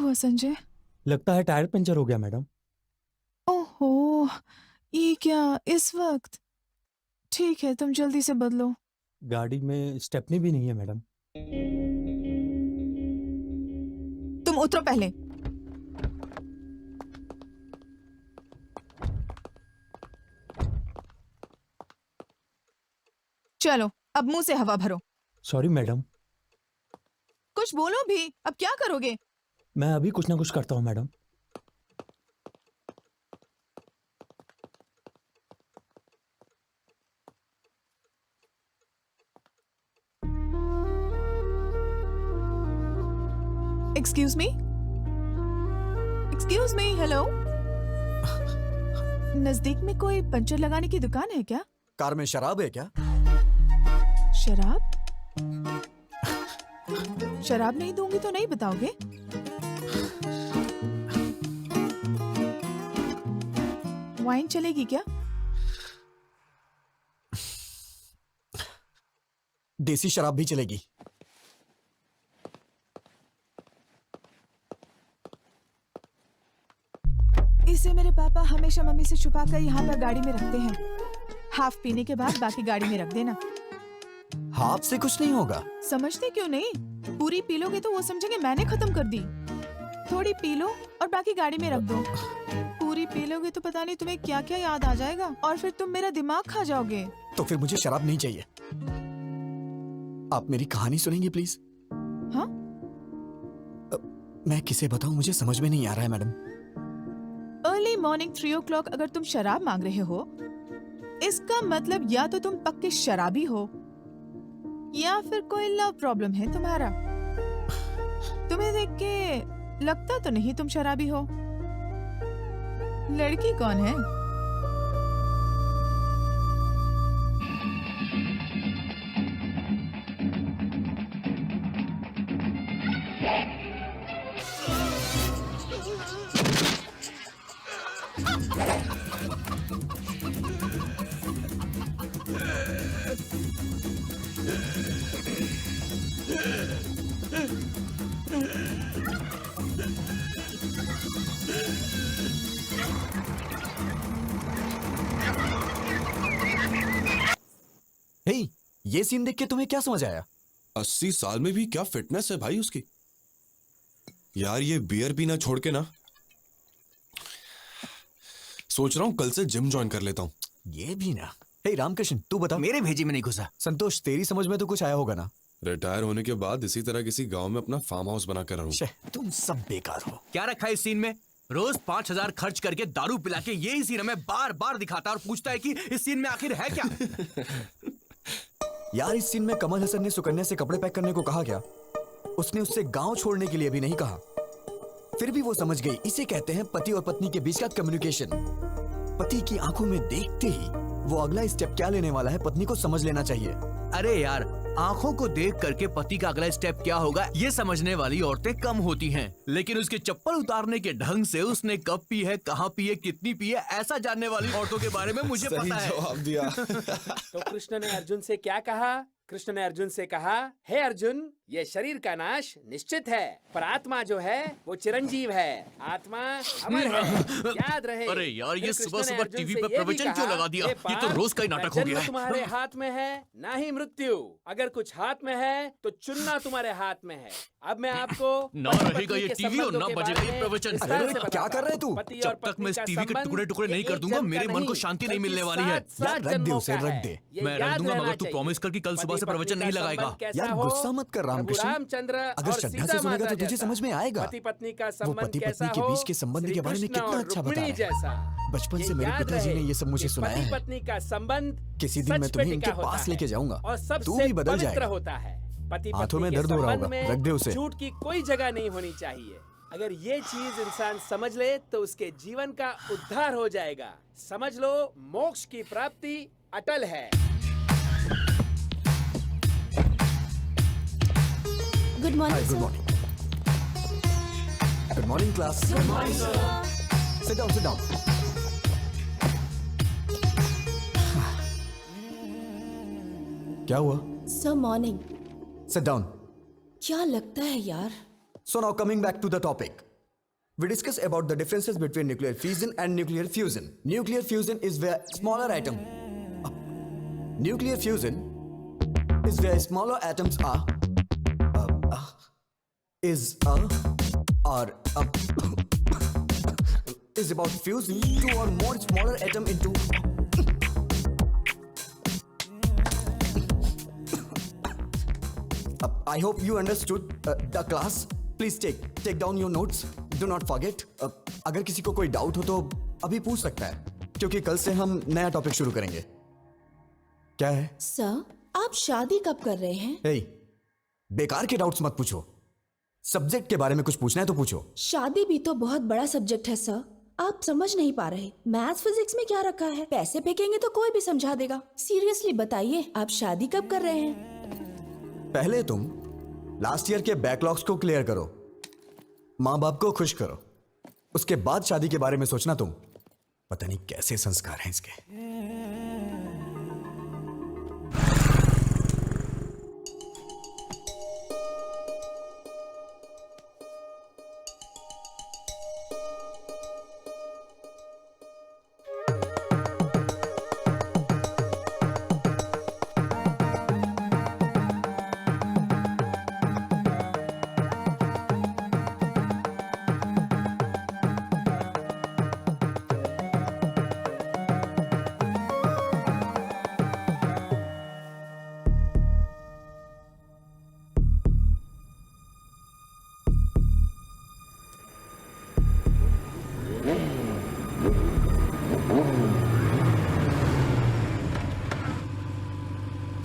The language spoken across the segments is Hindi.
हुआ संजय? लगता है टायर पंचर हो गया मैडम। ओहो, ये क्या इस वक्त? ठीक है, तुम जल्दी से बदलो। गाड़ी में स्टेपनी भी नहीं है मैडम। तुम उतरो पहले। चलो, अब मुंह से हवा भरो। Sorry madam. कुछ बोलो भी, अब क्या करोगे? मैं अभी कुछ ना कुछ करता हूँ madam. Excuse me, excuse me, hello. नजदीक में कोई पंचर लगाने की दुकान है क्या? कार में शराब है क्या? शराब? शराब नहीं दूंगी तो नहीं बताओगे? वाइन चलेगी क्या? देसी शराब भी चलेगी। इसे मेरे पापा हमेशा मम्मी से छुपा कर यहाँ पर गाड़ी में रखते हैं। हाफ पीने के बाद बाकी गाड़ी में रख देना। हाफ से कुछ नहीं होगा। समझते क्यों नहीं? पूरी पी लोगे तो वो समझेंगे मैंने खत्म कर दी। थोड़ी पी लो और बाकी गाड़ी में रख दो। पूरी पी लोगे तो पता नहीं तुम्हें क्या क्या याद आ जाएगा और फिर तुम मेरा दिमाग खा जाओगे। तो फिर मुझे शराब नहीं चाहिए। आप मेरी कहानी सुनेंगे प्लीज? हाँ? मैं किसे बताऊं, मुझे समझ में नहीं आ रहा है मैडम। अर्ली मॉर्निंग 3 o'clock अगर तुम शराब मांग रहे हो, इसका मतलब या तो तुम पक्के शराबी हो या फिर कोई लव प्रॉब्लम है तुम्हारा। तुम्हें देख के लगता तो नहीं तुम शराबी हो। लड़की कौन है? हे, ये सीन देख के तुम्हें क्या समझ आया? 80 साल में भी क्या फिटनेस है भाई उसकी। यार ये बियर पीना छोड़ के ना, सोच रहा हूं कल से जिम ज्वाइन कर लेता हूं। ये भी ना। हे रामकृष्ण, तू बता। मेरे भेजी में नहीं घुसा। संतोष, तेरी समझ में तो कुछ आया होगा ना? रिटायर होने के बाद इसी तरह किसी गांव में अपना फार्म हाउस बना कर रहूं। तुम सब बेकार हो। क्या रखा है इस सीन में? रोज 5,000 खर्च करके दारू पिला के यही सीन हमें बार बार दिखाता और पूछता है कि इस सीन में आखिर है क्या? यार, इस सीन में कमल हसन ने सुकन्या से कपड़े पैक करने को कहा क्या? उसने उससे गांव छोड़ने के लिए भी नहीं कहा। फिर भी वो समझ गई। इसे कहते हैं पति और पत्नी के बीच का कम्युनिकेशन। पति की आंखों में देखते ही वो अगला स्टेप क्या लेने वाला है पत्नी को समझ लेना चाहिए। अरे यार, आंखों को देख करके पति का अगला स्टेप क्या होगा ये समझने वाली औरतें कम होती हैं, लेकिन उसके चप्पल उतारने के ढंग से उसने कब पी है, कहाँ पी है, कितनी पी है, ऐसा जानने वाली औरतों के बारे में मुझे पता है। जवाब दिया। तो कृष्ण ने अर्जुन से क्या कहा? कृष्ण ने अर्जुन से कहा, हे अर्जुन, ये शरीर का नाश निश्चित है, पर आत्मा जो है वो चिरंजीव है। आत्मा अमर है, याद रहे। अरे यार, ये फिर सुबह कृष्ण ने सुबह अर्जुन टीवी से पे ये भी प्रवचन क्यों कहा, लगा दिया? हे ये तो पार्थ, रोज का ही नाटक हो जन्म गया है। तुम्हारे हाथ में है, ना ही मृत्यु। अगर कुछ हाथ में है तो चुनना तुम्हारे हाथ में है। अब मैं आपको ना रहेगा ये टीवी और ना बजेगा ये प्रवचन। अरे, क्या कर रहे तू? जब तक मैं इस टीवी के टुकड़े टुकड़े नहीं कर दूंगा, मेरे मन को शांति नहीं मिलने वाली है। यार, रख दे उसे, रख दे। मैं रख दूंगा, मगर तू प्रॉमिस कर कि कल सुबह से प्रवचन नहीं लगाएगा। यार, गुस्सा मत कर रामकृष्ण। रामचंद्र अगर श्रद्धा से सुनेगा तो तुझे समझ में आएगा। पति पत्नी का वो संबंध पति कैसा पत्नी के हो, बीच के संबंध के बारे में श्री कितना कृष्ण अच्छा और बता रुक्मिणी रहा है। जैसा। बचपन से ये मेरे याद पिताजी रहे ने ये सब मुझे कि सुनाया पति है। पत्नी का संबंध किसी दिन मैं सच पे तुम्हें टिका इनके होता पास है लेके जाऊंगा। और तू सबसे भी बदल पवित्र जाएगा। होता है। पति हाथों पत्नी में के दर्द हो रहा संबंध होगा, में रख दे उसे। झूठ की कोई जगह नहीं होनी चाहिए। अगर ये चीज इंसान समझ ले तो उसके जीवन का उद्धार हो जाएगा। समझ लो, मोक्ष की प्राप्ति अटल है। Good morning good morning. Good morning class. Good morning sir. Sit down, sit down. क्या हुआ? Sir morning. Sit down. क्या लगता है यार? So now coming back to the topic. we discuss about the differences between nuclear fission and nuclear fusion. Nuclear fusion is where smaller atom. Nuclear fusion is where smaller atoms are. Is about fusing two or more smaller atom into. I hope you understood the class. Please take down your notes. Do not forget. अगर किसी को कोई डाउट हो तो अभी पूछ सकता है, क्योंकि कल से हम नया टॉपिक शुरू करेंगे. क्या है? सर, आप शादी कब कर रहे हैं? Hey, बेकार के डाउट्स मत पूछो. सब्जेक्ट के बारे में कुछ पूछना है तो पूछो. शादी भी तो बहुत बड़ा सब्जेक्ट है सर. आप समझ नहीं पा रहे. मैथ्स फिजिक्स में क्या रखा है? पैसे फेंकेंगे तो कोई भी समझा देगा. सीरियसली बताइए, आप शादी कब कर रहे हैं? पहले तुम लास्ट ईयर के बैकलॉग्स को क्लियर करो, माँ बाप को खुश करो, उसके बाद शादी के बारे में सोचना. तुम पता नहीं कैसे संस्कार हैं इसके.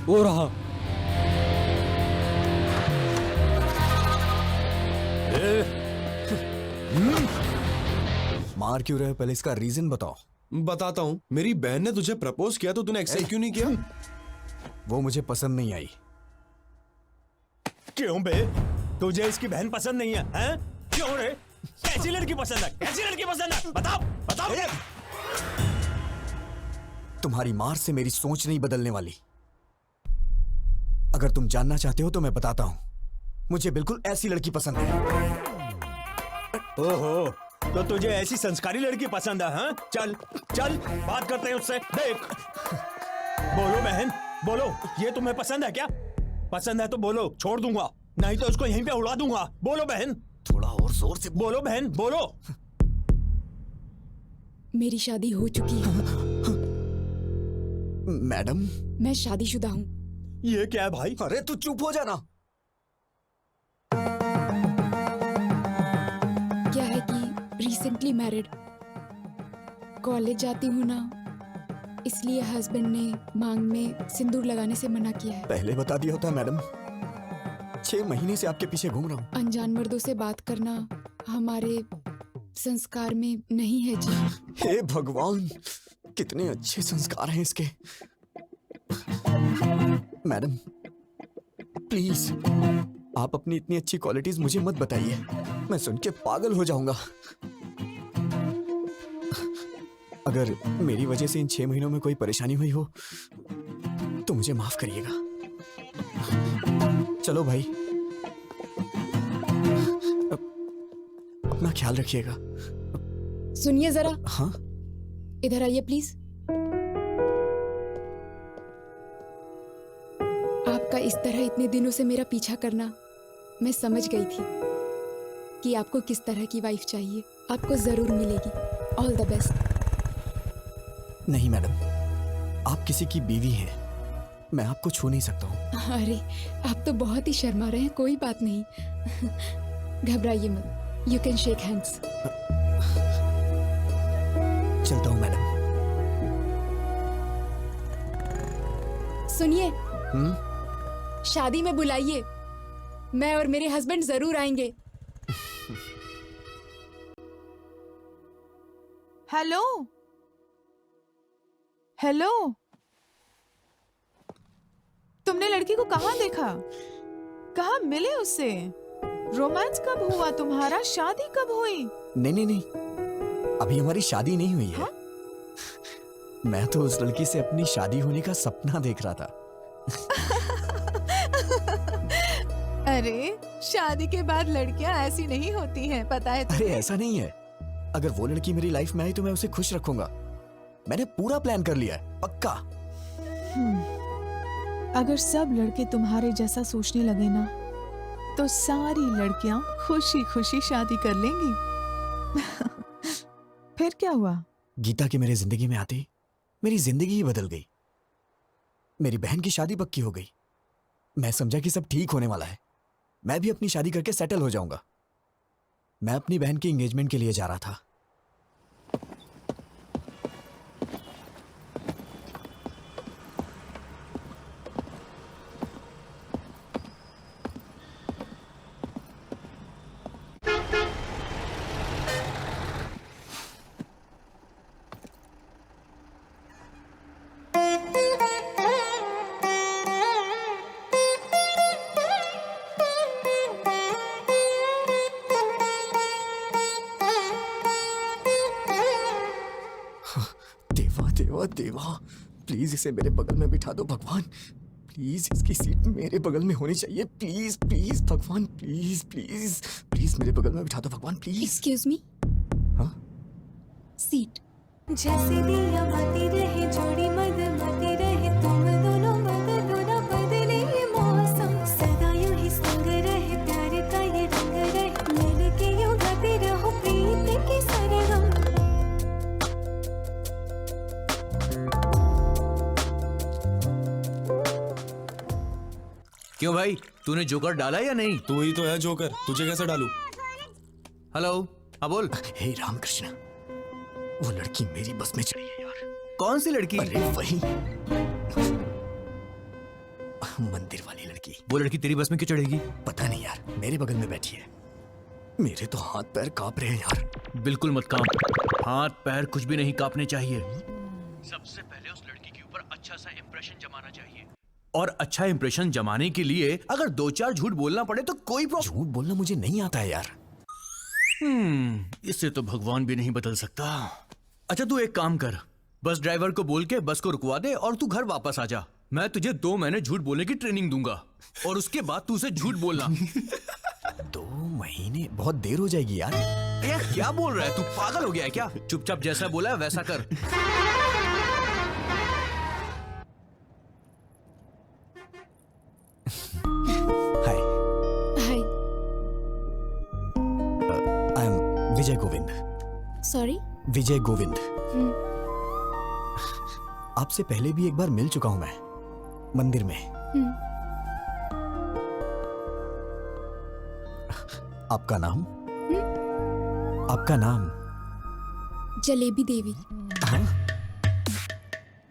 वो रहा. मार क्यों रहे हो? पहले इसका रीजन बताओ. बताता हूँ. मेरी बहन ने तुझे प्रपोज किया तो तूने एक्सेप्ट क्यों नहीं किया? वो मुझे पसंद नहीं आई. क्यों बे? तुझे इसकी बहन पसंद नहीं है? हैं? क्यों रे? कैसी लड़की पसंद है? कैसी लड़की पसंद है? बताओ बताओ मुझे. तुम्हारी मार से मेरी सोच नहीं बदलने वाली. अगर तुम जानना चाहते हो तो मैं बताता हूं. मुझे बिल्कुल ऐसी लड़की पसंद है. ओहो, तो तुझे ऐसी संस्कारी लड़की पसंद है? हाँ? चल चल बात करते हैं उससे. देख, बोलो बहन बोलो, ये तुम्हें पसंद है क्या? पसंद है तो बोलो, छोड़ दूंगा, नहीं तो उसको यहीं पे उड़ा दूंगा. बोलो बहन. थोड़ा और जोर से बोलो बहन बोलो. मेरी शादी हो चुकी है. मैडम. मैं शादीशुदा हूँ. ये क्या है भाई? अरे तू चुप हो जाना. क्या है कि रिसेंटली मैरिड, कॉलेज जाती हूँ ना, इसलिए हस्बैंड ने मांग में सिंदूर लगाने से मना किया है. पहले बता दिया होता मैडम. 6 महीने से आपके पीछे घूम रहा हूँ. अनजान मर्दों से बात करना हमारे संस्कार में नहीं है जी. हे भगवान, कितने अच्छे संस्कार हैं इसके. मैडम प्लीज, आप अपनी इतनी अच्छी क्वालिटीज मुझे मत बताइए. मैं सुन के पागल हो जाऊंगा. अगर मेरी वजह से इन 6 महीनों में कोई परेशानी हुई हो तो मुझे माफ करिएगा. चलो भाई, अपना ख्याल रखिएगा. सुनिए जरा. हाँ? इधर आइए प्लीज. आपका इस तरह इतने दिनों से मेरा पीछा करना, मैं समझ गई थी कि आपको किस तरह की वाइफ चाहिए. आपको जरूर मिलेगी. All the best. नहीं मैडम, आप किसी की बीवी हैं. मैं आपको छू नहीं सकता हूँ. अरे आप तो बहुत ही शर्मा रहे हैं. कोई बात नहीं, घबराइए मत. You can shake hands. चलता हूँ मैडम. सुनिए, शादी में बुलाइए. मैं और मेरे हस्बैंड जरूर आएंगे. हेलो हेलो, तुमने लड़की को कहाँ देखा? कहाँ मिले उससे? रोमांस कब हुआ तुम्हारा? शादी कब हुई? नहीं, अभी हमारी शादी नहीं हुई है. हाँ? मैं तो उस लड़की से अपनी शादी होने का सपना देख रहा था. अरे शादी के बाद लड़कियां ऐसी नहीं होती हैं, पता है अरे ऐसा नहीं है। अगर वो लड़की मेरी लाइफ में आई तो मैं उसे खुश रखूंगा। मैंने पूरा प्लान कर लिया है, पक्का। अगर सब लड़के तुम्हारे जैसा सोचने लगे ना, तो सारी लड़कियां खुशी खुशी शादी कर लेंगी। फिर क्या हुआ? गीता के मेरे जिंदगी में आते ही मेरी जिंदगी ही बदल गई। मेरी बहन की शादी पक्की हो गई। मैं समझा कि सब ठीक होने वाला है, मैं भी अपनी शादी करके सेटल हो जाऊंगा। मैं अपनी बहन की एंगेजमेंट के लिए जा रहा था। देवा देवा देवा, प्लीज इसे मेरे बगल में बिठा दो भगवान। प्लीज इसकी सीट मेरे बगल में होनी चाहिए। प्लीज प्लीज भगवान, प्लीज प्लीज प्लीज मेरे बगल में बिठा दो भगवान, प्लीज। Excuse me. हाँ? सीट। जैसे दिया मती रहे जोड़ी मत मती रहे, तुम दोनों बदलो ना बदले ये मौसम, सदा यूं ही संग रहे, प्यार का ये रंग रहे, मिल के यूं गाते रहो प्रीत की सरगम। क्यों भाई, तूने जोकर डाला या नहीं? तू ही तो है जोकर, तुझे कैसे डालूं? हेलो, हाँ बोल। हे रामकृष्ण, वो लड़की मेरी बस में चढ़ी है यार। कौन सी लड़की? अरे वही मंदिर वाली लड़की। वो लड़की तेरी बस में क्यों चढ़ेगी? पता नहीं यार, मेरे बगल में बैठी है। मेरे तो हाथ पैर कांप रहे हैं यार। बिल्कुल मत कांप, हाथ पैर कुछ भी नहीं कांपने चाहिए। सबसे पहले उस लड़की के ऊपर अच्छा सा इंप्रेशन जमाना चाहिए, और अच्छा इंप्रेशन जमाने के लिए अगर 2-4 झूठ बोलना पड़े तो कोई प्रॉब्लम। झूठ बोलना मुझे नहीं आता है यार। इससे तो भगवान भी नहीं बदल सकता। अच्छा तू एक काम कर, बस ड्राइवर को बोल के बस को रुकवा दे और तू घर वापस आ जा। मैं तुझे 2 महीने झूठ बोलने की ट्रेनिंग दूंगा, और उसके बाद तू उसे झूठ बोलना। 2 महीने बहुत देर हो जाएगी यार। यार क्या बोल रहा है तू, पागल हो गया है क्या? चुपचाप जैसा बोला है वैसा कर। Hi, hi. I am Vijay Govind. Sorry. Vijay Govind. आपसे पहले भी एक बार मिल चुका हूं मैं, मंदिर में। आपका नाम? आपका नाम? जलेबी देवी। हाँ?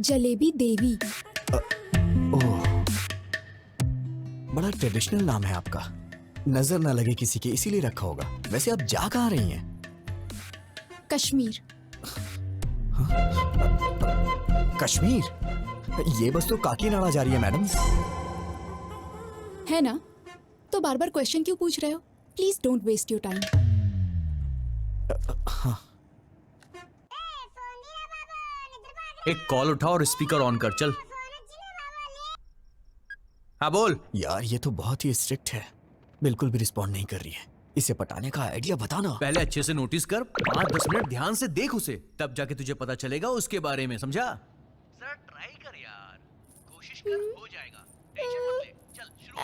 जलेबी देवी। ओह, बड़ा ट्रेडिशनल नाम है आपका। नजर ना लगे किसी के इसीलिए रखा होगा। वैसे आप जा कहाँ रही हैं? कश्मीर। कश्मीर? ये बस तो काकीनाडा जा रही है मैडम। है ना? तो बार बार क्वेश्चन क्यों पूछ रहे हो? Please don't waste your time. एक कॉल उठा और स्पीकर ऑन कर, चल। हाँ बोल। यार ये तो बहुत ही स्ट्रिक्ट है, बिल्कुल भी रिस्पॉन्ड नहीं कर रही है। इसे पटाने का आइडिया बताना। पहले अच्छे से नोटिस कर, 5-10 मिनट ध्यान से देख उसे, तब जाके तुझे पता चलेगा उसके बारे में, समझा? जरा ट्राई कर यार, कोशिश कर, हो जाएगा, टेंशन मत ले। चल शुरू।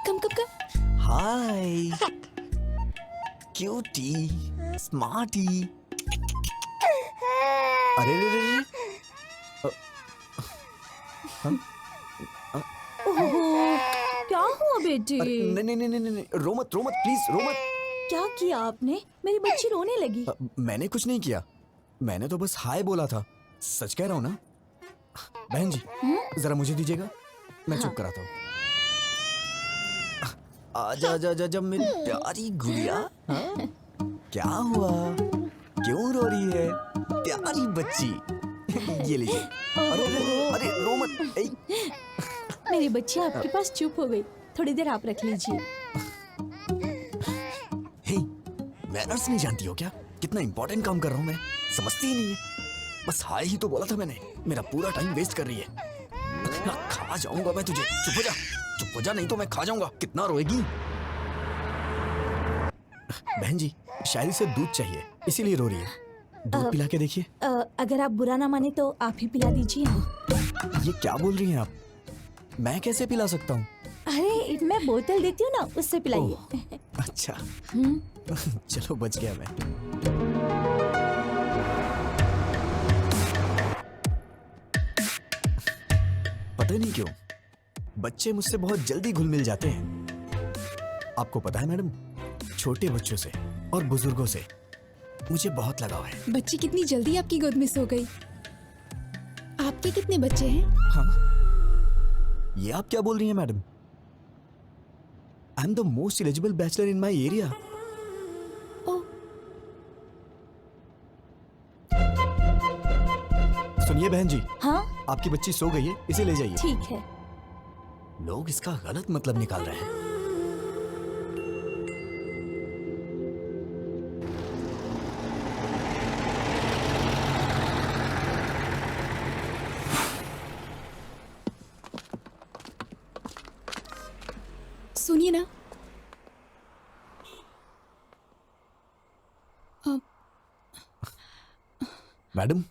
कम कम कम। हाय क्यूटी स्मार्टी। अरे रे रे रे। क्या हुआ बेटी? नहीं नहीं नहीं नहीं, रो मत प्लीज, रो मत। क्या किया आपने? मेरी बच्ची रोने लगी। मैंने कुछ नहीं किया, मैंने तो बस हाय बोला था। सच कह रहा हूँ ना। बहन जी जरा मुझे दीजिएगा, मैं चुप कराता हूँ। आजा आजा आजा जब मेरी प्यारी गुड़िया। हाँ? क्या हुआ, क्यों रो रही है प्यारी बच्ची? ये लीजिए। अरे रो मत। मेरी बच्ची आपके पास चुप हो गई, थोड़ी देर आप रख लीजिए। हे, मैनर्स नहीं जानती हो क्या? कितना इंपॉर्टेंट काम कर रहा हूँ मैं, समझती ही नहीं है। बस हाय ही तो बोला था मैंने, मेरा पूरा टाइम वेस्ट कर रही है। खा जाऊंगा मैं तुझे। चुप हो जा नहीं तो मैं खा जाऊंगा। कितना रोएगी? बहन जी, शायद इसे दूध चाहिए इसीलिए रो रही है। दूध पिला के देखिए। अगर आप बुरा ना माने तो आप ही पिला दीजिए। ये क्या बोल रही हैं आप? मैं कैसे पिला सकता हूँ? अरे मैं बोतल देती हूँ ना, उससे पिलाइए। अच्छा चलो बच गया मैं। पता नहीं क्यों बच्चे मुझसे बहुत जल्दी घुल मिल जाते हैं। आपको पता है मैडम, छोटे बच्चों से और बुजुर्गों से मुझे बहुत लगाव है। बच्ची कितनी जल्दी आपकी गोद में सो गई। आपके कितने बच्चे हैं? हाँ, ये आप क्या बोल रही हैं madam? I am the most eligible bachelor in my area. सुनिए बहन जी, हाँ आपकी बच्ची सो गई है, इसे ले जाइए। ठीक है। लोग इसका गलत मतलब निकाल रहे हैं। सुनिए ना, मैडम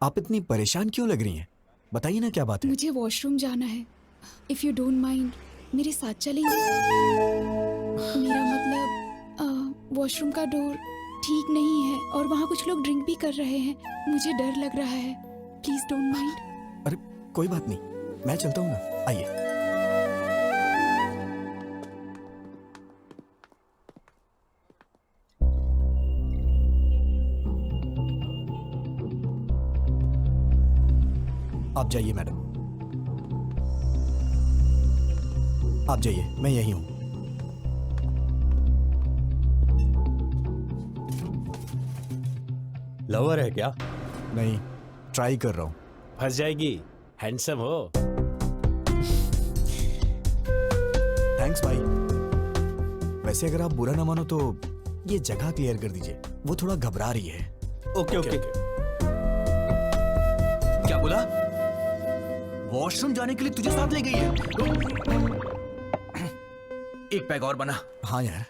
आप इतनी परेशान क्यों लग रही हैं? बताइए ना क्या बात है। मुझे वॉशरूम जाना है। इफ यू डोंट माइंड मेरे साथ चलेंगे? मेरा मतलब वॉशरूम का डोर ठीक नहीं है और वहाँ कुछ लोग ड्रिंक भी कर रहे हैं। मुझे डर लग रहा है। Please don't mind. अरे कोई बात नहीं, मैं चलता हूँ ना, आइए। आप जाइए मैडम, आप जाइए, मैं यही हूं। लवर है क्या? नहीं, ट्राई कर रहा हूं। फंस जाएगी, हैंडसम हो। थैंक्स भाई। वैसे अगर आप बुरा ना मानो तो ये जगह क्लियर कर दीजिए, वो थोड़ा घबरा रही है। Okay okay. क्या बोला? वॉशरूम जाने के लिए तुझे साथ ले गई है? एक पैग और बना। हाँ यार,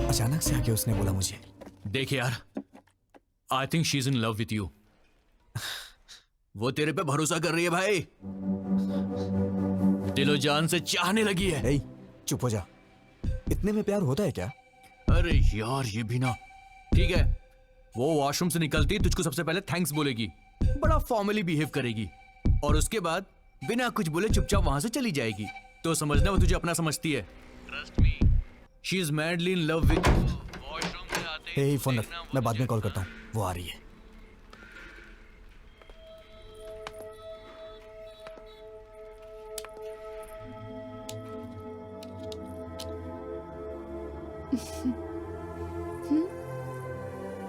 अचानक से आके उसने बोला मुझे। देख यार, I think she is in love with you. वो तेरे पे भरोसा कर रही है भाई, दिलो जान से चाहने लगी है। नहीं, चुप हो जा। इतने में प्यार होता है क्या? अरे यार ये भी ना। ठीक है, वो वॉशरूम से निकलती तुझको सबसे पहले थैंक्स बोलेगी, बड़ा फॉर्मली बिहेव करेगी और उसके बाद बिना कुछ बोले चुपचाप वहां से चली जाएगी। तो समझना वो तुझे अपना समझती है। Trust me, she is madly in love with you. Washroom से आते हे फोन रख, मैं बाद में कॉल करता हूँ, वो आ रही है।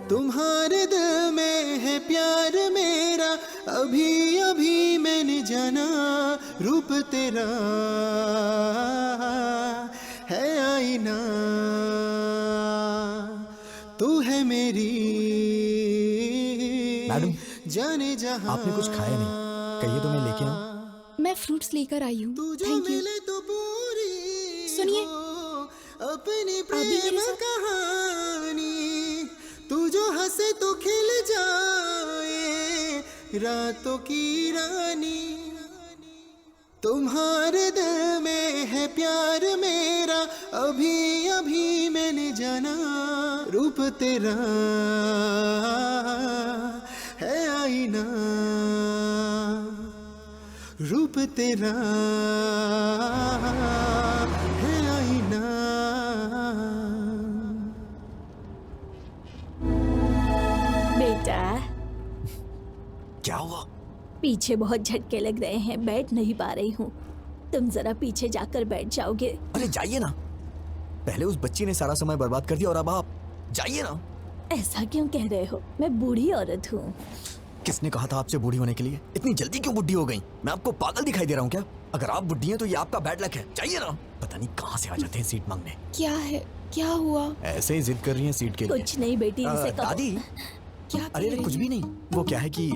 तुम्हारे दिल में है प्यार मेरा, अभी अभी मैंने जाना। रूप तेरा है आईना, तू है मेरी मैडम, जाने जहां। आपने कुछ खाया नहीं, कहिए तो मैं लेके आऊं। मैं फ्रूट्स लेकर आई हूँ। तू जो थैंक यू। मिले तो पूरी सुनिए, हो अपनी आप भी प्रेम मेरे साथ? कहानी। तू जो हंसे तो खिल जाए रातों की रानी। तुम्हारे दिल में है प्यार मेरा, अभी अभी मैंने जाना। रूप तेरा है आईना, रूप तेरा है आईना। बेटा, क्या हुआ? पीछे बहुत झटके लग रहे हैं, बैठ नहीं पा रही हूँ। तुम जरा पीछे जाकर बैठ जाओगे? अरे जाइए ना, पहले उस बच्ची ने सारा समय बर्बाद कर दिया और अब आप जाइए ना। ऐसा क्यों कह रहे हो? मैं बूढ़ी औरत हूँ। किसने कहा था आपसे बूढ़ी होने के लिए? इतनी जल्दी क्यों बुढ़ी हो गई? मैं आपको पागल दिखाई दे रहा हूँ क्या? अगर आप बुढ़ी हैं तो ये आपका बैड लक है। जाइए ना। पता नहीं कहाँ से आ जाते हैं सीट मांगने। क्या है? क्या हुआ? ऐसे ही जिद कर रही हैं सीट के लिए। कुछ नहीं बेटी, इसे कहो। दादी, क्या अरे कह कुछ रही भी नहीं। वो क्या है कि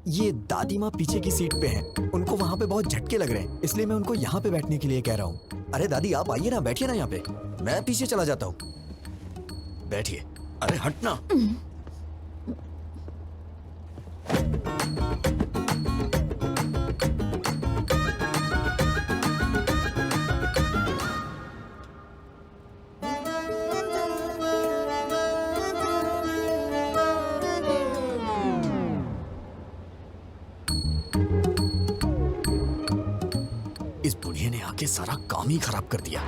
ये दादी माँ पीछे की सीट पे हैं। उनको वहाँ पे बहुत झटके लग रहे हैं, इसलिए मैं उनको यहाँ पे बैठने के लिए कह रहा हूँ। अरे दादी आप आइए ना, बैठिए ना यहाँ पे, मैं पीछे चला जाता हूँ। बैठिए। अरे हटना। इस बुढ़िया ने आके सारा काम ही खराब कर दिया।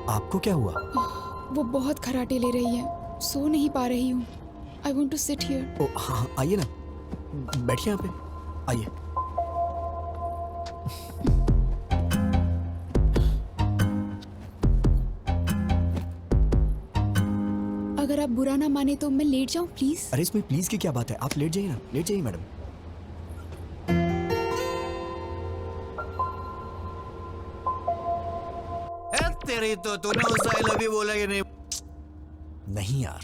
आपको क्या हुआ? वो बहुत खराटे ले रही है, सो नहीं पा रही हूँ। I want to sit here. ओ हाँ आइए ना, बैठिए यहाँ पे, आइए। अगर आप बुरा ना माने तो मैं लेट जाऊँ प्लीज। अरे इसमें प्लीज की क्या बात है, आप लेट जाइए ना, लेट जाइए मैडम। तेरी तो तूने उससे आई लव यू बोला कि नहीं? नहीं यार।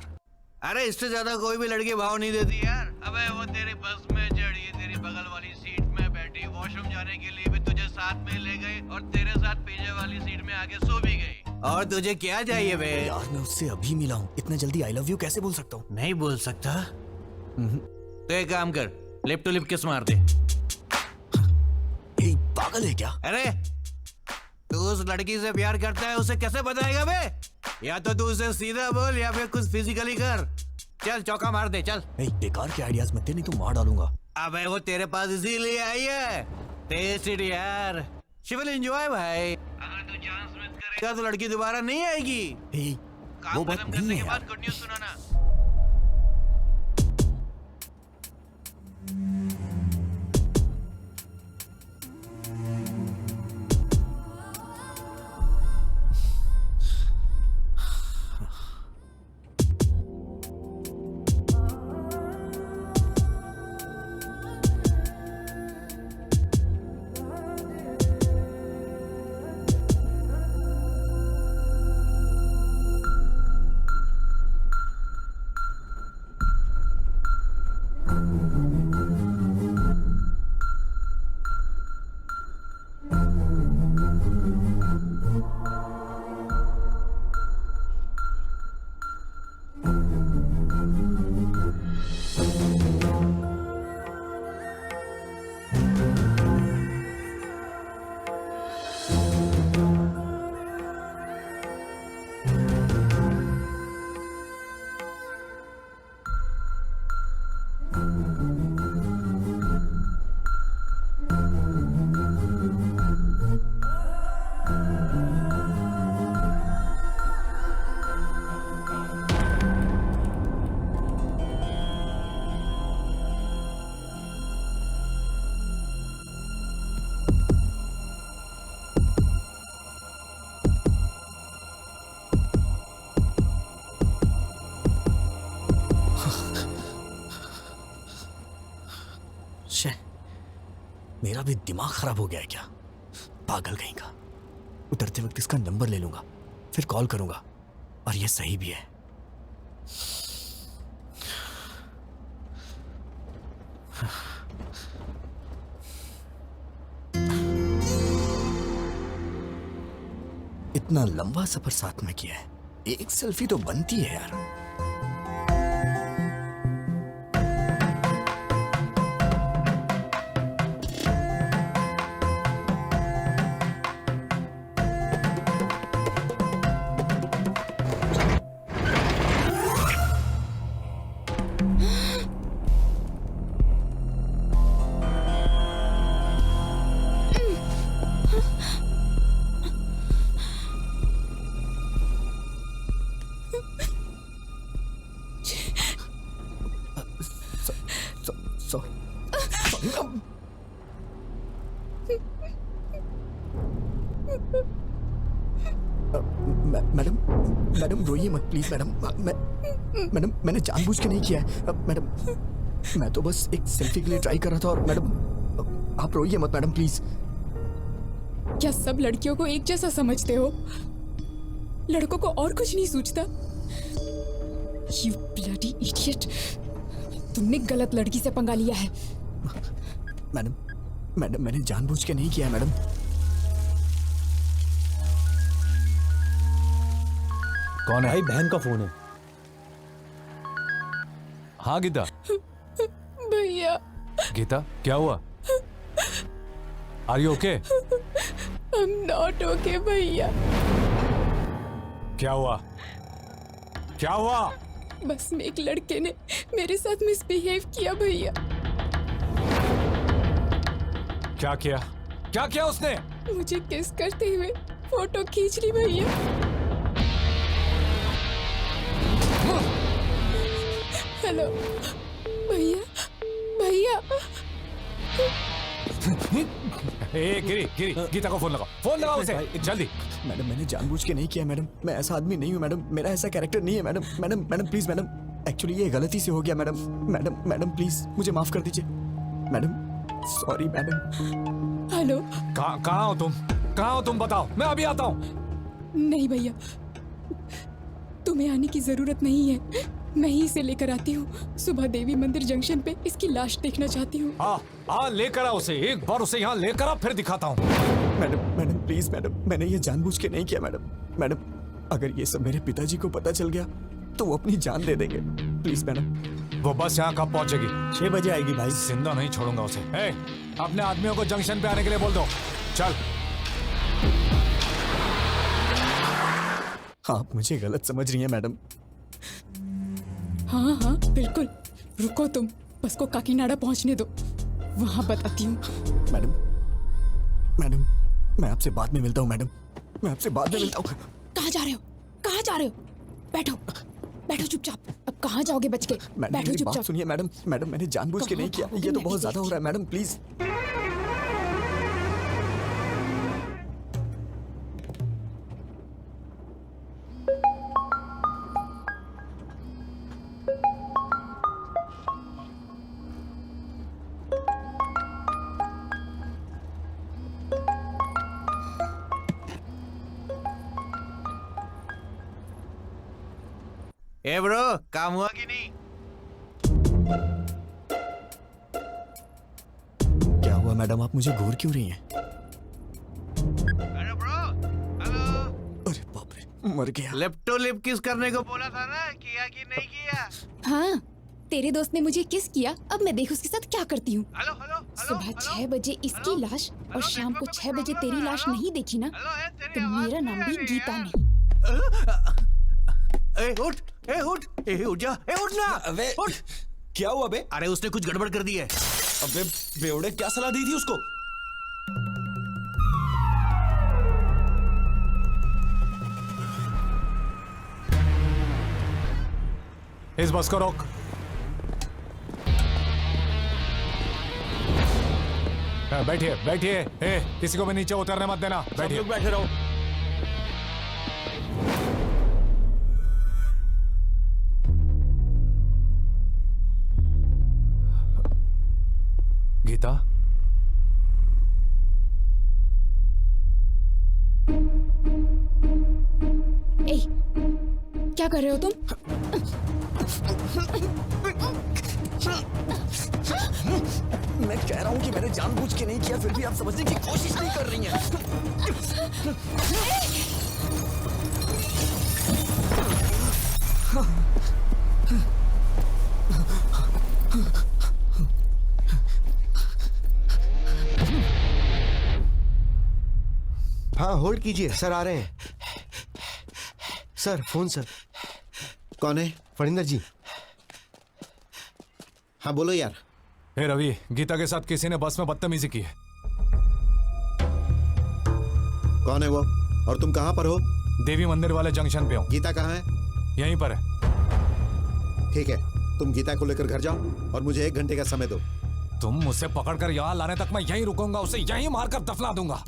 अरे इससे ज्यादा कोई भी लड़की भाव नहीं देती यार। अबे वो तेरी बस में चढ़ी, तेरी बगल वाली सीट में बैठी, वॉशरूम जाने के लिए भी तुझे साथ में ले गई और तेरे साथ पीछे वाली सीट में आके सो भी गई। और तुझे क्या चाहिए बे? यार मैं उससे अभी मिला हूँ, इतना जल्दी आई लव यू कैसे बोल सकता हूँ? नहीं बोल सकता? तो एक काम कर, लिप टू लिप किस मार दे। पागल है क्या? अरे तू उस लड़की से प्यार करता है, उसे कैसे बताएगा बे? या तो तू उसे सीधा बोल या फिर कुछ फिजिकली कर। चल चौका मार दे, चल। नहीं बेकार के आइडियाज मत दे, नहीं तो मार डालूंगा। अबे वो तेरे पास इसीलिए आई है। टेस्ट इट यार, शी विल एंजॉय भाई। अगर तू चांस मिस करेगा तो लड़की दोबारा नहीं आएगी। वो बात नहीं है बाद गुड न्यूज़ सुनाना। मेरा भी दिमाग खराब हो गया है क्या? पागल कहीं का। उतरते वक्त इसका नंबर ले लूंगा, फिर कॉल करूंगा, और ये सही भी है। इतना लंबा सफर साथ में किया है, एक सेल्फी तो बनती है यार। मैडम मैडम रोइए मत प्लीज मैडम। मैडम मैंने जानबूझ के नहीं किया है मैडम, मैं तो बस एक सेल्फी के लिए ट्राई कर रहा था। और मैडम आप रोइए मत मैडम प्लीज। क्या सब लड़कियों को एक जैसा समझते हो? लड़कों को और कुछ नहीं सूझता? You bloody idiot! तुमने गलत लड़की से पंगा लिया है। मैडम मैडम मैंने जानबूझ के नहीं किया मैडम। कौन है? भाई बहन का फोन है। हाँ गीता। भैया। गीता क्या हुआ? Are you okay? I'm not okay भैया। क्या हुआ? क्या हुआ? बस में एक लड़के ने मेरे साथ मिसबिहेव किया भैया। क्या किया? क्या किया उसने? मुझे किस करते हुए फोटो खींच ली भैया। हेलो भैया, भैया। ए गिरी गिरी, गीता को फोन लगाओ उसे जल्दी। मैडम मैंने जानबूझ के नहीं किया मैडम। मैं ऐसा आदमी नहीं हूँ मैडम। मेरा ऐसा कैरेक्टर नहीं है madam. Madam madam please madam, actually ये गलती से हो गया मैडम। मैडम मैडम प्लीज मुझे माफ कर दीजिए मैडम। Sorry madam. हेलो। कहाँ हो तुम? कहाँ हो तुम? बताओ, मैं अभी आता हूँ। नहीं भैया, तुम्हें आने की जरूरत नहीं है। मैं ही इसे लेकर आती हूँ। सुबह देवी मंदिर जंक्शन पे इसकी लाश देखना चाहती हूँ। हाँ लेकर आ उसे, एक बार उसे यहाँ लेकर आ, फिर दिखाता हूँ। मैडम मैडम प्लीज मैडम, मैंने ये जानबूझ के नहीं किया मैडम। मैडम अगर ये सब मेरे पिताजी को पता चल गया तो वो अपनी जान दे देंगे। Please madam. वो बस यहाँ कब पहुँचेगी? 6 बजे आएगी भाई। जिंदा नहीं छोड़ूंगा उसे। अपने आदमियों को जंक्शन पे आने के लिए बोल दो। चल। आप मुझे गलत समझ रही हैं मैडम। हाँ हाँ बिल्कुल, रुको तुम, बस को काकीनाडा पहुँचने दो, वहाँ बताती हूँ। मैडम मैडम मैं आपसे बाद में मिलता हूँ मैडम। मैं आपसे बाद में मिलता हूँ। कहाँ जा रहे हो? कहाँ जा रहे हो? बैठो बैठो चुपचाप। अब कहाँ जाओगे बच के? मैडम बैठो मेरी बात चुपचाप। सुनिए मैडम। मैडम मैंने जानबूझ के नहीं किया। ये तो बहुत ज्यादा हो रहा है मैडम, प्लीज। ए ब्रो, काम हुआ कि नहीं? क्या हुआ मैडम, आप मुझे घूर क्यों रही हैं? अरे ब्रो, हेलो। अरे बाप रे, मर गया। लिप्टो लिप किस करने को बोला था ना, किया कि नहीं किया? हाँ, तेरे दोस्त ने मुझे किस किया, अब मैं देख उसके साथ क्या करती हूँ। Hello hello. सुबह 6 बजे इसकी लाश और शाम को 6 बजे तेरी लाश नहीं देखी ना, तो मेरा नाम भी गीता नहीं। उठ जा, उठ ना। अबे उठ। क्या हुआ बे? अरे उसने कुछ गड़बड़ कर दी है। अबे बेवड़े, क्या सलाह दी थी उसको? इस बस को रोक। बैठिए बैठिए। किसी को भी नीचे उतरने मत देना। बैठिए। बैठे रहो। गीता, क्या कर रहे हो तुम? मैं कह रहा हूँ कि मैंने जानबूझ के नहीं किया, फिर भी आप समझने की कोशिश नहीं कर रही हैं। हाँ होल्ड कीजिए सर, आ रहे हैं सर। Phone sir. कौन है? फणिंदर जी। हाँ बोलो यार। हे रवि, गीता के साथ किसी ने बस में बदतमीजी की है। कौन है वो और तुम कहाँ पर हो? देवी मंदिर वाले जंक्शन पे हूँ। गीता कहाँ है? यहीं पर है। ठीक है, तुम गीता को लेकर घर जाओ और मुझे 1 घंटे का समय दो। तुम मुझसे पकड़कर यहाँ लाने तक मैं यहीं रुकूंगा, उसे यहीं मारकर दफना दूंगा।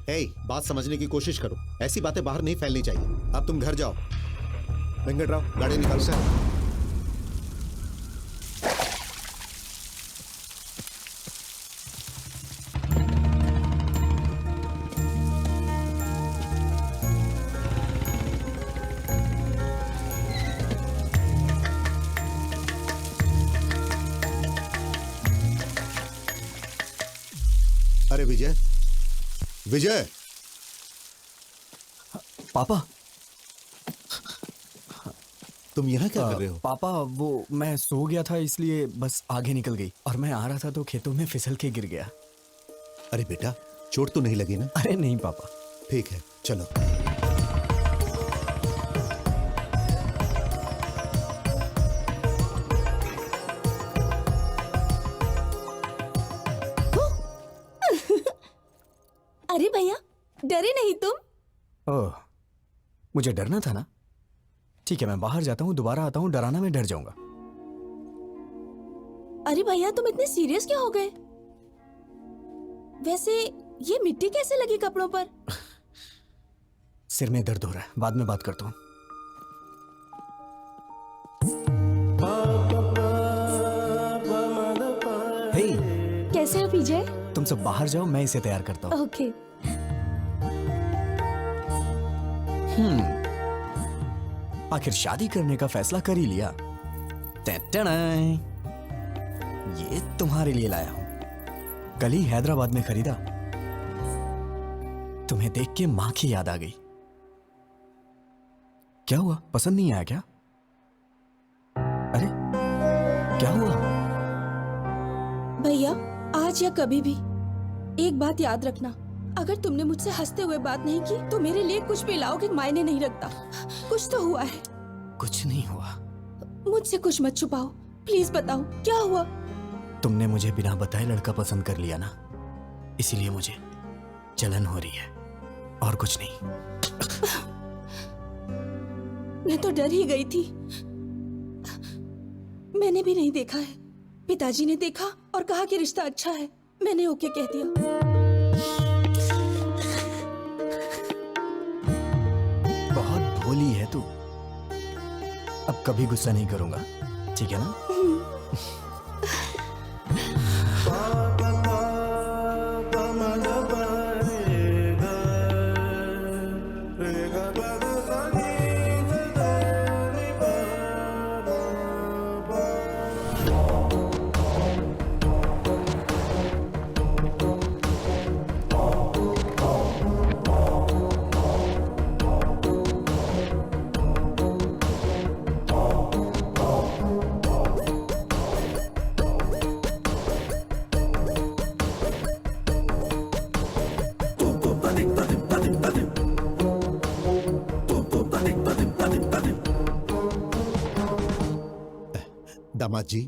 बात समझने की कोशिश करो, ऐसी बातें बाहर नहीं फैलनी चाहिए। अब तुम घर जाओ। वेंकटराव, गाड़ी निकालो सर। अरे विजय, विजय। पापा, तुम यहाँ क्या कर रहे हो? पापा वो मैं सो गया था इसलिए बस आगे निकल गई और मैं आ रहा था तो खेतों में फिसल के गिर गया। अरे बेटा, चोट तो नहीं लगी ना? अरे नहीं पापा। ठीक है, चलो। अरे भैया, डरे नहीं तुम? ओह, मुझे डरना था ना। ठीक है, मैं बाहर जाता हूँ, दोबारा आता हूँ, डराना मैं डर जाऊंगा। अरे भैया, तुम इतने सीरियस क्या हो गए? वैसे ये मिट्टी कैसे लगी कपड़ों पर? सिर में दर्द हो रहा है, बाद में बात करता हूँ। हे, कैसे हो विजय? तुम सब बाहर जाओ, मैं इसे तैयार करता हूँ। ओके। आखिर शादी करने का फैसला कर ही लिया। टैटणाई, ये तुम्हारे लिए लाया हूं। कल ही हैदराबाद में खरीदा। तुम्हें देख के मां की याद आ गई। क्या हुआ, पसंद नहीं आया क्या? अरे क्या हुआ? भैया, आज या कभी भी एक बात याद रखना, अगर तुमने मुझसे हंसते हुए बात नहीं की तो मेरे लिए कुछ भी लाओगे मायने नहीं रखता। कुछ तो हुआ है। कुछ नहीं हुआ। मुझसे कुछ मत छुपाओ, प्लीज बताओ क्या हुआ। तुमने मुझे बिना बताए लड़का पसंद कर लिया ना, इसीलिए मुझे जलन हो रही है और कुछ नहीं। मैं तो डर ही गई थी। मैंने भी नहीं देखा है। पिताजी ने देखा और कहा कि रिश्ता अच्छा है। मैंने ओके कह दिया। बहुत भोली है तू। अब कभी गुस्सा नहीं करूंगा, ठीक है ना? दामाद जी,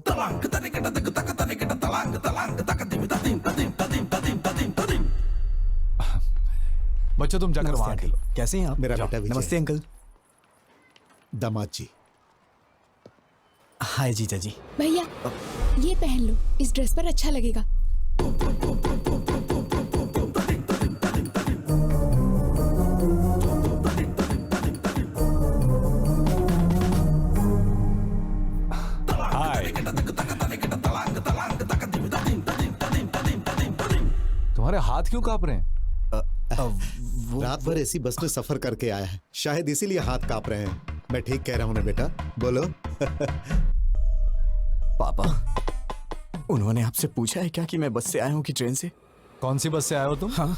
बच्चों तुम जाकर वहां खेलो। कैसे हैं आप? मेरा जाओ। बेटा विजय। नमस्ते अंकल। दामाद जी। हाय जीजा जी। भैया, ये पहन लो, इस ड्रेस पर अच्छा लगेगा। हाय। तुम्हारे हाथ क्यों कांप रहे हैं? रात भर ऐसी बस में सफर करके आया है, शायद इसीलिए हाथ कांप रहे हैं। मैं ठीक कह रहा हूं ना बेटा? बोलो। पापा, उन्होंने आपसे पूछा है क्या कि मैं बस से आया हूँ कि ट्रेन से? कौन सी बस से आए हो तुम? हाँ,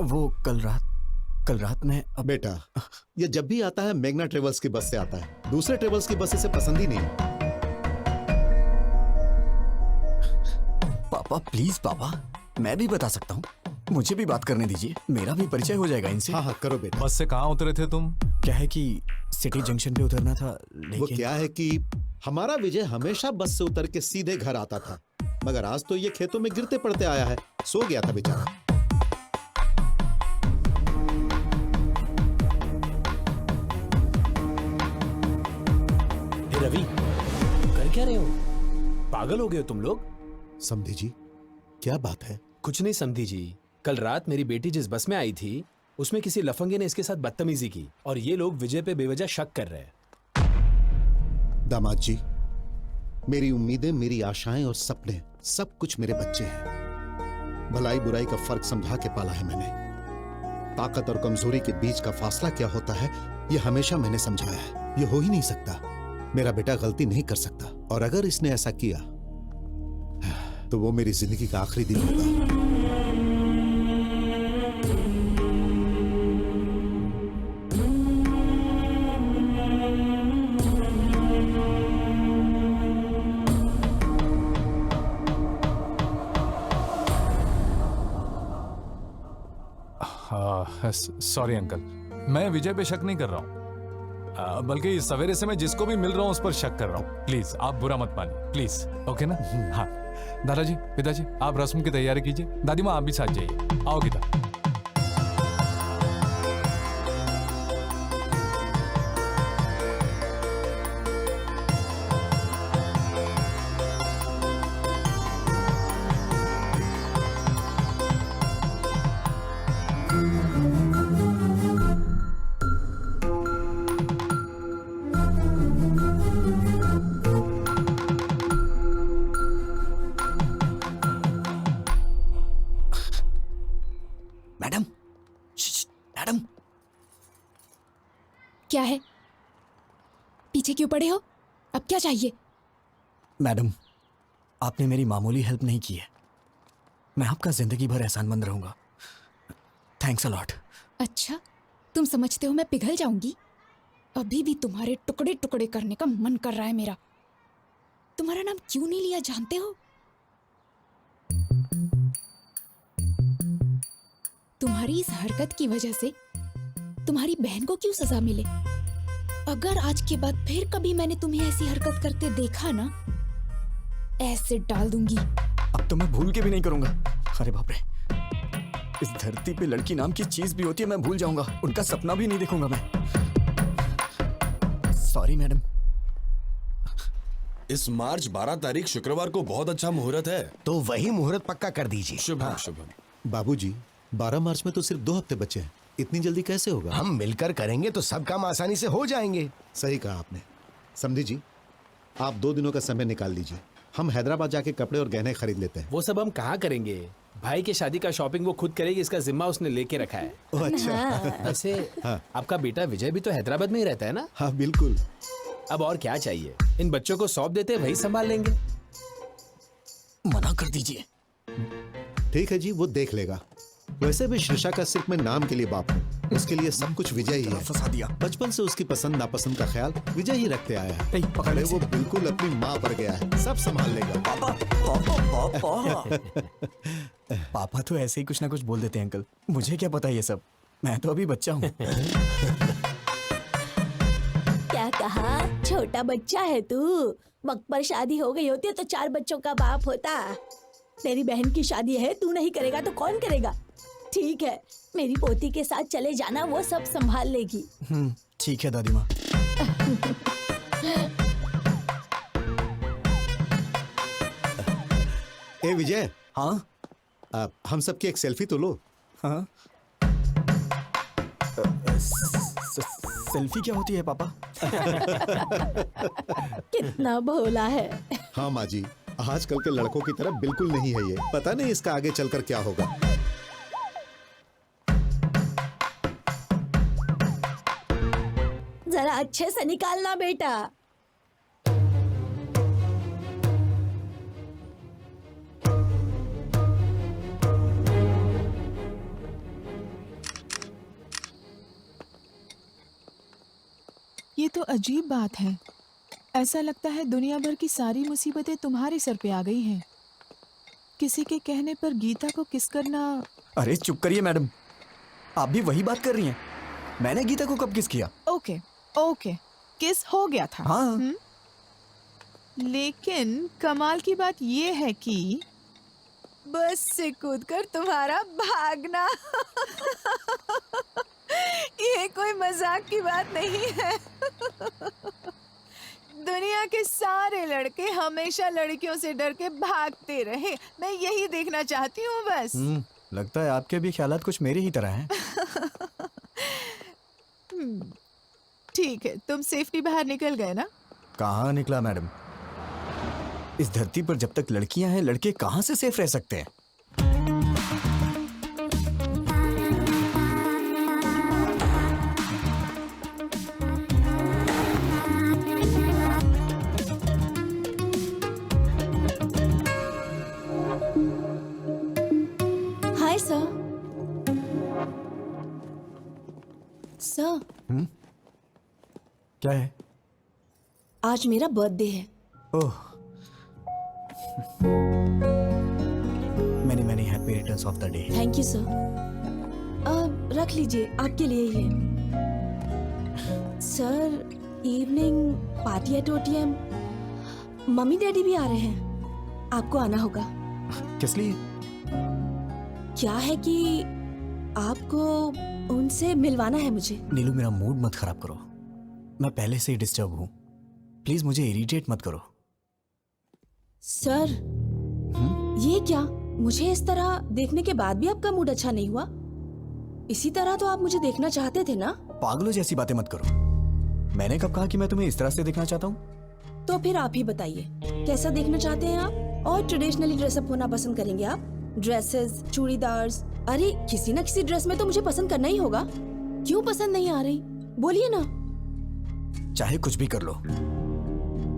वो कल रात में। बेटा, ये जब भी आता है मेघना ट्रेवल्स की बस से आता है। दूसरे ट्रेवल्स की बस इसे पसंद ही नहीं। पापा प्लीज पापा, मैं भी बता सकता हूँ। मुझे भी बात करने दीजिए, मेरा भी परिचय हो जाएगा इनसे। हाँ हाँ करो बेटा। बस से कहाँ उतरे थे तुम? क्या है कि सिटी जंक्शन पे उतरना था, वो लेकिन क्या है कि हमारा विजय हमेशा बस से उतर के सीधे घर आता था, मगर आज तो ये खेतों में गिरते पड़ते आया है। सो गया था बेचारा। हे रवि, कर क्या रहे हो? पागल हो गए हो तुम लोग? समधी जी, क्या बात है? कुछ नहीं समधी जी, कल रात मेरी बेटी जिस बस में आई थी उसमें किसी लफंगे ने इसके साथ बदतमीजी की और ये लोग विजय पे बेवजह शक कर रहे हैं। दामाद जी, मेरी उम्मीदें, मेरी आशाएं और सपने सब कुछ मेरे बच्चे हैं। भलाई बुराई का फर्क समझा के पाला है मैंने। ताकत और कमजोरी के बीच का फासला क्या होता है ये हमेशा मैंने समझाया है। ये हो ही नहीं सकता। मेरा बेटा गलती नहीं कर सकता, और अगर इसने ऐसा किया तो वो मेरी जिंदगी का आखिरी दिन होगा। सॉरी अंकल, मैं विजय पे शक नहीं कर रहा हूँ, बल्कि सवेरे से मैं जिसको भी मिल रहा हूँ उस पर शक कर रहा हूँ। प्लीज आप बुरा मत मानिए, प्लीज, ओके ना? हाँ दादाजी, पिताजी, आप रस्म की तैयारी कीजिए। दादी माँ आप भी साथ जाइए। आओ गीता। मैडम, मैडम, क्या है? पीछे क्यों पड़े हो? अब क्या चाहिए? मैडम, आपने मेरी मामूली हेल्प नहीं की है। मैं आपका जिंदगी भर एहसानमंद रहूंगा। Thanks a lot. अच्छा, तुम समझते हो मैं पिघल जाऊंगी? अभी भी तुम्हारे टुकड़े टुकड़े करने का मन कर रहा है मेरा। तुम्हारा नाम क्यों नहीं लिया जानते हो? तुम्हारी इस हरकत की वजह से तुम्हारी बहन को क्यों सजा मिले? अगर आज के बाद फिर कभी मैंने तुम्हें ऐसी हरकत करते देखा ना, एसिड डाल दूंगी। अब तो मैं भूल के भी नहीं करूंगा। अरे बाप रे, इस धरती पे लड़की नाम की चीज भी होती है, मैं भूल जाऊंगा। उनका सपना भी नहीं देखूंगा मैं। Sorry madam. इस मार्च 12 तारीख शुक्रवार को बहुत अच्छा मुहूर्त है, तो वही मुहूर्त पक्का कर दीजिए। शुभम शुभम। बाबूजी, 12 मार्च में तो सिर्फ 2 हफ्ते बचे हैं, इतनी जल्दी कैसे होगा? हम मिलकर करेंगे तो सब काम आसानी से हो जाएंगे। सही कहा आपने। समझी जी, आप 2 दिनों का समय निकाल लीजिए, हम हैदराबाद जाके कपड़े और गहने खरीद लेते हैं। वो सब हम कहाँ करेंगे? भाई की शादी का शॉपिंग वो खुद करेगी, इसका जिम्मा उसने लेके रखा है। ओह अच्छा। वैसे हाँ। आपका बेटा विजय भी तो हैदराबाद में ही रहता है ना? हाँ बिल्कुल। अब और क्या चाहिए? इन बच्चों को सौंप देते, वही संभाल लेंगे। मना कर दीजिए। ठीक है जी, वो देख लेगा। वैसे भी शीर्षा का सिर्फ मैं नाम के लिए बाप हूँ, उसके लिए सब कुछ विजय ही है। फंसा दिया। बचपन से उसकी पसंद नापसंद का ख्याल विजय ही रखते आया है। पकड़े वो बिल्कुल अपनी माँ पर गया है, सब संभाल लेगा। पापा, पापा, पापा। पापा तो ऐसे ही कुछ ना कुछ बोल देते हैं अंकल, मुझे क्या पता ये सब, मैं तो अभी बच्चा हूँ। क्या कहा? छोटा बच्चा है तू? वक्त पर शादी हो गई होती है तो 4 बच्चों का बाप होता। तेरी बहन की शादी है, तू नहीं करेगा तो कौन करेगा? ठीक है, मेरी पोती के साथ चले जाना, वो सब संभाल लेगी। ठीक है दादी माँ। ए विजय। हाँ? हम सबकी एक सेल्फी तो लो। हाँ? सेल्फी क्या होती है पापा? कितना भोला है। हाँ माँ जी, आजकल के लड़कों की तरह बिल्कुल नहीं है ये। पता नहीं इसका आगे चलकर क्या होगा। जरा अच्छे से निकालना बेटा। ये तो अजीब बात है। ऐसा लगता है दुनिया भर की सारी मुसीबतें तुम्हारे सर पे आ गई हैं। किसी के कहने पर गीता को किस करना। अरे चुप करिए मैडम, आप भी वही बात कर रही हैं। मैंने गीता को कब किस किया? ओके ओके, किस हो गया था। हाँ। लेकिन कमाल की बात ये है कि बस से कूदकर तुम्हारा भागना ये कोई मजाक की बात नहीं है। दुनिया के सारे लड़के हमेशा लड़कियों से डर के भागते रहे। मैं यही देखना चाहती हूँ बस। लगता है आपके भी ख्यालात कुछ मेरे ही तरह हैं। ठीक है, तुम सेफ्टी बाहर निकल गए ना? कहाँ निकला मैडम? इस धरती पर जब तक लड़कियां हैं, लड़के कहाँ से सेफ रह सकते हैं? Hi sir. सर, क्या है? आज मेरा बर्थडे है। Oh, many happy returns of the day. Thank you sir. रख लीजिए, आपके लिए ही है। Sir, evening party at OTM, mummy daddy भी आ रहे हैं, आपको आना होगा। किस लिए? क्या है कि आपको उनसे मिलवाना है मुझे। नीलू, मेरा मूड मत खराब करो, मैं पहले से ही डिस्टर्ब हूँ, प्लीज मुझे इरिटेट मत करो। सर, ये क्या? मुझे इस तरह देखने के बाद भी आपका मूड अच्छा नहीं हुआ? इसी तरह तो आप मुझे देखना चाहते थे ना? पागलों जैसी बातें मत करो, मैंने कब कहा कि मैं तुम्हें इस तरह से देखना चाहता हूँ? तो फिर आप ही बताइए, कैसा देखना चाहते हैं आप? और ट्रेडिशनली ड्रेसअप होना पसंद करेंगे आप? ड्रेसेस, चूड़ीदार्स, अरे किसी ना किसी ड्रेस में तो मुझे पसंद करना ही होगा। क्यों पसंद नहीं आ रही? बोलिए ना। चाहे कुछ भी कर लो,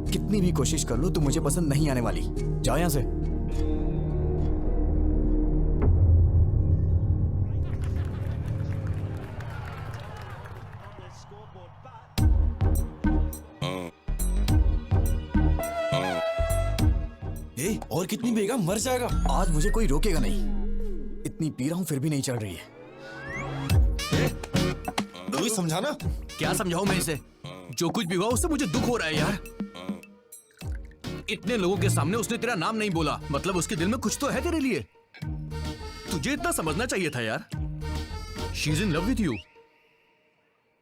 कितनी भी कोशिश कर लो, तुम मुझे पसंद नहीं आने वाली। जाओ यहाँ से। और कितनी पिएगा, मर जाएगा। आज मुझे कोई रोकेगा नहीं, इतनी पी रहा हूँ फिर भी नहीं चढ़ रही है। कोई समझाना। क्या समझाऊं मैं इसे? जो कुछ भी हुआ उससे मुझे दुख हो रहा है यार। इतने लोगों के सामने उसने तेरा नाम नहीं बोला, मतलब उसके दिल में कुछ तो है तेरे लिए। तुझे इतना समझना चाहिए था यार। She is in love with you.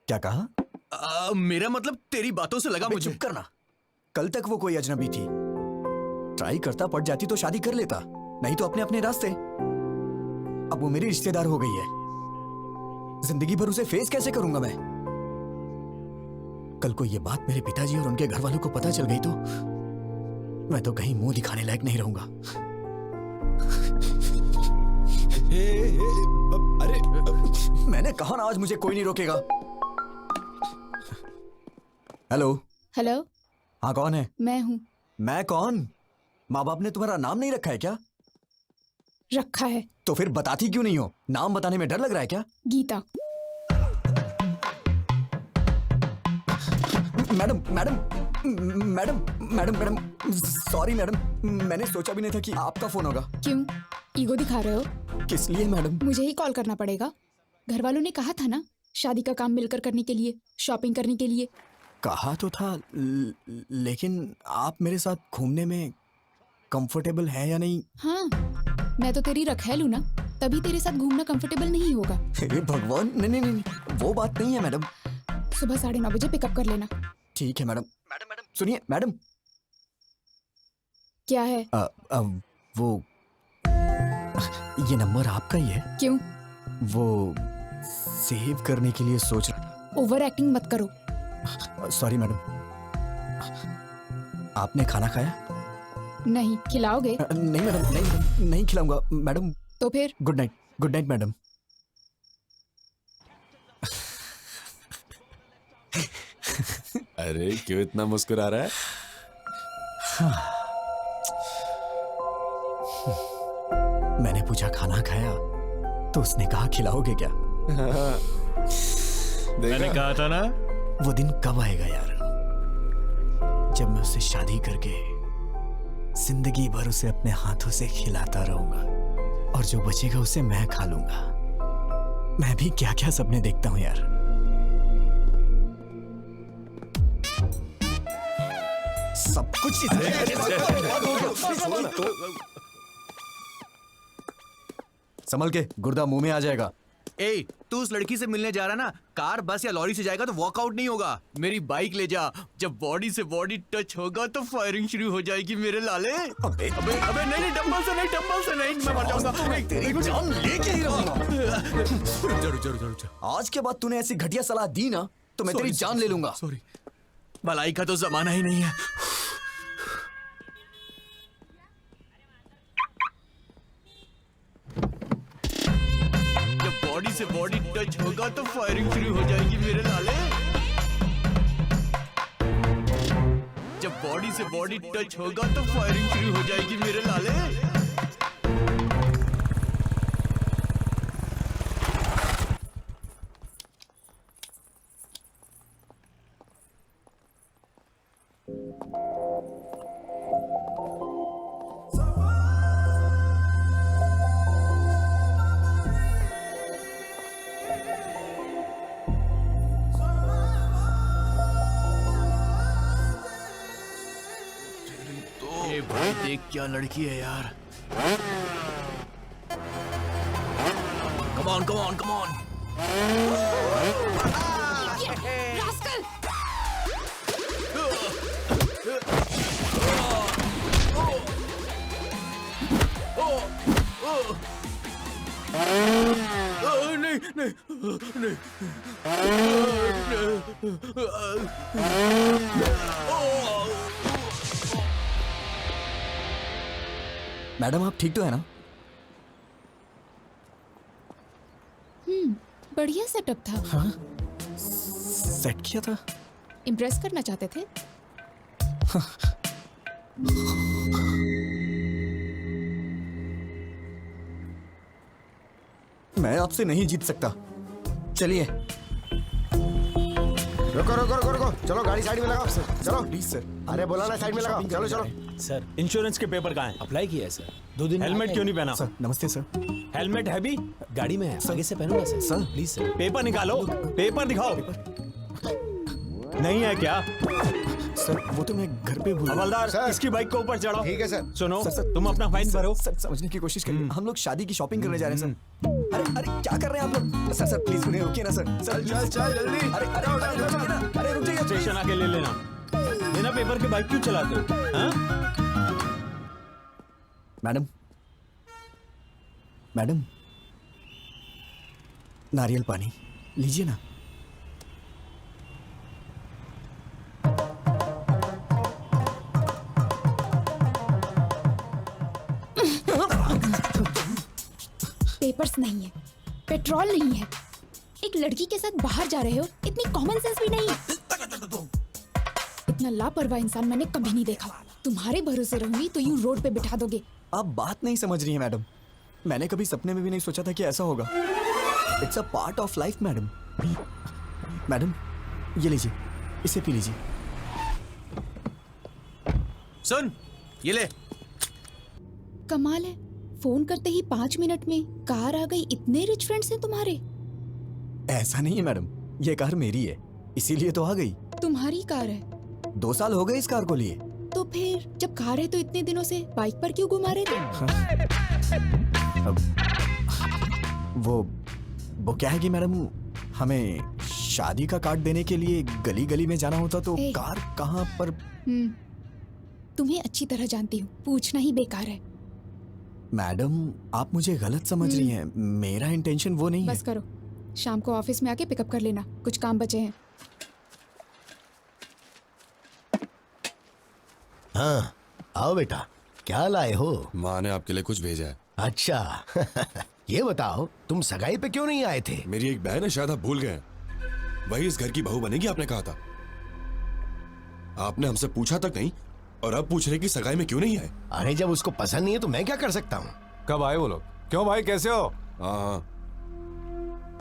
क्या कहा? मेरा मतलब तेरी बातों से लगा मुझे। चुप करना, कल तक वो कोई अजनबी थी, ट्राई करता पड़ जाती तो शादी कर लेता, नहीं तो अपने अपने रास्ते। अब वो मेरी रिश्तेदार हो गई है, जिंदगी भर उसे फेस कैसे करूंगा मैं? कल को ये बात मेरे पिताजी और उनके घर वालों को पता चल गई तो मैं तो कहीं मुंह दिखाने लायक नहीं रहूंगा। अरे मैंने कहा ना, आज मुझे कोई नहीं रोकेगा। हेलो। हेलो। हाँ, कौन है? मैं हूँ। मैं कौन? माँ बाप ने तुम्हारा नाम नहीं रखा है क्या? रखा है। तो फिर बताती क्यों नहीं हो? नाम बताने में डर लग रहा है क्या? Geeta. Madam madam madam madam madam sorry madam, मैंने सोचा भी नहीं था कि आपका फोन होगा। क्यों ईगो दिखा रहे हो? किस लिए मैडम? मुझे ही कॉल करना पड़ेगा? घर वालों ने कहा था ना शादी का काम मिलकर करने के लिए, शॉपिंग करने के लिए। कहा तो था, लेकिन आप मेरे साथ घूमने में कंफर्टेबल है या नहीं? हाँ, मैं तो तेरी रखैलू ना, तभी तेरे साथ घूमना कंफर्टेबल नहीं होगा। हे भगवान, नहीं नहीं नहीं, वो बात नहीं है मैडम। सुबह 9:30 बजे पिकअप कर लेना। ठीक है मैडम। मैडम मैडम सुनिए मैडम। क्या है? वो ये नंबर आपका ही है? क्यों? वो सेव करने के लिए सोच रहा। ओवर एक्टिंग मत करो। Sorry madam. आपने खाना खाया? नहीं। खिलाओगे? नहीं मैडम, नहीं नहीं खिलाऊंगा मैडम। तो फिर? Good night. Good night madam. अरे क्यों इतना मुस्कुरा रहा है? मैंने पूछा खाना खाया तो उसने कहा खिलाओगे क्या? मैंने कहा था ना। वो दिन कब आएगा यार, जब मैं उससे शादी करके जिंदगी भर उसे अपने हाथों से खिलाता रहूंगा और जो बचेगा उसे मैं खा लूंगा। मैं भी क्या क्या सपने देखता हूं यार। सब कुछ संभल के, गुर्दा मुंह में आ जाएगा। ए, तू उस लड़की से मिलने जा रहा ना, कार, बस या लॉरी से जाएगा तो वॉकआउट नहीं होगा। मेरी बाइक ले जा, जब बॉडी से बॉडी टच होगा तो फायरिंग शुरू हो जाएगी मेरे लाले। अबे अबे अबे नहीं, डंबल से नहीं, डंबल से नहीं, मैं मर जाऊंगा। जान लेके ही रहूंगा। जरूर। आज के बाद तूने ऐसी घटिया सलाह दी ना तो मैं तेरी जान ले लूंगा। सॉरी। भलाई का तो जमाना ही नहीं है। जब बॉडी से बॉडी टच होगा तो फायरिंग शुरू हो जाएगी मेरे लाले। जब बॉडी से बॉडी टच होगा तो फायरिंग शुरू हो जाएगी मेरे लाले। भाई देख क्या लड़की है यार। Come on come on come on. नहीं नहीं नहीं। मैडम आप ठीक तो है ना? बढ़िया सेटअप था। हाँ सेट किया था। इम्प्रेस करना चाहते थे। मैं आपसे नहीं जीत सकता। चलिए। रुको रुको रुको रुको, चलो गाड़ी साइड में लगाओ। चलो प्लीज सर। अरे बोला ना साइड में लगाओ। चलो चलो। सर इंश्योरेंस के पेपर कहाँ हैं? अप्लाई किया है सर, 2 दिन में हेलमेट आ क्यों नहीं जाएगा। पहना? सर नमस्ते सर। हेलमेट है भी? गाड़ी में है, आगे से पहनूंगा sir. Sir. Please sir. Paper निकालो, पेपर दिखाओ। नहीं है क्या? सर वो तो मैं घर पे भूल। हवलदार सर। इसकी बाइक को ऊपर चढ़ाओ। ठीक है सर। सुनो सर, सर, तुम अपना फाइन भरो। सर समझने की कोशिश करिए। हम लोग शादी की शॉपिंग करने जा रहे हैं सर। अरे अरे क्या कर रहे हैं आप लोग? सर सर प्लीज उन्हें रोकिए ना सर। सर चल चल जल्दी। अरे अरे अरे रुक जाइए ना। अरे रुक जाइए please। स्टेशन आके ले लेना। बिना पेपर के बाइक क्यों चलाते हो? हाँ? मैडम मैडम नारियल पानी लीजिए ना। पेपर्स नहीं है, पेट्रोल नहीं है, एक लड़की के साथ बाहर जा रहे हो, इतनी कॉमन सेंस भी नहीं। इतना लापरवाह इंसान मैंने कभी नहीं देखा। तुम्हारे भरोसे रहूंगी तो यूं रोड पे बिठा दोगे। आप बात नहीं समझ रही हैं मैडम। मैंने कभी सपने में भी नहीं सोचा था कि ऐसा होगा। It's a part of life madam. Madam ये लीजिए, इसे पी लीजिए। सुन ये ले। कमाल है, फोन करते ही 5 मिनट में कार आ गई। इतने रिच फ्रेंड्स हैं तुम्हारे? ऐसा नहीं है मैडम, ये कार मेरी है इसीलिए तो आ गई। तुम्हारी कार है 2 साल हो गए इस कार को लिए। तो फिर जब कार है तो इतने दिनों से बाइक पर क्यों घुमा रहे थे? वो क्या है कि मैडम हमें शादी का कार्ड देने के लिए गली गली में जाना होता तो कार कहाँ पर। तुम्हें अच्छी तरह जानती हूँ, पूछना ही बेकार है। मैडम आप मुझे गलत समझ रही हैं। मेरा इंटेंशन वो नहीं बस करो, शाम को ऑफिस में आके पिकअप कर लेना, कुछ काम बचे हैं। हाँ आओ बेटा, क्या लाए हो? माँ ने आपके लिए कुछ भेजा है। अच्छा ये बताओ तुम सगाई पे क्यों नहीं आए थे? मेरी एक बहन है, शायद आप भूल गए। वही इस घर की बहू बनेगी, आपने कहा था। आपने हमसे पूछा तक नहीं और अब पूछ रहे कि सगाई में क्यों नहीं आए। अरे जब उसको पसंद नहीं है तो मैं क्या कर सकता हूँ? कब आए वो लोग? क्यों भाई कैसे हो? हाँ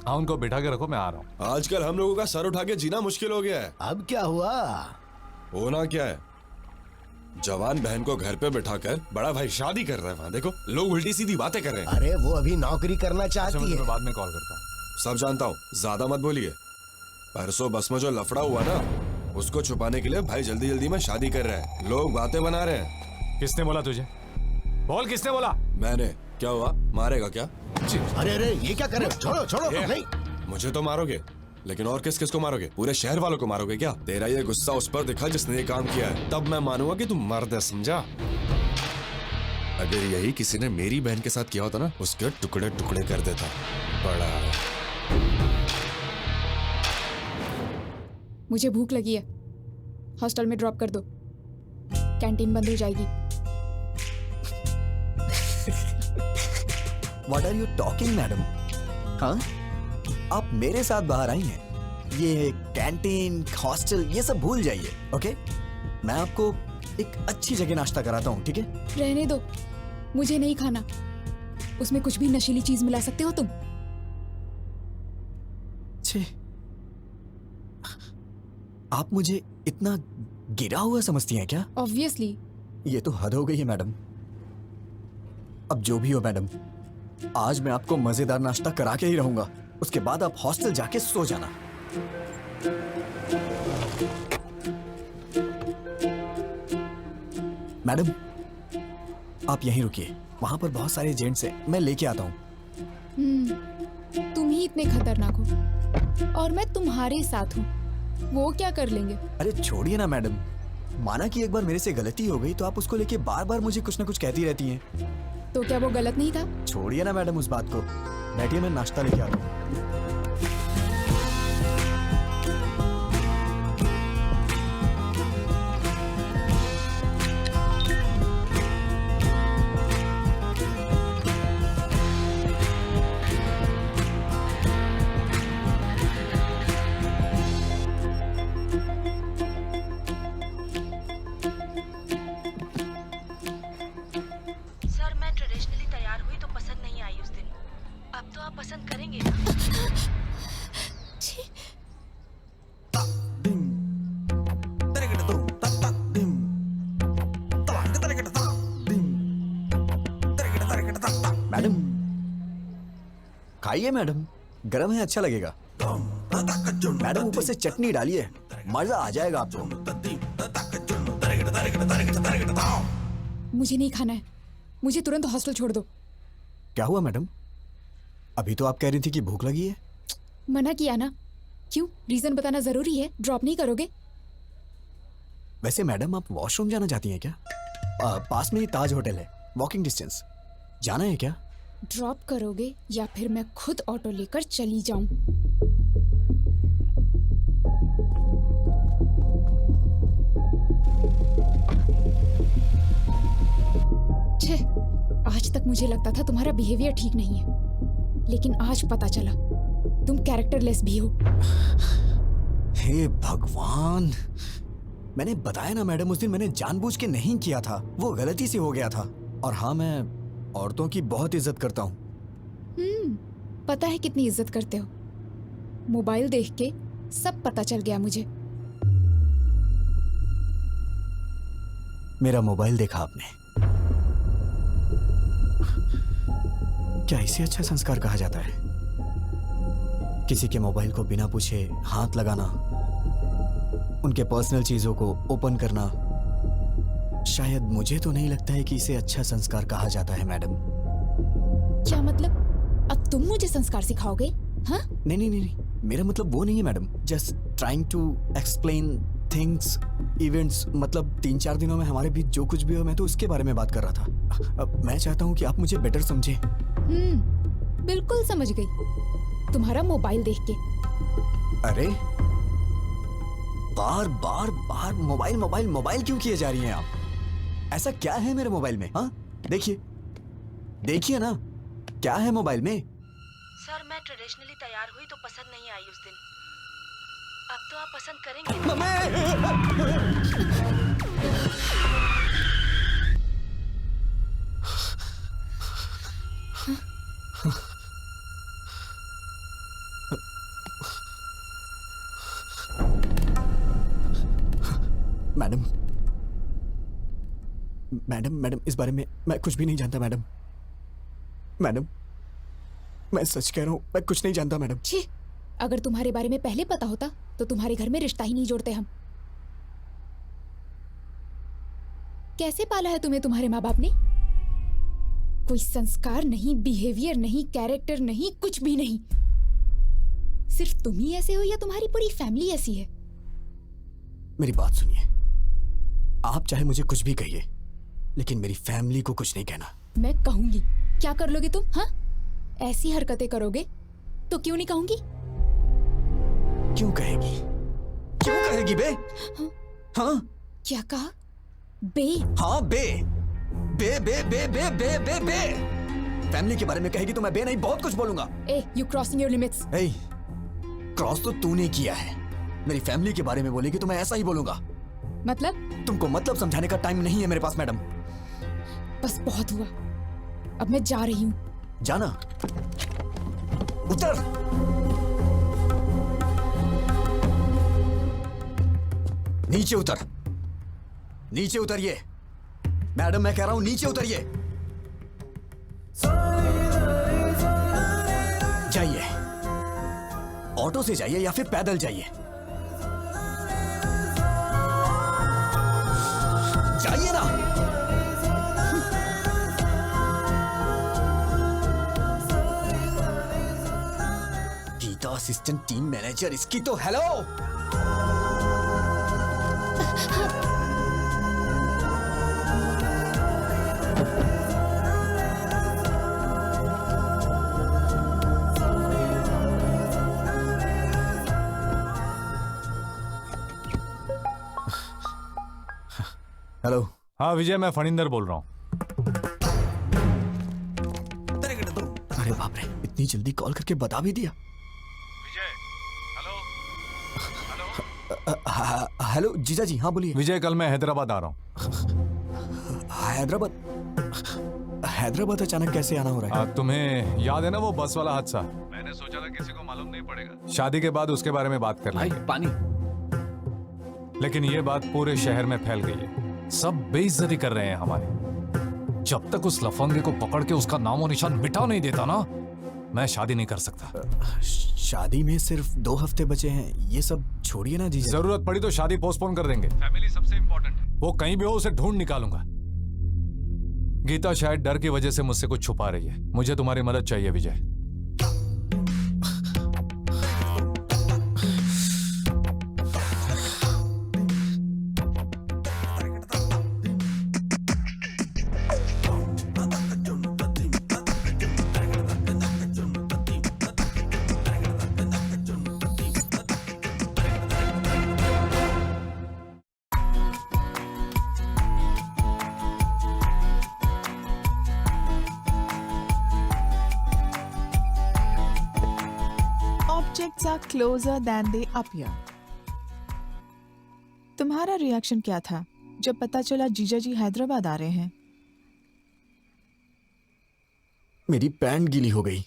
हाँ उनको बिठा के रखो, मैं आ रहा हूँ। आजकल हम लोगों का सर उठा के जीना मुश्किल हो गया है। अब क्या हुआ? होना क्या है, जवान बहन को घर पे बिठाकर बड़ा भाई शादी कर रहा है। वहां देखो लोग उल्टी सीधी बातें कर रहे हैं। अरे वो अभी नौकरी करना अच्छा, चाहती मैं है। बाद में कॉल करता हूँ। सब जानता हूँ, ज्यादा मत बोलिए। परसों बस में जो लफड़ा हुआ ना, उसको छुपाने के लिए भाई जल्दी जल्दी में शादी कर रहा है। लोग बातें बना रहे हैं। किसने बोला तुझे? बोल किसने बोला? मैंने। क्या हुआ, मारेगा क्या? अरे अरे ये क्या कर रहे हो? छोड़ो छोड़ो। नहीं मुझे तो मारोगे, लेकिन और किस किस को मारोगे? पूरे शहर वालों को मारोगे क्या? तेरा ये गुस्सा उस पर दिखा जिसने ये काम किया है, तब मैं मानूंगा कि तू मर्द है, समझा? अगर यही किसी ने मेरी बहन के साथ किया होता ना, उसके टुकड़े टुकड़े कर देता। बड़ा मुझे भूख लगी है, हॉस्टल में ड्रॉप कर दो, कैंटीन बंद हो जाएगी। What are you talking, madam? हाँ आप मेरे साथ बाहर आई हैं। ये कैंटीन हॉस्टल ये सब भूल जाइए, ओके? मैं आपको एक अच्छी जगह नाश्ता कराता हूँ, ठीक है? रहने दो, मुझे नहीं खाना। उसमें कुछ भी नशीली चीज मिला सकते हो तुम। छे आप मुझे इतना गिरा हुआ समझती हैं क्या? ऑब्वियसली। ये तो हद हो गई है मैडम। अब जो भी हो मैडम, आज मैं आपको मजेदार नाश्ता करा के ही रहूंगा। उसके बाद आप हॉस्टल जाके सो जाना। मैडम आप यहीं रुकिए, वहां पर बहुत सारे जेंट्स हैं, मैं लेके आता हूँ। तुम ही इतने खतरनाक हो और मैं तुम्हारे साथ हूँ, वो क्या कर लेंगे? अरे छोड़िए ना मैडम, माना कि एक बार मेरे से गलती हो गई तो आप उसको लेके बार बार मुझे कुछ ना कुछ कहती रहती हैं। तो क्या वो गलत नहीं था? छोड़िए ना मैडम उस बात को, बैठिए, मैं नाश्ता लेके आता हूँ। सर मैं ट्रेडिशनली तैयार हुई तो पसंद नहीं आई उस दिन। अब तो आप पसंद करेंगे ना? मैडम खाइए मैडम, गरम है, अच्छा लगेगा। मैडम ऊपर से चटनी डालिए, मजा आ जाएगा आपको। मुझे नहीं खाना है, मुझे तुरंत हॉस्टल छोड़ दो। क्या हुआ मैडम? अभी तो आप कह रही थी कि भूख लगी है। मना किया ना। क्यों, रीजन बताना जरूरी है? ड्रॉप नहीं करोगे? वैसे मैडम आप वॉशरूम जाना चाहती हैं क्या? पास में ही ताज होटल है, वॉकिंग डिस्टेंस, जाना है क्या? ड्रॉप करोगे या फिर मैं खुद ऑटो लेकर चली जाऊं? छे, आज तक मुझे लगता था तुम्हारा बिहेवियर ठीक नहीं है, लेकिन आज पता चला तुम कैरेक्टरलेस भी हो। हे भगवान, मैंने बताया ना मैडम, उस दिन मैंने जानबूझ के नहीं किया था, वो गलती से हो गया था। और हाँ, मैं औरतों की बहुत इज्जत करता हूँ। पता है कितनी इज्जत करते हो। मोबाइल देख के सब पता चल गया मुझे। मेरा मोबाइल देखा आपने? क्या इसे अच्छा संस्कार कहा जाता है? किसी के मोबाइल को बिना पूछे हाथ लगाना, उनके पर्सनल चीजों को ओपन करना, शायद मुझे तो नहीं लगता है कि इसे अच्छा संस्कार कहा जाता है मैडम। क्या मतलब? अब तुम मुझे संस्कार सिखाओगे? हाँ? नहीं नहीं नहीं, मेरा मतलब वो नहीं है madam. Just trying to explain things, events. मतलब 3-4 दिनों में हमारे बीच जो कुछ भी हो, मैं तो उसके बारे में बात कर रहा था। अब मैं चाहता हूँ कि आप मुझे बेटर समझे। बिल्कुल समझ गई, तुम्हारा मोबाइल देख के। अरे बार बार बार मोबाइल मोबाइल मोबाइल क्यों किए जा रही हैं आप? ऐसा क्या है मेरे मोबाइल में? हाँ देखिए, देखिए ना, क्या है मोबाइल में? सर मैं ट्रेडिशनली तैयार हुई तो पसंद नहीं आई उस दिन। अब तो आप पसंद करेंगे। मैडम मैडम मैडम, इस बारे में मैं कुछ भी नहीं जानता मैडम। मैडम मैं सच कह रहा हूँ, मैं कुछ नहीं जानता मैडम। छी, अगर तुम्हारे बारे में पहले पता होता तो तुम्हारे घर में रिश्ता ही नहीं जोड़ते हम। कैसे पाला है तुम्हें तुम्हारे माँ बाप ने? कोई संस्कार नहीं, बिहेवियर नहीं, कैरेक्टर नहीं, कुछ भी नहीं। सिर्फ तुम ही ऐसे हो या तुम्हारी पूरी फैमिली ऐसी है? मेरी बात सुनिए, आप चाहे मुझे कुछ भी कहिए, लेकिन मेरी फैमिली को कुछ नहीं कहना। मैं कहूंगी। क्या कर लोगे तुम? हाँ, ऐसी हरकतें करोगे तो क्यों नहीं कहूंगी? क्यों कहेगी? क्यों कहेगी बे? हाँ? क्या कहा? बे? हाँ बे बे बे बे बे बे बे बे। फैमिली के बारे में कहेगी तो मैं बे नहीं बहुत कुछ बोलूंगा। ए, यू क्रॉसिंग योर लिमिट्स। ए, क्रॉस तो तूने किया है। मेरी फैमिली के बारे में बोलेगी तो मैं ऐसा ही बोलूंगा। मतलब? तुमको मतलब समझाने का टाइम नहीं है मेरे पास मैडम। बस बहुत हुआ, अब मैं जा रही हूँ। जाना? उतर। नीचे उतर, नीचे उतरिए मैडम, मैं कह रहा हूं नीचे उतरिए। जाइए, ऑटो से जाइए या फिर पैदल जाइए। जाइए ना। असिस्टेंट टीम मैनेजर, इसकी तो हेलो। हेलो। हाँ विजय, मैं फणिंदर बोल रहा हूँ। अरे बाप रे, इतनी जल्दी कॉल करके बता भी दिया। हेलो जीजा जी, हाँ बोलिए। विजय, कल मैं हैदराबाद आ रहा हूँ। हैदराबाद? हैदराबाद अचानक कैसे आना हो रहा है? तुम्हें याद है ना वो बस वाला हादसा? मैंने सोचा था किसी को मालूम नहीं पड़ेगा, शादी के बाद उसके बारे में बात कर लेंगे। पानी। लेकिन ये बात पूरे शहर में फैल गई है, सब बेइज्जती कर रहे हैं हमारी। जब तक उस लफंगे को पकड़ के उसका नामो निशान मिटा नहीं देता ना, मैं शादी नहीं कर सकता। शादी में सिर्फ 2 हफ्ते बचे हैं, ये सब छोड़िए ना जीजा। जरूरत पड़ी तो शादी पोस्टपोन कर देंगे। फैमिली सबसे इंपॉर्टेंट है। वो कहीं भी हो, उसे ढूंढ निकालूंगा। गीता शायद डर की वजह से मुझसे कुछ छुपा रही है। मुझे तुम्हारी मदद चाहिए विजय। Objects are closer than they appear. तुम्हारा रिएक्शन क्या था जब पता चला जीजा जी हैदराबाद आ रहे हैं? मेरी पैंट गीली हो गई।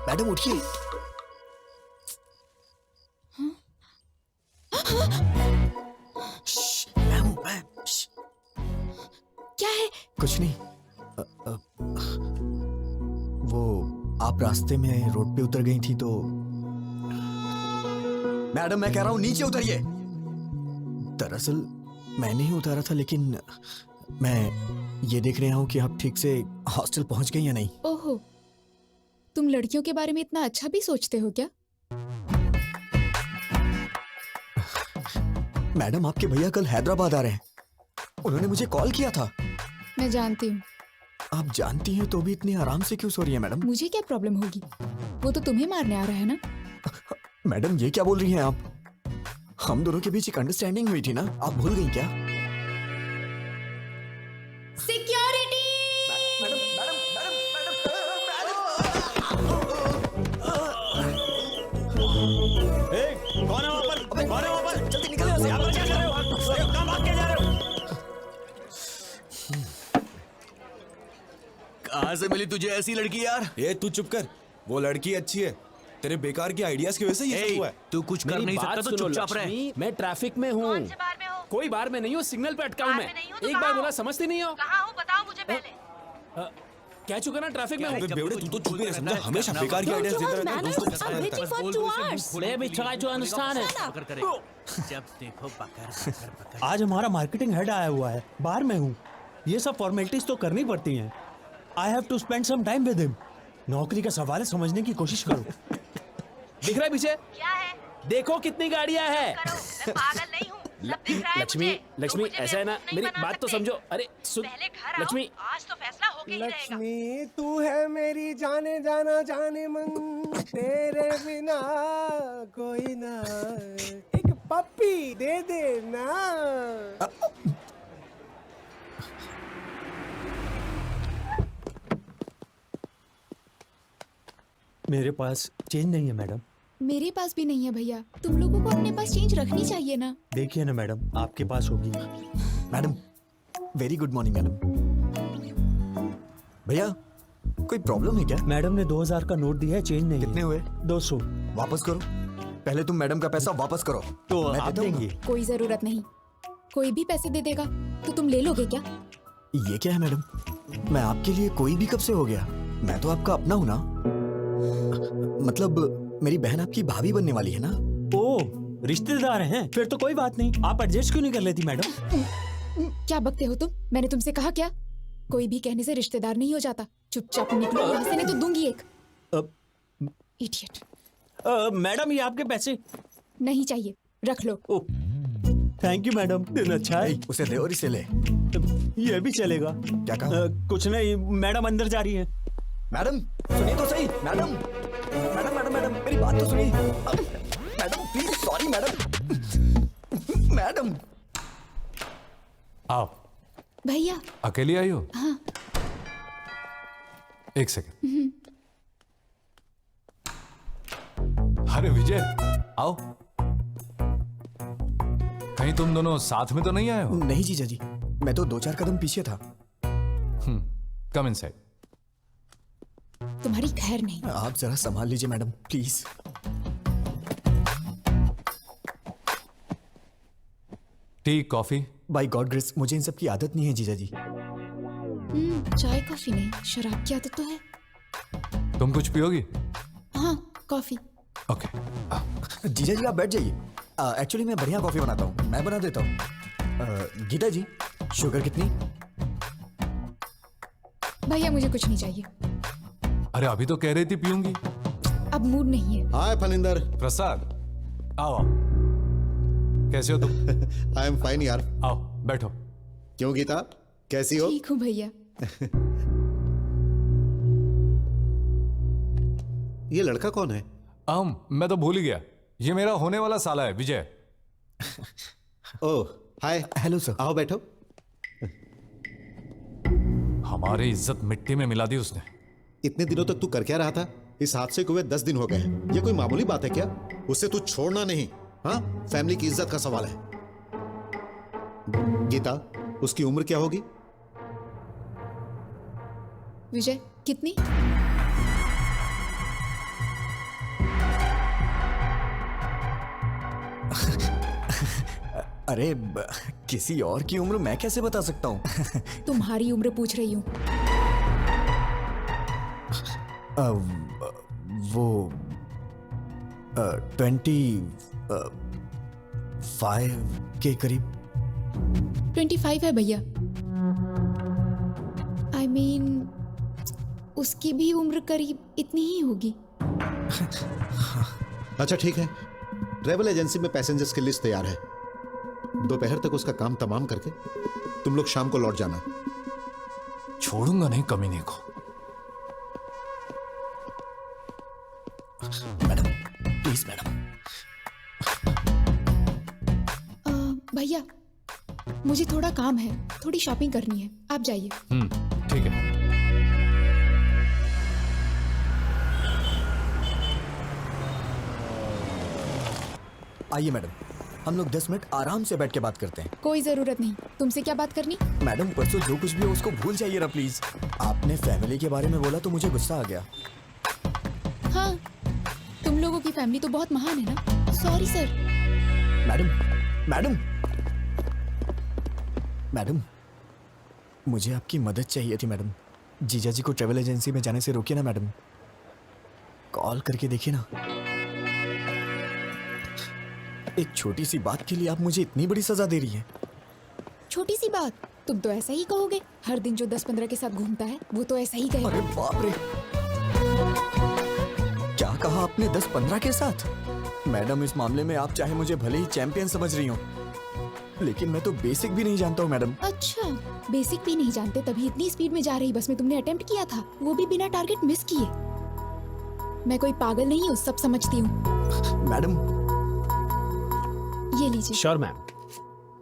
मैडम उठिए। क्या है? कुछ नहीं। वो आप रास्ते में रोड पे उतर गई थी तो। मैडम मैं कह रहा हूं नीचे उतरिए। दरअसल मैंने ही उतारा था, लेकिन मैं ये देख रहा हूं कि आप ठीक से हॉस्टल पहुंच गई या नहीं। ओहो, तुम लड़कियों के बारे में इतना अच्छा भी सोचते हो क्या? मैडम आपके भैया कल हैदराबाद आ रहे हैं, उन्होंने मुझे कॉल किया था। मैं जानती हूँ। आप जानती हैं तो भी इतनी आराम से क्यों सो रही है मैडम? मुझे क्या प्रॉब्लम होगी? वो तो तुम्हें मारने आ रहा है ना। मैडम ये क्या बोल रही हैं आप? हम दोनों के बीच एक अंडरस्टैंडिंग हुई थी ना, आप भूल गई क्या? सिक्योरिटी! कौन है वहाँ पर? कौन है वहाँ पर? जल्दी निकलो यहाँ से। यहाँ पर क्या कर रहे हो? अरे कहाँ भाग के जा रहे हो? कहाँ से मिली तुझे ऐसी लड़की यार? ए तू चुप कर, वो लड़की अच्छी है, तेरे बेकार की आइडियाज की वजह से ये सब हुआ है। तू कुछ कर नहीं सकता तो चुपचाप रह। मैं ट्रैफिक में हूँ। कोई बार में नहीं हूँ, सिग्नल पे अटका हूँ मैं। एक बार बोला समझती नहीं हो? कहाँ हो बताओ मुझे पहले। कह चुका ना ट्रैफिक में हूँ। बेवड़े तू तो चुप ही रह, समझा? हमेशा बेकार की आइडियाज देता रहता है दोस्तों के साथ। Let me try to understand it. जब देखो पकड़। आज हमारा मार्केटिंग हेड आया हुआ है, बाहर में हूँ। ये सब फॉर्मेलिटीज तो करनी पड़ती हैं। I have to spend some time with him. नौकरी का सवाल है, समझने की कोशिश करो। दिख रहा है पीछे? क्या है? देखो कितनी गाड़ियाँ हैं। मैं पागल नहीं हूँ। सब दिख रहा है लक्ष्मी, मुझे। लक्ष्मी मुझे ऐसा है ना, बेवकूफ नहीं मेरी बना बात तो सकते। समझो। अरे सुन पहले घर आओ, लक्ष्मी। आज तो फैसला होके ही रहेगा। लक्ष्मी तू है मेरी जाने जाना जाने मन, तेरे बिना कोई ना। एक पप्पी दे दे ना। मेरे पास चेंज नहीं है मैडम। मेरे पास भी नहीं है भैया। तुम लोगों को अपने पास चेंज रखनी चाहिए ना। देखिए ना मैडम, आपके पास होगी। Madam very good morning madam. भैया कोई प्रॉब्लम है क्या? मैडम ने 2000 का नोट दिया है, चेंज नहीं। कितने हुए? 200। वापस करो। पहले तुम मैडम का पैसा वापस करो। तो मैं आप देता हूँ ना। देंगे? कोई जरूरत नहीं। कोई भी पैसे दे देगा तो तुम ले लोगे क्या? ये क्या है मैडम? मैं आपके लिए कोई भी कब से हो गया? मैं तो आपका अपना हूं ना। मतलब मेरी बहन आपकी भाभी बनने वाली है ना। ओ, रिश्तेदार हैं? फिर तो कोई बात नहीं। आप एडजस्ट क्यों नहीं कर लेती मैडम? क्या बकते हो तुम? मैंने तुमसे कहा क्या? कोई भी कहने से रिश्तेदार नहीं हो जाता। चुपचाप निकलो यहाँ से, नहीं तो दूंगी एक। इडियट। मैडम ये आपके पैसे। नहीं चाहिए, रख लो। थैंक यू मैडम, दिन अच्छा है। उसे दे और इसे ले। ये भी चलेगा। क्या कहा? कुछ नहीं, मैडम अंदर जा रही है। मैडम सुनिए तो सही। मैडम मैडम मैडम मैडम मेरी बात तो सुनिए। Madam please, sorry madam. Madam आओ। भैया अकेली आई हो? हाँ। एक सेकंड। अरे विजय, आओ। कहीं तुम दोनों साथ में तो नहीं आए हो? नहीं जीजा जी, मैं तो 2-4 कदम पीछे था। Come inside. तुम्हारी खैर नहीं। आप जरा संभाल लीजिए madam, please. Tea coffee? By God grace मुझे इन सब की आदत नहीं है जीजा जी। चाय कॉफी नहीं, शराब की आदत तो है। तुम कुछ पियोगी? हाँ, कॉफी। ओके। जीजा जी आप बैठ जाइए। एक्चुअली मैं बढ़िया कॉफी बनाता हूँ, मैं बना देता हूँ। गीता जी, शुगर कितनी? भैया मुझे कुछ नहीं चाहिए। अरे अभी तो कह रही थी पीऊंगी। अब मूड नहीं है। हाय फलिंदर। प्रसाद, आओ। कैसे हो तुम? आई एम फाइन यार। आओ बैठो। क्यों गीता, कैसी हो? ठीक हूँ भैया। ये लड़का कौन है? मैं तो भूल ही गया। ये मेरा होने वाला साला है, विजय। ओह हाय। Hello sir. आओ बैठो। हमारी इज्जत मिट्टी में मिला दी उसने। इतने दिनों तक तू कर क्या रहा था? इस हादसे को हुए 10 दिन हो गए हैं। ये कोई मामूली बात है क्या? उससे तू छोड़ना नहीं। हाँ, फैमिली की इज्जत का सवाल है। गीता, उसकी उम्र क्या होगी? विजय कितनी? अरे किसी और की उम्र मैं कैसे बता सकता हूँ? तुम्हारी उम्र पूछ रही हूँ। वो 25 के करीब। 25 है भैया। I mean, उसकी भी उम्र करीब इतनी ही होगी। अच्छा ठीक है, ट्रेवल एजेंसी में पैसेंजर्स की लिस्ट तैयार है। दोपहर तक उसका काम तमाम करके तुम लोग शाम को लौट जाना। छोड़ूंगा नहीं कमीने को। Madam please madam. भैया मुझे थोड़ा काम है, थोड़ी शॉपिंग करनी है, आप जाइए। ठीक है। आइए मैडम, हम लोग 10 मिनट आराम से बैठ के बात करते हैं। कोई जरूरत नहीं। तुमसे क्या बात करनी? मैडम परसों जो कुछ भी हो उसको भूल जाइए ना प्लीज। आपने फैमिली के बारे में बोला तो मुझे गुस्सा आ गया। हाँ, तुम लोगों की फैमिली तो बहुत महान है ना। Sorry sir. Madam madam madam मुझे आपकी मदद चाहिए थी मैडम। जीजा जी को ट्रेवल एजेंसी में जाने से रोकिए ना मैडम। कॉल करके देखिए ना। एक छोटी सी बात के लिए आप मुझे इतनी बड़ी सजा दे रही हैं। छोटी सी बात? तुम तो ऐसा ही कहोगे। हर दिन जो 10-15 के साथ घूमता है वो तो ऐसा ही कहेगा। अरे बाप रे, क्या कहा आपने? 10-15 के साथ? मैडम इस मामले में आप चाहे मुझे भले ही चैंपियन समझ रही हो, लेकिन मैं तो बेसिक भी नहीं जानता हूँ मैडम। अच्छा, बेसिक भी नहीं जानते तभी इतनी स्पीड में जा रही बस में तुमने अटेम्प्ट किया था, वो भी बिना टारगेट मिस किए। मैं कोई पागल नहीं हूँ, सब समझती हूँ। मैडम ये लीजिए। Sure ma'am.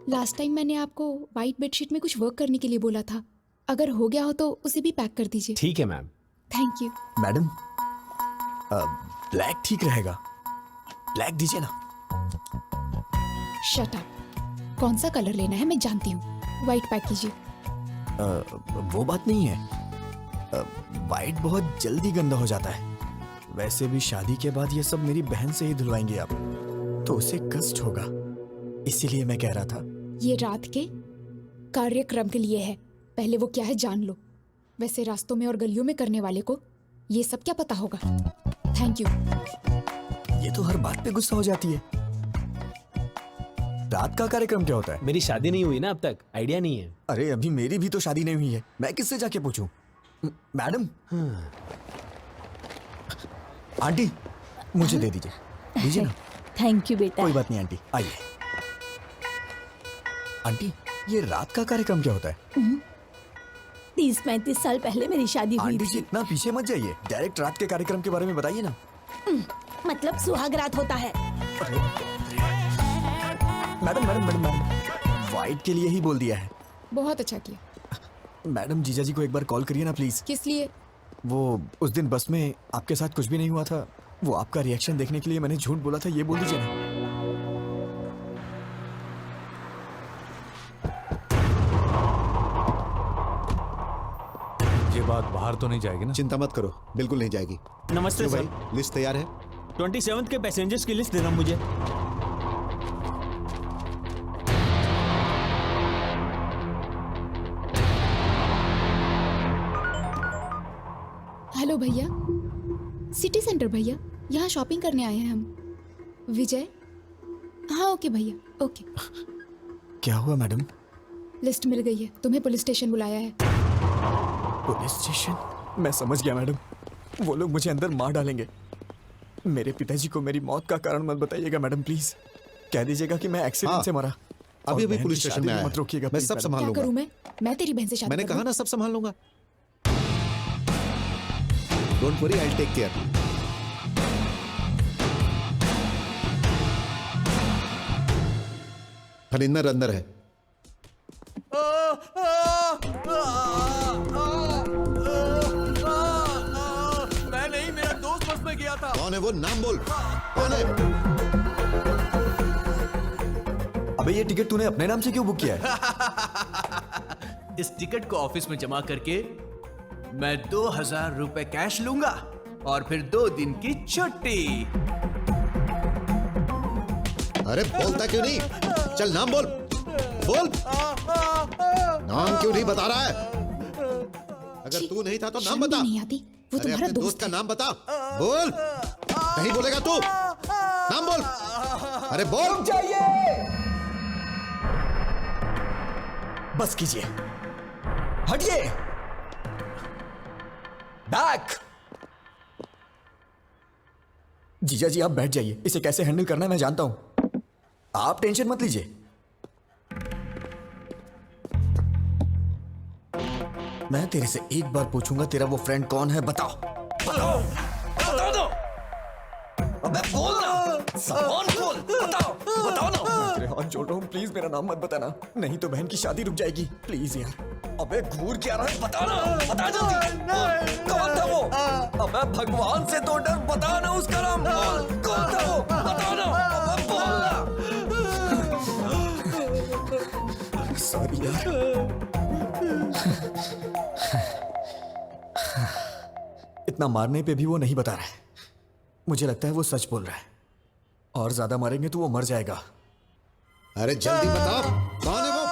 लास्ट टाइम मैंने आपको व्हाइट बेडशीट में कुछ वर्क करने के लिए बोला था, अगर हो गया हो तो उसे भी पैक कर दीजिए। ठीक है ma'am. Thank you. Madam black ठीक रहेगा, ब्लैक दीजिए ना। Shut up. कौन सा कलर लेना है मैं जानती हूँ, व्हाइट पैक कीजिए। वो बात नहीं है, व्हाइट बहुत जल्दी गंदा हो जाता है। वैसे भी शादी के बाद ये सब मेरी बहन से ही धुलवाएंगे आप, तो उसे कष्ट होगा। इसीलिए मैं कह रहा था ये रात के कार्यक्रम के लिए है। पहले वो क्या है जान लो। वैसे रास्तों में और गलियों में करने वाले को ये सब क्या पता होगा। Thank you. ये तो हर बात पे गुस्सा हो जाती है। रात का कार्यक्रम क्या होता है? मेरी शादी नहीं हुई ना अब तक, आइडिया नहीं है। अरे अभी मेरी भी तो शादी नहीं हुई है, मैं किससे जाके पूछूं? मैडम, आंटी मुझे दे दीजिए ना। थैंक यू बेटा। कोई बात नहीं आंटी, आइए। आंटी, ये रात का कार्यक्रम क्या होता है? 30-35 साल पहले मेरी शादी हुई आंटी जी थी। इतना पीछे मत जाइए, डायरेक्ट रात के कार्यक्रम के बारे में बताइए ना। मतलब सुहाग रात होता है। Madam madam madam madam, white के लिए ही बोल दिया है। बहुत अच्छा किया। मैडम जीजा जी को एक बार कॉल करिए ना प्लीज। किस लिए? वो उस दिन बस में आपके साथ कुछ भी नहीं हुआ था, वो आपका रिएक्शन देखने के लिए मैंने झूठ बोला था, ये बोल दीजिए ना। ये बात बाहर तो नहीं जाएगी ना? चिंता मत करो, बिल्कुल नहीं जाएगी। नमस्ते क्यों सर। भाई, लिस्ट तैयार है? 27 के पैसेंजर्स की लिस्ट देना मुझे। हेलो भैया, सिटी सेंटर भैया, यहाँ शॉपिंग करने आए हैं हम। विजय? हाँ ओके भैया, ओके। क्या हुआ मैडम? लिस्ट मिल गई है, तुम्हें पुलिस स्टेशन बुलाया है। Police station? मैं समझ गया मैडम, वो लोग मुझे अंदर मार डालेंगे। मेरे पिताजी को मेरी मौत का कारण मत बताइएगा मैडम, प्लीज कह दीजिएगा कि मैं एक्सीडेंट से मरा। अभी और अभी बहन पुलिस की स्टेशन शादी में में आया मत रोकिएगा मैं please, सब मैडम। संभाल क्या लूंगा। करूँ मैं तेरी बहन से शादी मैंने कर कहा लूं? ना सब संभाल लूंगा। Don't worry, I take care. Farinder अंदर है। मैं नहीं, मेरा दोस्त बस में गया था। कौन है वो? नाम बोल, कौन है? अबे ये टिकट तूने अपने नाम से क्यों बुक किया है? इस टिकट को ऑफिस में जमा करके मैं 2000 रुपए कैश लूंगा और फिर 2 दिन की छुट्टी। अरे बोलता क्यों नहीं? चल नाम बोल, बोल। नाम क्यों नहीं बता रहा है? अगर तू नहीं था तो नाम बता। नहीं आती, वो अरे तुम्हारा अपने दोस्त का नाम बता, बोल। नहीं बोलेगा तू? नाम बोल। अरे बोल। बस कीजिए, हटिए, बैक। जीजा जी आप बैठ जाइए, इसे कैसे हैंडल करना है मैं जानता हूं, आप टेंशन मत लीजिए। मैं तेरे से एक बार पूछूंगा, तेरा वो फ्रेंड कौन है? बताओ बताओ बताओ दो। अबे बोल ना, सामान बोल, बताओ बताओ ना। तेरे हाथ जोड़ रहा हूं, प्लीज मेरा नाम मत बताना, नहीं तो बहन की शादी रुक जाएगी, प्लीज यार। अबे घूर क्या रहा है, बता ना, बता जल्दी। कौन था वो? अबे भगवान से तो डर, बता ना उसका नाम। कौन था वो? बता ना, अबे बोल ना। सॉरी यार। इतना मारने पे भी वो नहीं बता रहा है, मुझे लगता है वो सच बोल रहा है, और ज्यादा मारेंगे तो वो मर जाएगा। अरे जल्दी बता, कौन है वो?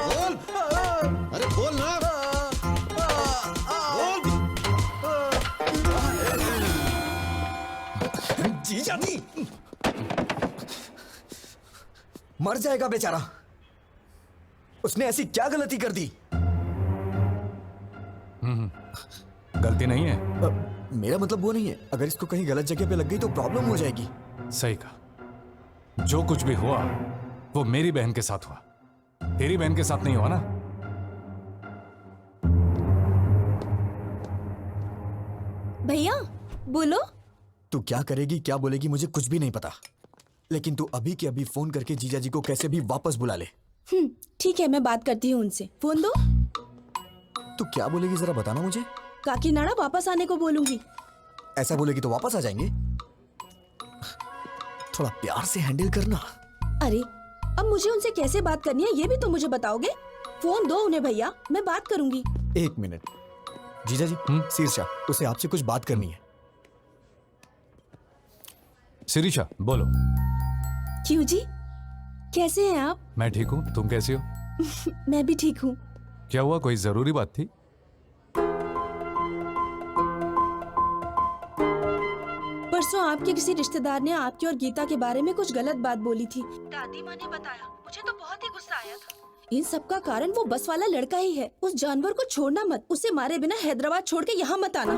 बोल। अरे बोल ना, बोल। जीजा जी, मर जाएगा बेचारा, उसने ऐसी क्या गलती कर दी? गलती नहीं है। मेरा मतलब वो नहीं है, अगर इसको कहीं गलत जगह पे लग गई तो प्रॉब्लम हो जाएगी। सही कहा, जो कुछ भी हुआ वो मेरी बहन के साथ हुआ, तेरी बहन के साथ नहीं हुआ ना। भैया बोलो। तू क्या करेगी क्या बोलेगी मुझे कुछ भी नहीं पता, लेकिन तू अभी के अभी फोन करके जीजा जी को कैसे भी वापस बुला ले। ठीक है, मैं बात करती हूँ उनसे। फोन दो। तू क्या बोलेगी जरा बताना मुझे। काकीनाडा वापस आने को बोलूंगी। ऐसा बोलेगी तो वापस आ जाएंगे, थोड़ा प्यार से हैंडल करना। अरे अब मुझे उनसे कैसे बात करनी है ये भी तो मुझे बताओगे। फोन दो उन्हें भैया, मैं बात करूंगी। एक मिनट जीजा जी, शीर्षा उसे आपसे कुछ बात करनी है। शिरीषा बोलो। क्यों जी? कैसे हैं आप? मैं ठीक हूँ, तुम कैसी हो? मैं भी ठीक हूँ। क्या हुआ, कोई जरूरी बात थी? परसों आपके किसी रिश्तेदार ने आपकी और गीता के बारे में कुछ गलत बात बोली थी। दादी माँ ने बताया, मुझे तो बहुत ही गुस्सा आया था। इन सब का कारण वो बस वाला लड़का ही है। उस जानवर को छोड़ना मत, उसे मारे बिना हैदराबाद छोड़ के यहाँ मत आना।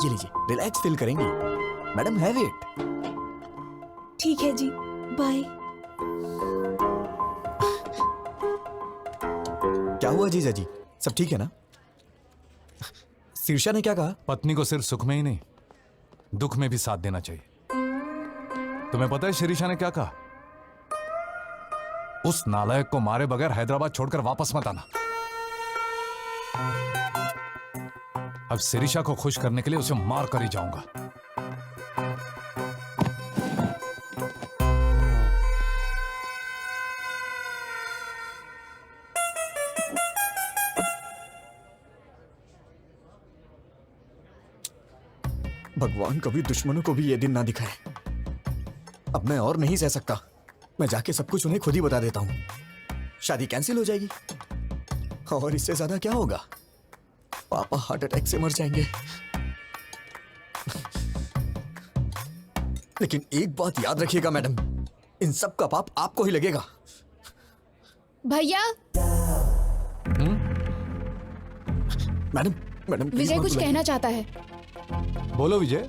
ये लीजिए, रिलैक्स फील करेंगी मैडम, हैव इट। ठीक है जी, बाय। क्या हुआ जीजा जी, सब ठीक है ना? शीर्षा ने क्या कहा? पत्नी को सिर्फ सुख में ही नहीं, दुख में भी साथ देना चाहिए। तुम्हें पता है शीर्षा ने क्या कहा? उस नालायक को मारे बगैर हैदराबाद छोड़कर वापस मत आना। अब शिरीषा को खुश करने के लिए उसे मार कर ही जाऊंगा। भगवान कभी दुश्मनों को भी ये दिन ना दिखाए। अब मैं और नहीं सह सकता। मैं जाके सब कुछ उन्हें खुद ही बता देता हूं। शादी कैंसिल हो जाएगी और इससे ज्यादा क्या होगा? पापा हार्ट अटैक से मर जाएंगे। लेकिन एक बात याद रखिएगा मैडम, इन सब का पाप आपको ही लगेगा। भैया। मैडम मैडम विजय कुछ कहना चाहता है। बोलो विजय।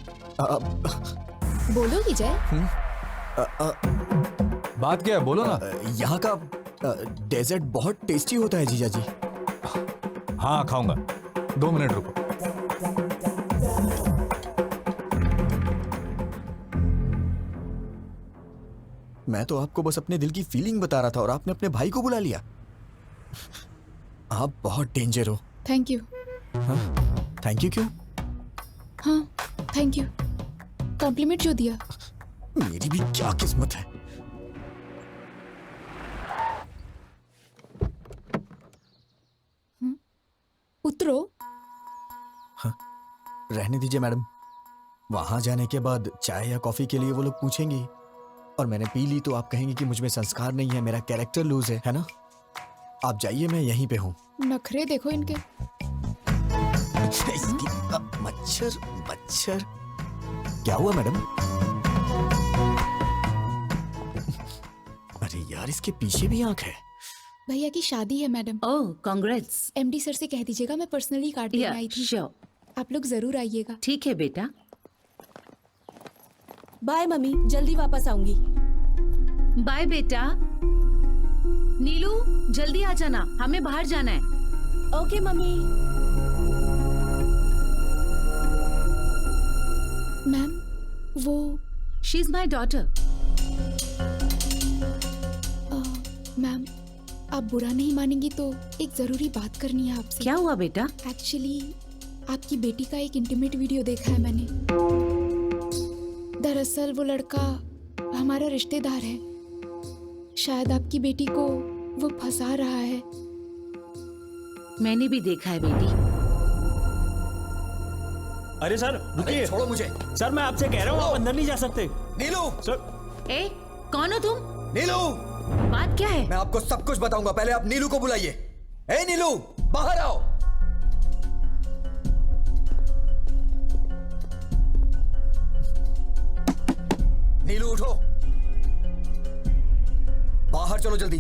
बोलो विजय। बात क्या है, बोलो ना। यहाँ का डेजर्ट बहुत टेस्टी होता है जीजा जी। हाँ खाऊंगा, 2 मिनट रुको। मैं तो आपको बस अपने दिल की फीलिंग बता रहा था और आपने अपने भाई को बुला लिया। आप बहुत डेंजर हो। Thank you. थैंक यू क्यों? हाँ थैंक यू, कॉम्प्लीमेंट जो दिया। मेरी भी क्या किस्मत है। उतरो। हाँ, रहने दीजिए मैडम। वहां जाने के बाद चाय या कॉफी के लिए वो लोग पूछेंगे और मैंने पी ली तो आप कहेंगे कि मुझ में संस्कार नहीं है, मेरा कैरेक्टर लूज है ना? आप जाइए, मैं यहीं पे हूँ। नखरे देखो इनके। मच्छर मच्छर। क्या हुआ मैडम? अरे यार, इसके पीछे भी आंख है। भैया की शादी है मैडम। ओह कांग्रेट्स। एमडी सर से कह दीजिएगा मैं पर्सनली कार्ड लेने आई थी। आप लोग जरूर आइएगा। ठीक है बेटा। बाय मम्मी, जल्दी वापस आऊंगी। बाय बेटा। नीलू जल्दी आ जाना, हमें बाहर जाना है। Okay mummy. मैम वो she is my daughter. Ma'am आप बुरा नहीं मानेंगी तो एक जरूरी बात करनी है आपसे। क्या हुआ बेटा? एक्चुअली आपकी बेटी का एक इंटीमेट वीडियो देखा है मैंने। दरअसल वो लड़का हमारा रिश्तेदार है। शायद आपकी बेटी को वो फंसा रहा है। मैंने भी देखा है बेटी। अरे सर रुकिए, छोड़ो मुझे। सर मैं आपसे कह रहा हूँ, आप अंदर नहीं जा सकते। नीलू। सर। ए कौन हो तुम? नीलू। बात क्या है? मैं आपको सब कुछ बताऊंगा, पहले आप नीलू को बुलाइए। ए नीलू, बाहर आओ। नीलू उठो, बाहर चलो जल्दी।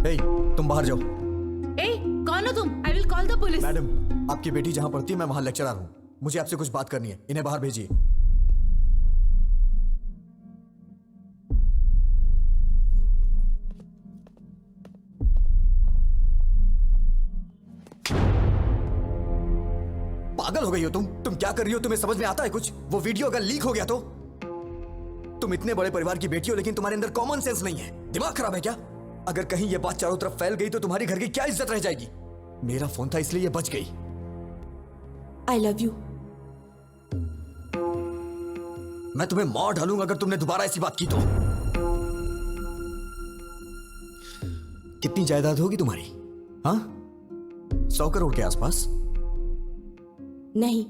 ए, तुम बाहर जाओ। ए कौन हो तुम? I will call the police. Madam, आपकी बेटी जहां पढ़ती है मैं वहां लेक्चरर हूं। मुझे आपसे कुछ बात करनी है, इन्हें बाहर भेजिए। पागल हो गई हो तुम क्या कर रही हो? तुम्हें समझ में आता है कुछ? वो वीडियो अगर लीक हो गया तो? तुम इतने बड़े परिवार की बेटी हो लेकिन तुम्हारे अंदर कॉमन सेंस नहीं है। दिमाग खराब है क्या? अगर कहीं ये बात चारों तरफ फैल गई तो तुम्हारी घर की क्या इज्जत रह जाएगी? मेरा फोन था इसलिए ये बच गई। I love you. मैं तुम्हें मार डालूंगा अगर तुमने दोबारा ऐसी बात की तो। कितनी जायदाद होगी तुम्हारी? हाँ, 100 करोड़ के आसपास? नहीं,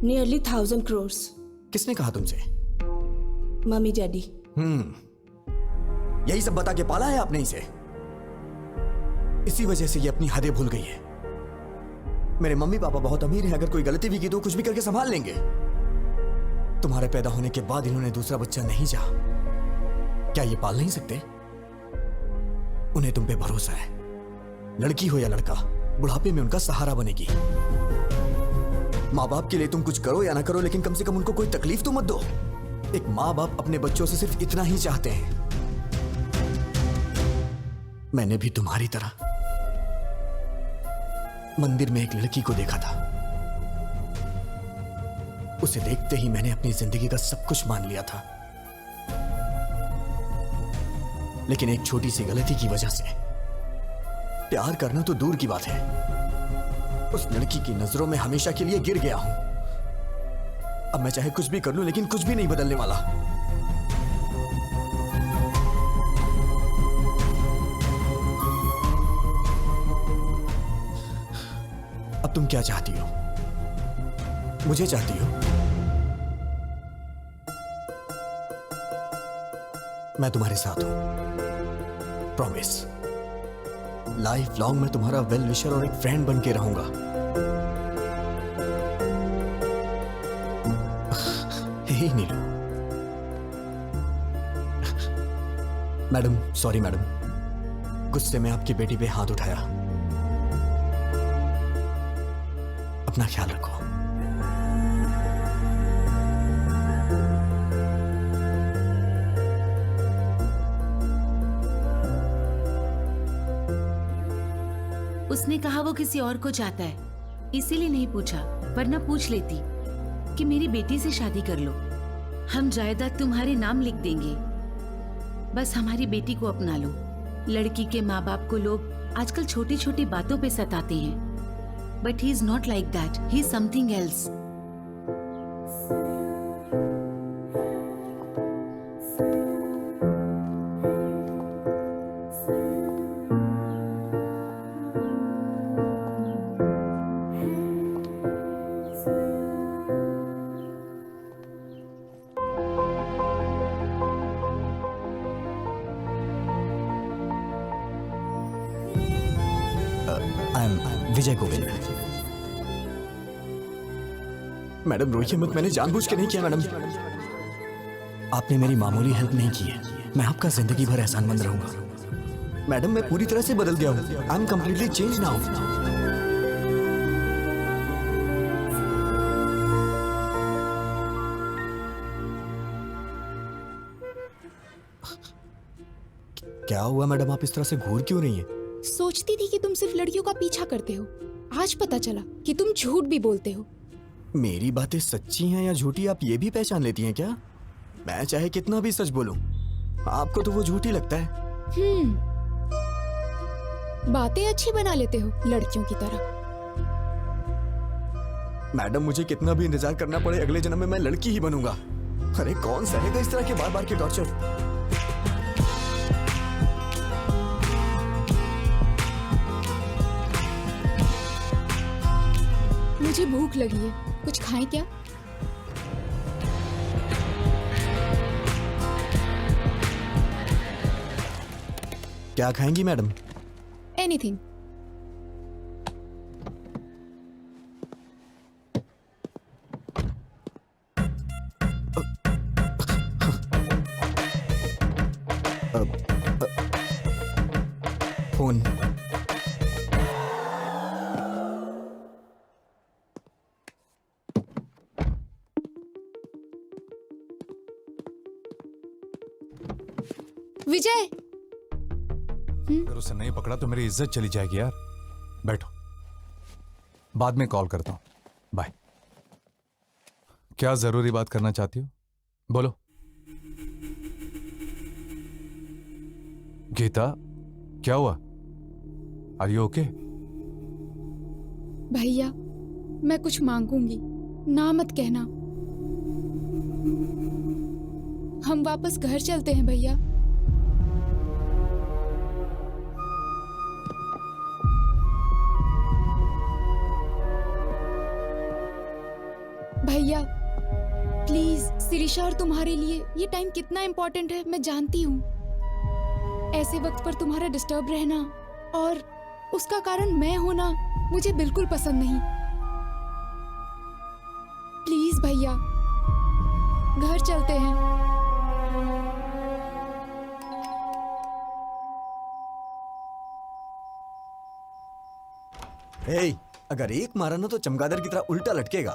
नियरली 1000 crores। किसने कहा तुमसे? Mummy daddy. यही सब बता के पाला है आपने इसे। इसी वजह से ये अपनी हदें भूल गई है। मेरे मम्मी पापा बहुत अमीर हैं, अगर कोई गलती भी की तो कुछ भी करके संभाल लेंगे। तुम्हारे पैदा होने के बाद इन्होंने दूसरा बच्चा नहीं चाहा। क्या ये पाल नहीं सकते? उन्हें तुम पे भरोसा है। लड़की हो या लड़का, बुढ़ापे में उनका सहारा बनेगी। माँ बाप के लिए तुम कुछ करो या ना करो, लेकिन कम से कम उनको कोई तकलीफ तो मत दो। एक माँ बाप अपने बच्चों से सिर्फ इतना ही चाहते हैं। मैंने भी तुम्हारी तरह मंदिर में एक लड़की को देखा था। उसे देखते ही मैंने अपनी जिंदगी का सब कुछ मान लिया था, लेकिन एक छोटी सी गलती की वजह से प्यार करना तो दूर की बात है, उस लड़की की नजरों में हमेशा के लिए गिर गया हूं। अब मैं चाहे कुछ भी कर लूं, लेकिन कुछ भी नहीं बदलने वाला। अब तुम क्या चाहती हो? मुझे चाहती हो? मैं तुम्हारे साथ हूं, प्रॉमिस। लाइफ लॉन्ग मैं तुम्हारा वेल विशर और एक फ्रेंड बन के रहूंगा। हे नीलू। मैडम, सॉरी मैडम, गुस्से में आपकी बेटी पे हाथ उठाया। अपना ख्याल रखो। उसने कहा वो किसी और को चाहता है, इसीलिए नहीं पूछा, वरना पूछ लेती कि मेरी बेटी से शादी कर लो, हम जायदाद तुम्हारे नाम लिख देंगे, बस हमारी बेटी को अपना लो। लड़की के माँ बाप को लोग आजकल छोटी छोटी बातों पे सताते हैं, but he is not like that, he is something else. Vijay Govind. Madam रोइए मत, मैंने जानबूझ के नहीं किया मैडम। आपने मेरी मामूली हेल्प नहीं की है, मैं आपका जिंदगी भर एहसानमंद रहूंगा। मैडम मैं पूरी तरह से बदल गया हूं। I am completely change now. क्या हुआ मैडम, आप इस तरह से घूर क्यों रही हैं? सोचती थी कि तुम सिर्फ लड़कियों का पीछा करते हो, आज पता चला कि तुम झूठ भी बोलते हो। मेरी बातें सच्ची हैं या झूठी आप ये भी पहचान लेती हैं क्या? मैं चाहे कितना भी सच बोलूं, आपको तो वो झूठी लगता है। बातें अच्छी बना लेते हो लड़कियों की तरह। मैडम मुझे कितना भी इंतजार करना पड़े, अगले जन्म में मैं लड़की ही बनूंगा। अरे कौन सहेगा इस तरह के बार बार के टॉर्चर? मुझे भूख लगी है, कुछ खाएं क्या? क्या खाएंगी मैडम? एनीथिंग। फोन। विजय, अगर उसे नहीं पकड़ा तो मेरी इज्जत चली जाएगी यार। बैठो, बाद में कॉल करता हूं। बाय। क्या जरूरी बात करना चाहती हो? बोलो। गीता, क्या हुआ? Are you okay? भैया मैं कुछ मांगूंगी, ना मत कहना। हम वापस घर चलते हैं भैया। भैया प्लीज सिरिशा और तुम्हारे लिए ये टाइम कितना इम्पोर्टेंट है मैं जानती हूँ। ऐसे वक्त पर तुम्हारा डिस्टर्ब रहना और उसका कारण मैं होना मुझे बिल्कुल पसंद नहीं। प्लीज भैया घर चलते हैं। हे, अगर एक मारा ना तो चमगादड़ की तरह उल्टा लटकेगा।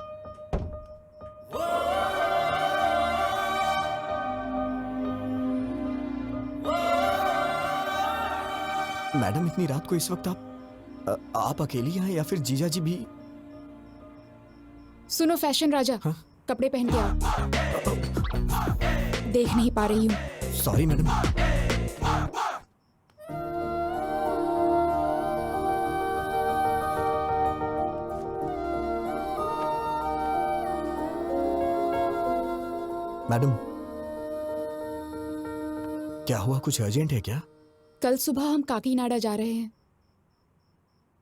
मैडम इतनी रात को इस वक्त आप अकेली हैं या फिर जीजा जी भी? सुनो फैशन राजा, हाँ? कपड़े पहन के आओ। देख नहीं पा रही हूँ। Sorry madam. मैडम क्या हुआ, कुछ अर्जेंट है क्या? कल सुबह हम काकीनाडा जा रहे हैं।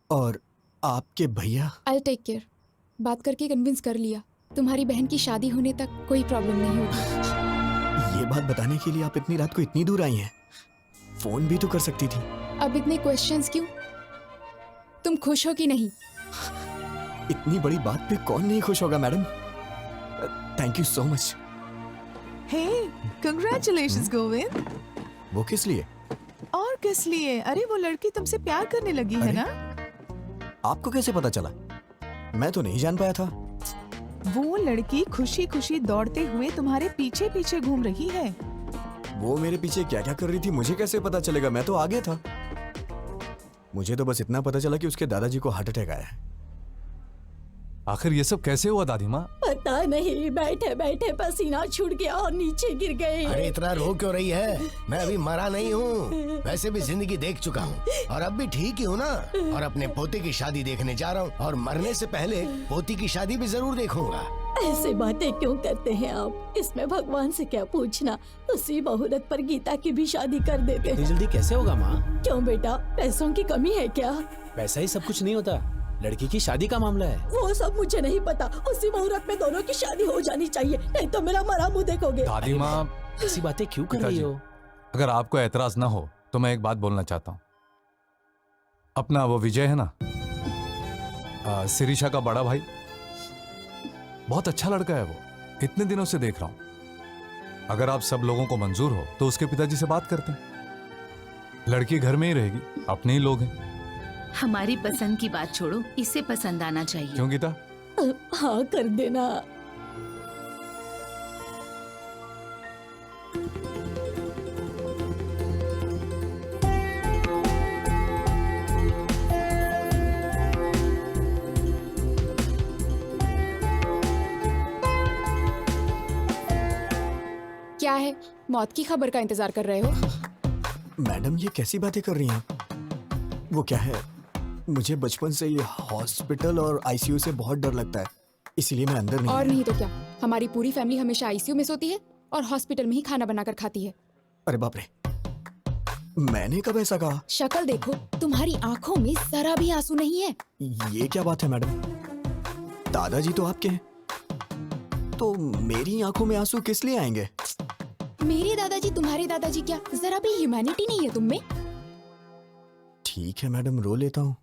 और आपके भैया? I'll take care. बात करके कन्विंस कर लिया, तुम्हारी बहन की शादी होने तक कोई प्रॉब्लम नहीं होगी। ये बात बताने के लिए आप इतनी रात को इतनी दूर आई हैं? फोन भी तो कर सकती थी। अब इतने क्वेश्चंस क्यों? तुम खुश हो कि नहीं? इतनी बड़ी बात पे कौन नहीं खुश होगा madam. Thank you so much. Hey, congratulations Govind. वो किस लिए? और किस लिए? अरे वो लड़की तुमसे प्यार करने लगी है ना? आपको कैसे पता चला? मैं तो नहीं जान पाया था। वो लड़की खुशी खुशी दौड़ते हुए तुम्हारे पीछे पीछे घूम रही है। वो मेरे पीछे क्या क्या कर रही थी मुझे कैसे पता चलेगा? मैं तो आगे था। मुझे तो बस इतना पता चला कि उसके दादाजी को हार्ट अटैक आया है। आखिर ये सब कैसे हुआ दादी माँ? पता नहीं, बैठे बैठे पसीना छूट गया और नीचे गिर गए। अरे इतना रो क्यों रही है? मैं अभी मरा नहीं हूँ, वैसे भी जिंदगी देख चुका हूँ और अब भी ठीक ही हूँ ना। और अपने पोते की शादी देखने जा रहा हूँ और मरने से पहले पोती की शादी भी जरूर देखूंगा। ऐसे बातें क्यों करते हैं आप? इसमें भगवान से क्या पूछना? उसी मुहूर्त पर गीता की भी शादी कर देते हैं। जल्दी कैसे होगा माँ? क्यों बेटा, पैसों की कमी है क्या? पैसा ही सब कुछ नहीं होता, लड़की की शादी का मामला है। वो सब मुझे नहीं पता। उसी मुहूर्त में दोनों की शादी हो जानी चाहिए, नहीं तो मेरा मरा मुंह देखोगे। दादी माँ ऐसी बातें क्यों कर रही हो? अगर आपको एतराज ना हो तो मैं एक बात बोलना चाहता हूँ। अपना वो विजय है ना, सिरिशा का बड़ा भाई, बहुत अच्छा लड़का है वो। इतने दिनों से देख रहा हूं। अगर आप सब लोगों को मंजूर हो तो उसके पिताजी से बात करते हैं। लड़की घर में ही रहेगी, अपने ही लोग हैं। हमारी पसंद की बात छोड़ो, इसे पसंद आना चाहिए। क्यों गीता? हाँ कर देना। क्या है, मौत की खबर का इंतजार कर रहे हो? मैडम ये कैसी बातें कर रही हैं? वो क्या है, मुझे बचपन से ये हॉस्पिटल और आईसीयू से बहुत डर लगता है, इसलिए मैं अंदर नहीं। और नहीं तो क्या, हमारी पूरी फैमिली हमेशा आईसीयू में सोती है और हॉस्पिटल में ही खाना बनाकर खाती है। अरे बाप रे, मैंने कब ऐसा कहा? शक्ल देखो, तुम्हारी आंखों में जरा भी आंसू नहीं है। ये क्या बात है मैडम? दादाजी तो आपके हैं, तो मेरी आंखों में आंसू किस लिए आएंगे? मेरे दादाजी तुम्हारे दादाजी क्या, जरा भी ह्यूमैनिटी नहीं है तुम में? ठीक है मैडम, रो लेता हूँ।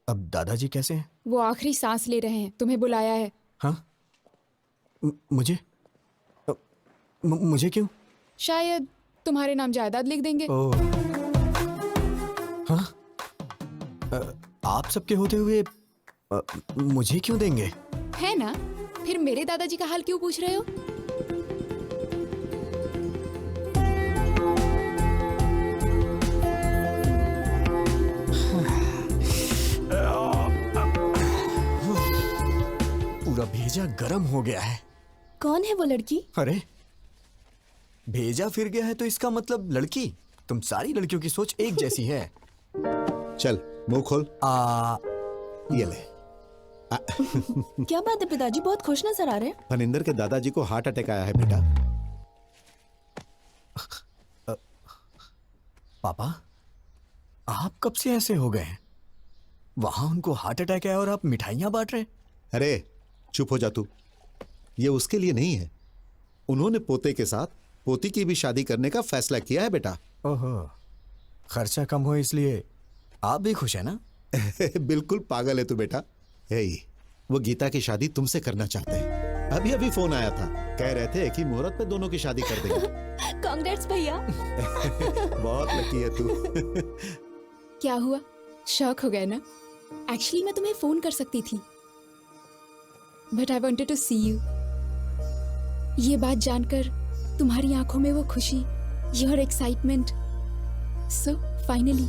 अब दादाजी कैसे हैं? वो आखिरी सांस ले रहे हैं, तुम्हें बुलाया है। हाँ? मुझे मुझे क्यों? शायद तुम्हारे नाम जायदाद लिख देंगे। ओह, हाँ? आप सबके होते हुए मुझे क्यों देंगे? है ना? फिर मेरे दादाजी का हाल क्यों पूछ रहे हो? पूरा भेजा गरम हो गया है। कौन है वो लड़की? अरे भेजा फिर गया है तो इसका मतलब लड़की। तुम सारी लड़कियों की सोच एक जैसी है। चल मुंह खोल। ये ले। क्या बात है पिताजी, बहुत खुश नजर आ रहे हैं। फनिंदर के दादाजी को हार्ट अटैक आया है बेटा। पापा, आप कब से ऐसे हो गए हैं? वहां उनको हार्ट अटैक है और आप मिठाइयां बांट रहे हैं। अरे चुप हो जा तू। ये उसके लिए नहीं है। उन्होंने पोते के साथ पोती की भी शादी करने का फैसला किया है बेटा। ओहो, खर्चा कम हो इसलिए आप भी खुश है ना? बिल्कुल पागल है तू बेटा। यही वो गीता की शादी तुमसे करना चाहते हैं। अभी अभी फोन आया था, कह रहे थे एक ही मुहूर्त पे दोनों की शादी कर देंगे। कांग्रेट्स भैया। बहुत लकी है तू। क्या हुआ, शॉक हो गए ना? एक्चुअली मैं तुम्हें फोन कर सकती थी, but I wanted to see you. ये बात जानकर तुम्हारी आंखों में वो खुशी, योर एक्साइटमेंट, सो फाइनली।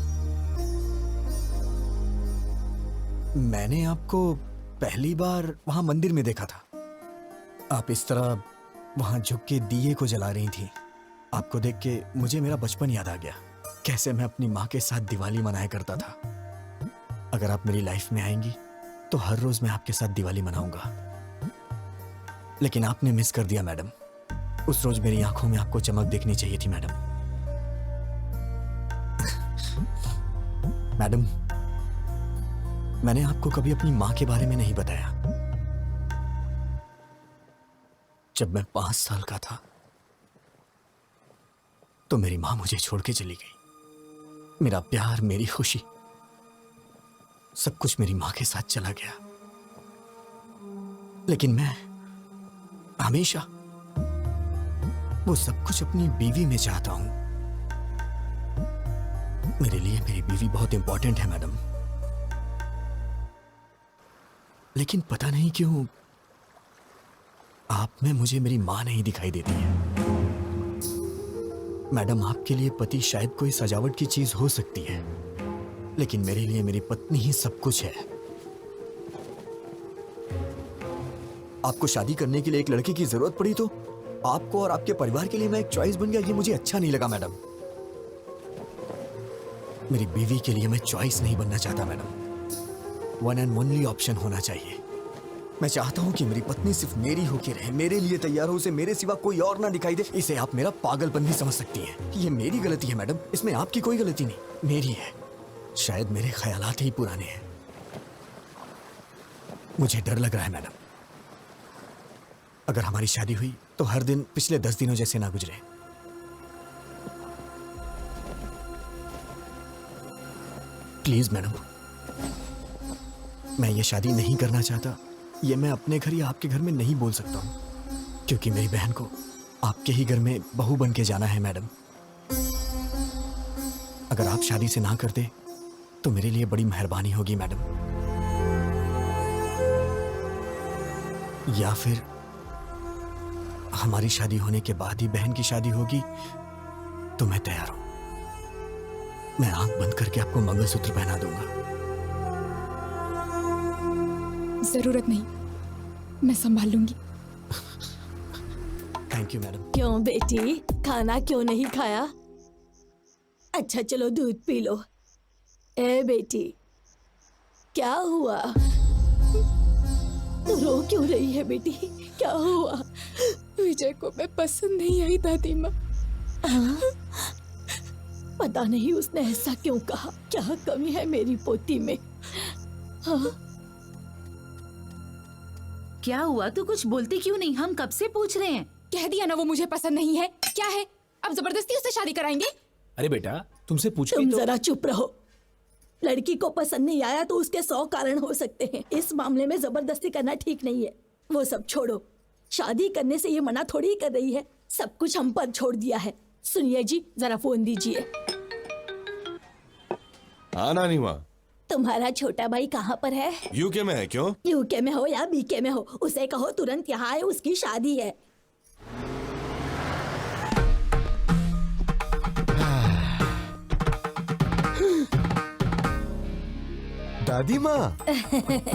मैंने आपको पहली बार वहां मंदिर में देखा था। आप इस तरह वहां झुक के दिए को जला रही थी। आपको देख के मुझे मेरा बचपन याद आ गया, कैसे मैं अपनी माँ के साथ दिवाली मनाया करता था। अगर आप मेरी लाइफ में आएंगी तो हर रोज मैं आपके साथ दिवाली मनाऊंगा। लेकिन आपने मिस कर दिया मैडम। उस रोज मेरी आंखों में आपको चमक देखनी चाहिए थी मैडम। मैडम, मैंने आपको कभी अपनी माँ के बारे में नहीं बताया। जब मैं 5 साल का था तो मेरी माँ मुझे छोड़ के चली गई। मेरा प्यार, मेरी खुशी, सब कुछ मेरी माँ के साथ चला गया। लेकिन मैं हमेशा वो सब कुछ अपनी बीवी में चाहता हूं। मेरे लिए मेरी बीवी बहुत इंपॉर्टेंट है मैडम। लेकिन पता नहीं क्यों आप में मुझे मेरी मां नहीं दिखाई देती है। मैडम, आपके लिए पति शायद कोई सजावट की चीज हो सकती है, लेकिन मेरे लिए मेरी पत्नी ही सब कुछ है। आपको शादी करने के लिए एक लड़के की जरूरत पड़ी तो आपको और आपके परिवार के लिए मैं एक चॉइस बन गया। ये मुझे अच्छा नहीं लगा मैडम। मेरी बीवी के लिए मैं चॉइस नहीं बनना चाहता madam. One and only option होना चाहिए। मैं चाहता हूं कि मेरी पत्नी सिर्फ मेरी होके रहे, मेरे लिए तैयार हो, उसे मेरे सिवा कोई और ना दिखाई दे। इसे आप मेरा पागलपन भी समझ सकती हैं। ये मेरी गलती है मैडम, इसमें आपकी कोई गलती नहीं, मेरी है। शायद मेरे ख्यालात ही पुराने हैं। मुझे डर लग रहा है मैडम, अगर हमारी शादी हुई तो हर दिन पिछले 10 दिनों जैसे ना गुजरे। प्लीज मैडम, मैं ये शादी नहीं करना चाहता। ये मैं अपने घर या आपके घर में नहीं बोल सकता हूं, क्योंकि मेरी बहन को आपके ही घर में बहू बन के जाना है मैडम। अगर आप शादी से ना कर दे तो मेरे लिए बड़ी मेहरबानी होगी मैडम। या फिर हमारी शादी होने के बाद ही बहन की शादी होगी तो मैं तैयार हूं। मैं आंख बंद करके आपको मंगलसूत्र पहना दूंगा। जरूरत नहीं, मैं संभाल लूंगी। Thank you madam. क्यों बेटी, खाना क्यों नहीं खाया? अच्छा चलो दूध पी लो। ए बेटी, क्या हुआ? तू रो क्यों रही है बेटी? क्या हुआ? विजय को मैं पसंद नहीं आई दादी माँ। पता नहीं उसने ऐसा क्यों कहा। क्या कमी है मेरी पोती में? हाँ? क्या हुआ? तू कुछ बोलती क्यों नहीं? हम कब से पूछ रहे हैं। कह दिया ना वो मुझे पसंद नहीं है। क्या है, अब जबरदस्ती उससे शादी कराएंगे? अरे बेटा, तुमसे पूछ तुम तो... जरा चुप रहो। लड़की को पसंद नहीं आया तो उसके 100 कारण हो सकते हैं। इस मामले में जबरदस्ती करना ठीक नहीं है। वो सब छोड़ो, शादी करने से ये मना थोड़ी कर रही है। सब कुछ हम पर छोड़ दिया है। सुनिए जी, जरा फोन दीजिए। हाँ नानी माँ। तुम्हारा छोटा भाई कहाँ पर है? यूके में है। क्यों? यूके में हो या बीके में हो, उसे कहो तुरंत यहाँ आए, उसकी शादी है। दादी माँ,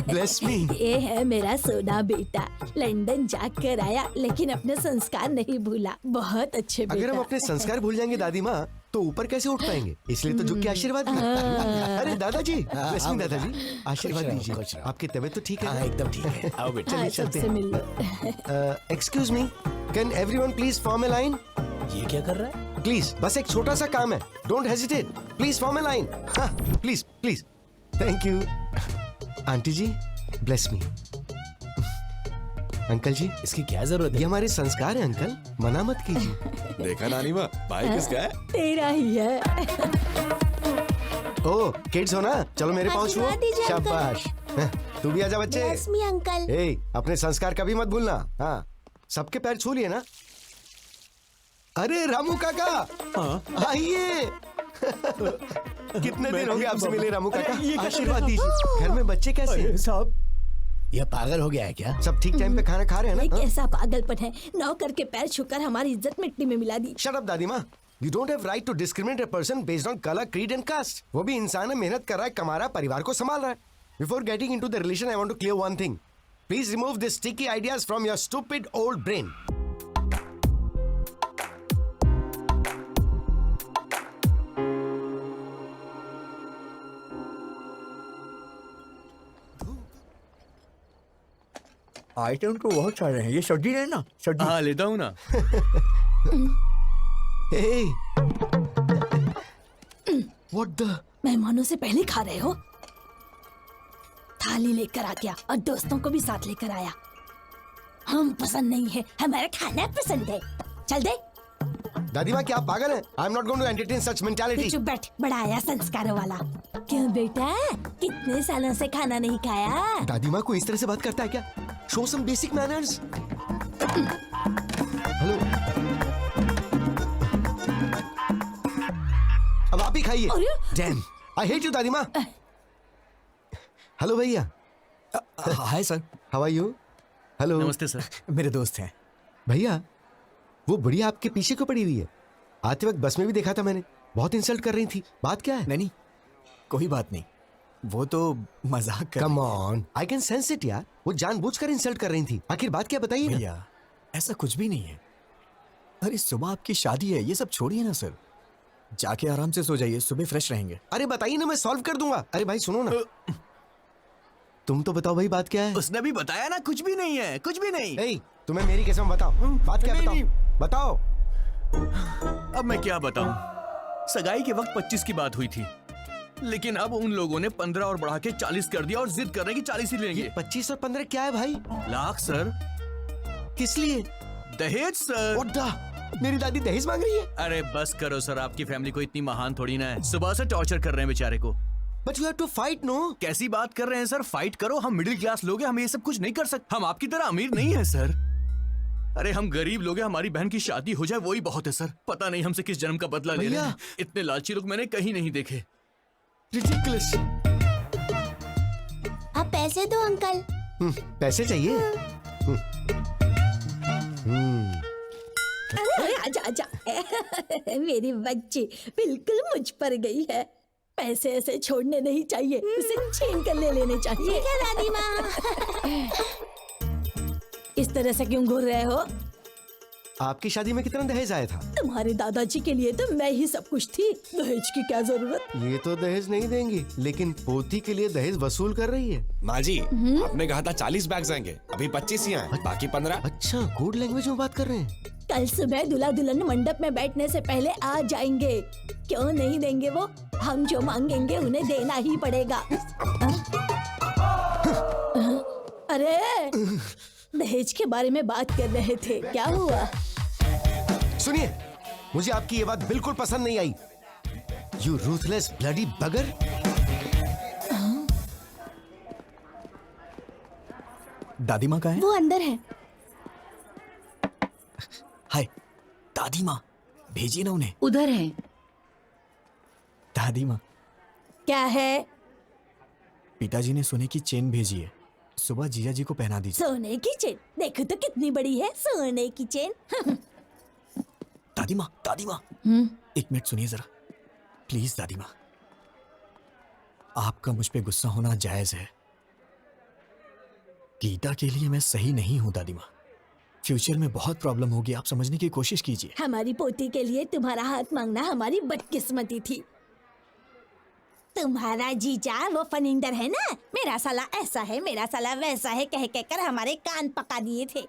ब्लेस मी। ये है मेरा सोना बेटा, लंदन जाकर आया लेकिन अपने संस्कार नहीं भूला। बहुत अच्छे बेटा। अगर हम अपने संस्कार भूल जाएंगे दादी माँ तो ऊपर कैसे उठ पाएंगे? इसलिए तो झुक के आशीर्वाद। अरे दादाजी, ब्लेस मी दादाजी, आशीर्वाद दीजिए। आपकी तबीयत तो ठीक है? हाँ, एकदम ठीक है। आओ बेटा, चलिए चलते हैं। Excuse me, can everyone please form a line? ये क्या कर रहा है? प्लीज, बस एक छोटा सा काम है। Don't hesitate, please form a line. हाँ please please, thank you. Aunty ji, bless me. Uncle ji, इसकी क्या जरूरत ये हमारे संस्कार है अंकल, मना मत कीजिए। देखा नानी माँ, भाई किसका है? तेरा ही है। ओ किड्स हो ना, चलो मेरे पाँव छुओ। आशीर्वाद दीजिए, अंकल। शाबाश। तू भी आजा बच्चे। Bless me, uncle. ए, अपने संस्कार कभी मत भूलना। हाँ, सबके पैर छू लिए ना। अरे रामू काका, आइए। कितने दिन हो गए आपसे मिले रामू काका। आशीर्वाद दीजिए। घर में बच्चे कैसे हैं? साहब, ये पागल हो गया है क्या? सब ठीक टाइम पे खाना खा रहे हैं ये ना? कैसा पागलपन है, नौकर के पैर छूकर हमारी इज्जत मिट्टी में मिला दी। शट अप दादी माँ। You don't have right to discriminate a person based on color, creed and caste. वो भी इंसान है, मेहनत कर रहा है, कमा रहा है, परिवार को संभाल रहा है। Before getting into the relation, I want to clear one thing. Please remove these sticky ideas from your stupid old brain. Item तो बहुत सारे हैं, ये सब्जी है ना? सब्जी। हाँ लेता हूँ ना। Hey! What the? मेहमानों से पहले खा रहे हो? थाली लेकर आ गया और दोस्तों को भी साथ लेकर आया। हम पसंद नहीं है, हमारा खाना पसंद है। चल दे। दादी माँ क्या आप पागल हैं? I'm not going to entertain such mentality. चुप बैठ, बड़ा आया संस्कारों वाला। क्यों बेटा, कितने सालों से खाना नहीं खाया? दादी माँ को इस तरह से बात करता है क्या? Show some basic manners. Hello. अब आप ही खाइए। Damn, I hate you दादी माँ। हेलो भैया। Hi sir. How are you? Hello. नमस्ते सर। मेरे दोस्त हैं। भैया, वो बुढ़िया आपके पीछे क्यों पड़ी हुई है? आते वक्त बस में भी देखा था मैंने, बहुत इंसल्ट कर रही थी। बात क्या है? नहीं, कोई बात नहीं, वो तो मजाक कर। Come on, I can sense it यार। वो जानबूझकर इंसल्ट कर रही थी। आखिर बात क्या बताइए ना। भैया, ऐसा कुछ भी नहीं है। अरे सुबह आपकी शादी है, ये सब छोड़िए ना सर। जाके आराम से सो जाइए, सुबह फ्रेश रहेंगे। अरे बताइए ना, मैं सॉल्व कर दूंगा। अरे भाई सुनो ना, तुम तो बताओ भाई बात क्या है? उसने भी बताया ना, कुछ भी नहीं है, कुछ भी नहीं। ए, तुम्हें मेरी कसम बताओ, बात क्या? नहीं, बताओ। अब मैं क्या बताऊं? सगाई के वक्त 25 की बात हुई थी, लेकिन अब उन लोगों ने 15 और बढ़ा के 40 कर दिया और जिद कर रहे हैं कि 40 ही लेंगे। 25 और 15 क्या है भाई? लाख सर। किस लिए? दहेज सर। मेरी दादी दहेज मांग रही है? अरे बस करो सर, आपकी फैमिली को इतनी महान थोड़ी ना है। सुबह से टॉर्चर कर रहे हैं बेचारे को। But you have to fight, no? कैसी बात कर रहे हैं सर? फाइट करो, हम मिडिल क्लास लोग हैं, हम ये सब कुछ नहीं कर सकते। हम आपकी तरह अमीर नहीं है सर। अरे हम गरीब लोग हैं, हमारी बहन की शादी हो जाए वही बहुत है सर। पता नहीं हमसे किस जन्म का बदला ले रहे हैं। इतने लालची लोग मैंने कहीं नहीं देखे। Ridiculous. आप पैसे दो अंकल। पैसे चाहिए? अरे आजा आजा। मेरी बच्ची बिल्कुल मुझ पर गई है। पैसे ऐसे छोड़ने नहीं चाहिए, उसे छीन कर ले लेने चाहिए। ठीक है दादी माँ। इस तरह से क्यों घूर रहे हो? आपकी शादी में कितना दहेज आया था? तुम्हारे दादाजी के लिए तो मैं ही सब कुछ थी, दहेज की क्या जरूरत? ये तो दहेज नहीं देंगी, लेकिन पोती के लिए दहेज वसूल कर रही है। माँ जी, आपने कहा था 40 बैग्स आएंगे, अभी 25 ही आए, बाकी 15। अच्छा, कोड लैंग्वेज में बात कर रहे हैं। कल सुबह दूल्हा दुल्हन मंडप में बैठने से पहले आ जाएंगे। क्यों नहीं देंगे वो? हम जो मांगेंगे उन्हें देना ही पड़ेगा। अरे दहेज के बारे में बात कर रहे थे, क्या हुआ? सुनिए, मुझे आपकी ये बात बिल्कुल पसंद नहीं आई। You ruthless bloody bugger। दादी माँ कहाँ है? वो अंदर है। हाय, दादी माँ, भेजिए ना उन्हें। उधर है। दादी माँ, क्या है? पिताजी ने सोने की चेन भेजी है, सुबह जीजा जी को पहना दीजिए। सोने की चेन? देखो तो कितनी बड़ी है सोने की चेन। दादी माँ, एक मिनट सुनिए जरा, प्लीज दादी माँ। आपका मुझ पे गुस्सा होना जायज है। गीता के लिए मैं सही नहीं हूँ दादी माँ। फ्यूचर में बहुत प्रॉब्लम होगी, आप समझने की कोशिश कीजिए। हमारी पोती के लिए तुम्हारा हाथ मांगना हमारी बदकिस्मती थी। तुम्हारा जीजा वो फनिंदर है ना, मेरा साला ऐसा है, मेरा साला वैसा है कह कर हमारे कान पका दिए थे।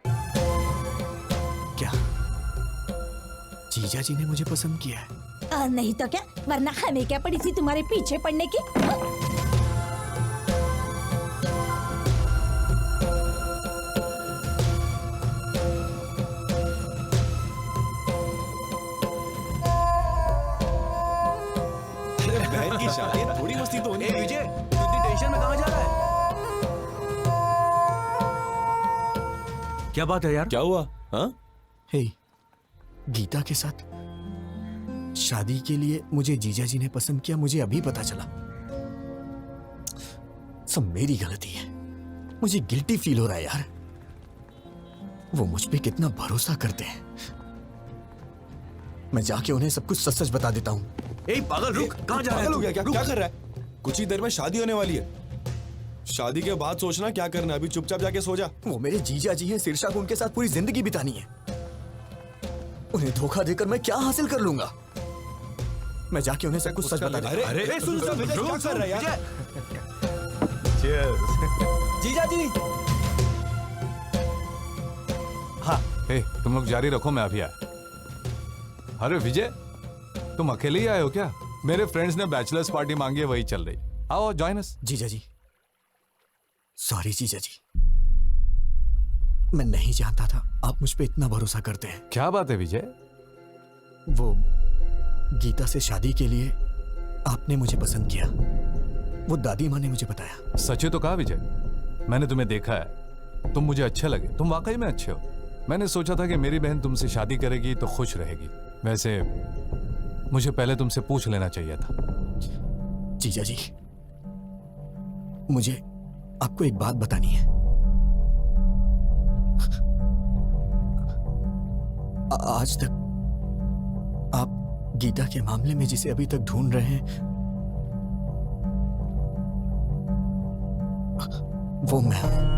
क्या जीजा जी ने मुझे पसंद किया है? और नहीं तो क्या, वरना हमें क्या पड़ी थी तुम्हारे पीछे पड़ने की? शादी है, थोड़ी मस्ती तो होनी ए चाहिए। विजय, तू इतनी टेंशन में कहाँ जा रहा है? क्या बात है यार? क्या हुआ? हाँ? हे, गीता के साथ शादी के लिए मुझे जीजा जी ने पसंद किया, मुझे अभी पता चला। सब मेरी गलती है, मुझे गिल्टी फील हो रहा है यार। वो मुझ पे कितना भरोसा करते हैं। मैं जाके उन्हें सब कुछ सच सच बता देता हूँ। ए पागल रुक, कहाँ जा रहा है पागल हो तू? गया क्या? रुक। क्या कर रहा है? कुछ ही देर में शादी होने वाली है। शादी के बाद सोचना क्या करना है, अभी चुपचाप जाके सो जा। वो मेरे जीजा जी हैं, शीर्षा को उनके साथ पूरी जिंदगी बितानी है। उन्हें धोखा देकर मैं क्या हासिल कर लूंगा? मैं जाके उन्हें सब कुछ सच बता देता हूं। अरे सुन सुन, विजय क्या कर रहा है यार? जीजा जी। हाँ, हे, तुम लोग जारी रखो, मैं अभी आया। अरे विजय, तुम अकेले ही आए हो क्या? मेरे फ्रेंड्स ने बैचलर्स पार्टी मांगी है, वही चल रही। आओ जॉइन अस। जीजा जी, सॉरी जीजा जी, मैं नहीं जानता था आप मुझ पे इतना भरोसा करते हैं। क्या बात है विजय? वो गीता से शादी के लिए आपने मुझे पसंद किया, वो दादी माँ ने मुझे बताया। सच तो कहा विजय, मैंने तुम्हें देखा है, तुम मुझे अच्छे लगे, तुम वाकई में अच्छे हो। मैंने सोचा था कि मेरी बहन तुमसे शादी करेगी तो खुश रहेगी। वैसे मुझे पहले तुमसे पूछ लेना चाहिए था। जीजा जी, मुझे आपको एक बात बतानी है। आज तक आप गीता के मामले में जिसे अभी तक ढूंढ रहे हैं, वो मैं हूं।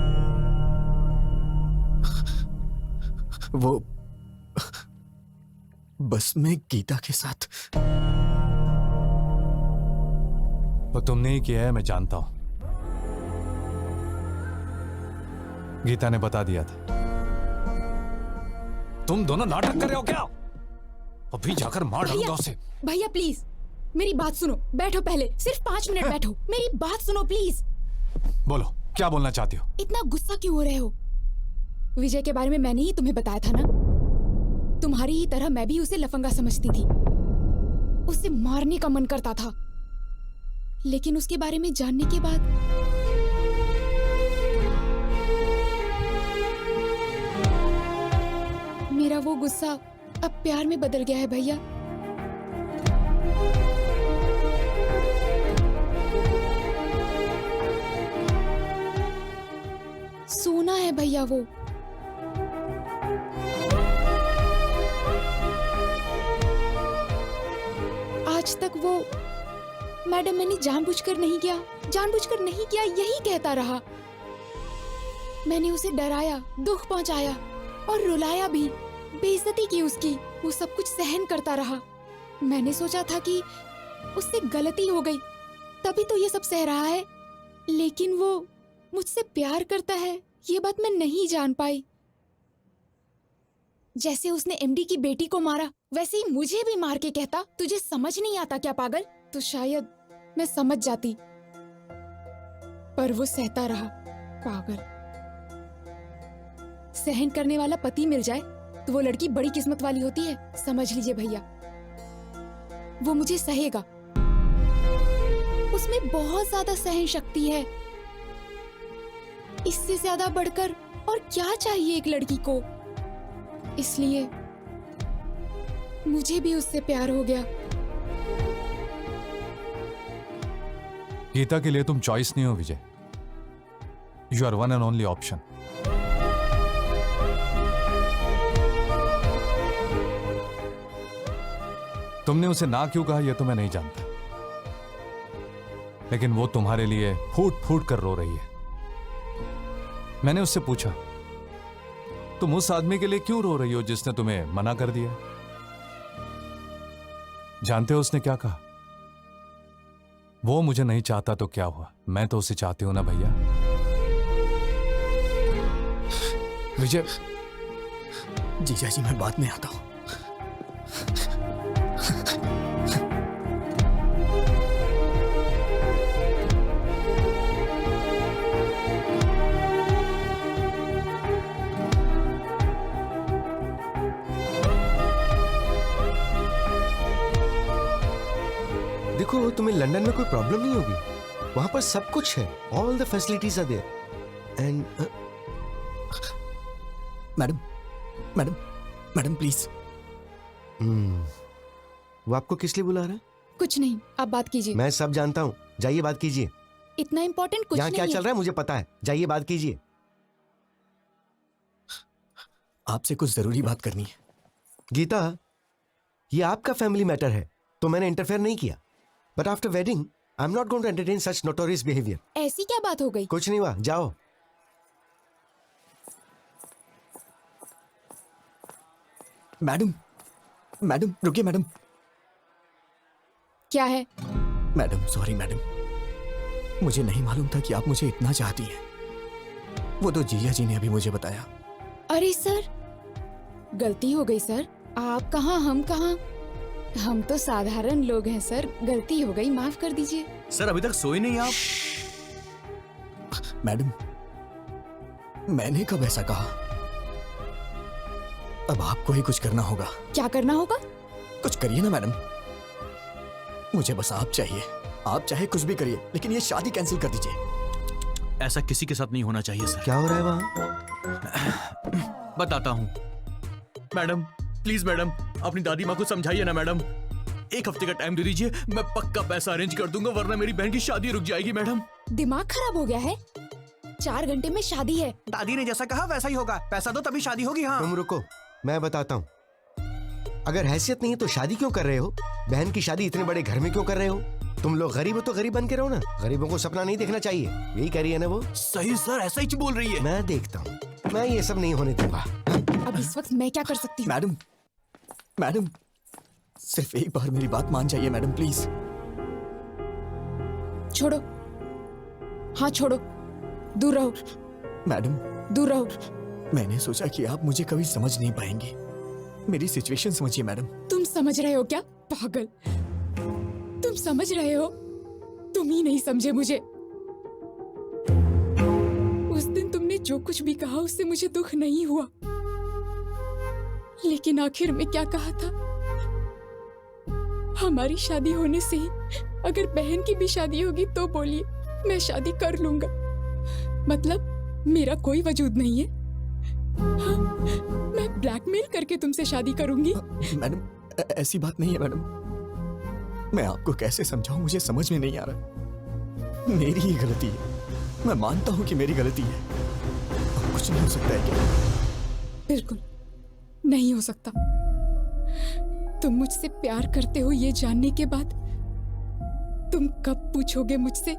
वो बस मैं गीता के साथ। वो तुमने ही किया है, मैं जानता हूं। गीता ने बता दिया था। तुम दोनों नाटक कर रहे हो क्या? अभी जाकर मार डालूंगा उसे। भैया प्लीज मेरी बात सुनो, बैठो पहले, सिर्फ 5 मिनट बैठो, मेरी बात सुनो प्लीज। बोलो, क्या बोलना चाहती हो? इतना गुस्सा क्यों हो रहे हो? विजय के बारे में मैंने ही तुम्हें बताया था ना। तुम्हारी ही तरह मैं भी उसे लफंगा समझती थी, उसे मारने का मन करता था, लेकिन उसके बारे में जानने के बाद मेरा वो गुस्सा अब प्यार में बदल गया है भैया। सोना है भैया वो। आज तक वो मैडम मैंने जानबूझकर नहीं किया, जानबूझकर नहीं किया, यही कहता रहा। मैंने उसे डराया, दुख पहुंचाया और रुलाया भी, बेइज्जती की उसकी। वो सब कुछ सहन करता रहा। मैंने सोचा था कि उससे गलती हो गई, तभी तो ये सब सह रहा है, लेकिन वो मुझसे प्यार करता है, ये बात मैं नहीं जान पाई। जैसे उसने एमडी की बेटी को मारा, वैसे ही मुझे भी मार के कहता, तुझे समझ नहीं आता क्या पागल? तो शायद मैं समझ जाती, पर वो सहता रहा, पागल। सहन करने वाला पति मिल जाए तो वो लड़की बड़ी किस्मत वाली होती है, समझ लीजिए भैया। वो मुझे सहेगा, उसमें बहुत ज्यादा सहन शक्ति है। इससे ज्यादा बढ़कर और क्या चाहिए एक लड़की को? इसलिए मुझे भी उससे प्यार हो गया। गीता के लिए तुम चॉइस नहीं हो Vijay, you are one and only option. तुमने उसे ना क्यों कहा यह तो मैं नहीं जानता, लेकिन वो तुम्हारे लिए फूट फूट कर रो रही है। मैंने उससे पूछा, तुम उस आदमी के लिए क्यों रो रही हो जिसने तुम्हें मना कर दिया? जानते हो उसने क्या कहा? वो मुझे नहीं चाहता तो क्या हुआ, मैं तो उसे चाहती हूं ना भैया। विजय, जीजा जी मैं बाद में आता हूं। देखो देखो, तुम्हें लंदन में कोई प्रॉब्लम नहीं होगी। वहां पर सब कुछ है, all the facilities are there and madam madam madam please. वो आपको किस लिए बुला रहा है? कुछ नहीं, आप बात कीजिए। मैं सब जानता हूँ, जाइए बात कीजिए। इतना इम्पोर्टेंट कुछ यहाँ नहीं क्या है। चल रहा है मुझे पता है, जाइए बात कीजिए। आपसे कुछ जरूरी बात करनी है। गीता, ये आपका फैमिली मैटर है तो मैंने इंटरफेयर नहीं किया, but after wedding I am not going to entertain such notorious behaviour. ऐसी क्या बात हो गई? कुछ नहीं हुआ, जाओ। मैडम मैडम रुकिए मैडम। क्या है? मैडम सॉरी मैडम, मुझे नहीं मालूम था कि आप मुझे इतना चाहती हैं। वो तो जीजा जी ने अभी मुझे बताया। अरे सर, गलती हो गई सर। आप कहाँ, हम कहाँ? हम तो साधारण लोग हैं सर, गलती हो गई, माफ कर दीजिए। सर अभी तक सोए नहीं आप? मैडम मैंने कब ऐसा कहा? अब आपको ही कुछ करना होगा। क्या करना होगा? कुछ करिए ना मैडम, मुझे बस आप चाहिए। आप चाहे कुछ भी करिए, लेकिन ये शादी कैंसिल कर दीजिए। ऐसा किसी के साथ नहीं होना चाहिए सर। क्या हो रहा है वहाँ? बताता हूँ। मैडम प्लीज मैडम, अपनी दादी माँ को समझाइए ना मैडम। 1 हफ्ते का टाइम दे दीजिए, मैं पक्का पैसा अरेंज कर दूंगा, वरना मेरी बहन की शादी रुक जाएगी मैडम। दिमाग खराब हो गया है? 4 घंटे में शादी है। दादी ने जैसा कहा वैसा ही होगा, पैसा दो तभी शादी होगी। हाँ तुम रुको, मैं बताता हूँ। अगर हैसियत नहीं है तो शादी क्यों कर रहे हो? बहन की शादी इतने बड़े घर में क्यों कर रहे हो? तुम लोग गरीब हो तो गरीब बन के रहो ना, गरीबों को सपना नहीं देखना चाहिए, यही कह रही है ना वो? सही सर, ऐसा ही बोल रही है। मैं देखता हूँ, मैं ये सब नहीं होने दूंगा। अब इस वक्त मैं क्या कर सकती हूँ? मैडम मैडम सिर्फ एक बार मेरी बात मान जाइए मैडम प्लीज। छोड़ो, हाँ छोड़ो, दूर रहो मैडम, दूर रहो। मैंने सोचा कि आप मुझे कभी समझ नहीं पाएंगे। मेरी सिचुएशन समझिए मैडम। तुम समझ रहे हो क्या पागल? तुम समझ रहे हो? तुम ही नहीं समझे मुझे। उस दिन तुमने जो कुछ भी कहा उससे मुझे दुख नहीं हुआ, लेकिन आखिर में क्या कहा था? हमारी शादी होने से ही अगर बहन की भी शादी होगी तो बोलिए, मैं शादी कर लूंगा। मतलब मेरा कोई वजूद नहीं है? हाँ, मैं ब्लैकमेल करके तुमसे शादी करूंगी? मैडम ऐसी बात नहीं है मैडम। मैं आपको कैसे समझाऊं, मुझे समझ में नहीं आ रहा। मेरी ही गलती है, मैं मानता हूं कि मेरी गलती है। अब कुछ नहीं हो सकता है क्या? बिल्कुल नहीं हो सकता। तुम मुझसे प्यार करते हो ये जानने के बाद तुम कब पूछोगे मुझसे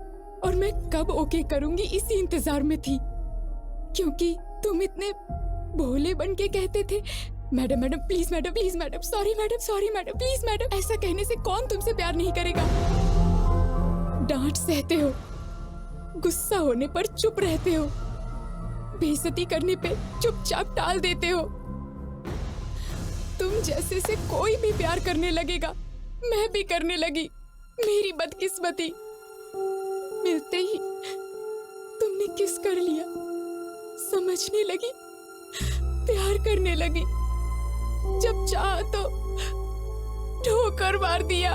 और मैं कब ओके करूंगी, इसी इंतजार में थी। क्योंकि तुम इतने भोले बन के कहते थे, madam madam please madam, please madam, sorry madam please madam. ऐसा कहने से कौन तुमसे प्यार नहीं करेगा? डांट सहते हो, गुस्सा होने पर चुप रहते हो, बेइज्जती करने पे चुपचाप टाल देते हो। तुम जैसे से कोई भी प्यार करने लगेगा, मैं भी करने लगी। मेरी बदकिस्मती, मिलते ही तुमने किस कर लिया, समझने लगी, प्यार करने लगी। जब चाहा तो ठोकर मार दिया।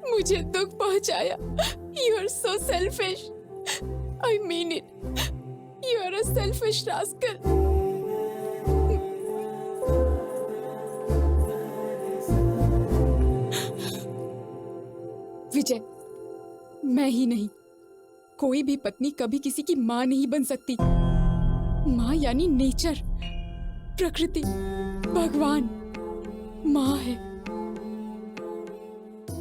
मुझे दुख पहुंचाया। You are so selfish. I mean it. You are a selfish rascal. विजय, मैं ही नहीं, कोई भी पत्नी कभी किसी की माँ नहीं बन सकती। माँ यानी नेचर, प्रकृति, भगवान माँ है।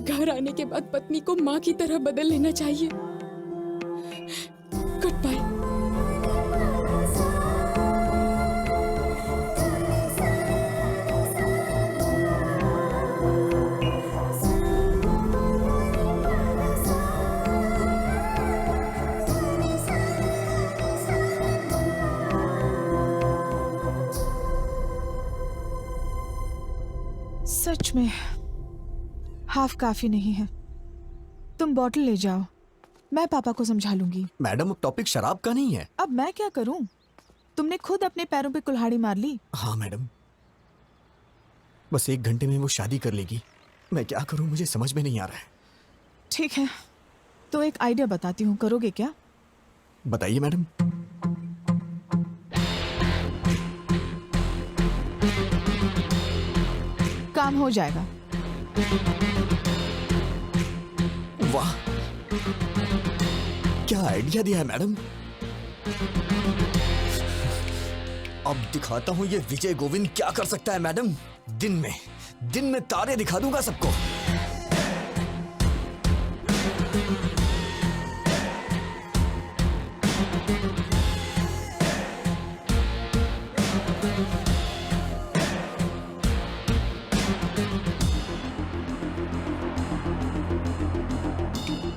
घर आने के बाद पत्नी को माँ की तरह बदल लेना चाहिए। Good bye. सच में हाफ काफी नहीं है। तुम बॉटल ले जाओ, मैं पापा को समझा लूंगी। मैडम अब टॉपिक शराब का नहीं है। अब मैं क्या करूं? तुमने खुद अपने पैरों पे कुल्हाड़ी मार ली। हाँ मैडम, बस 1 घंटे में वो शादी कर लेगी। मैं क्या करूं, मुझे समझ में नहीं आ रहा है। ठीक है, तो एक आइडिया बताती हूँ, करोगे क्या? बताइए मैडम। काम हो जाएगा। वाह, क्या आइडिया दिया है मैडम। अब दिखाता हूं ये विजय गोविंद क्या कर सकता है मैडम। दिन में तारे दिखा दूंगा सबको।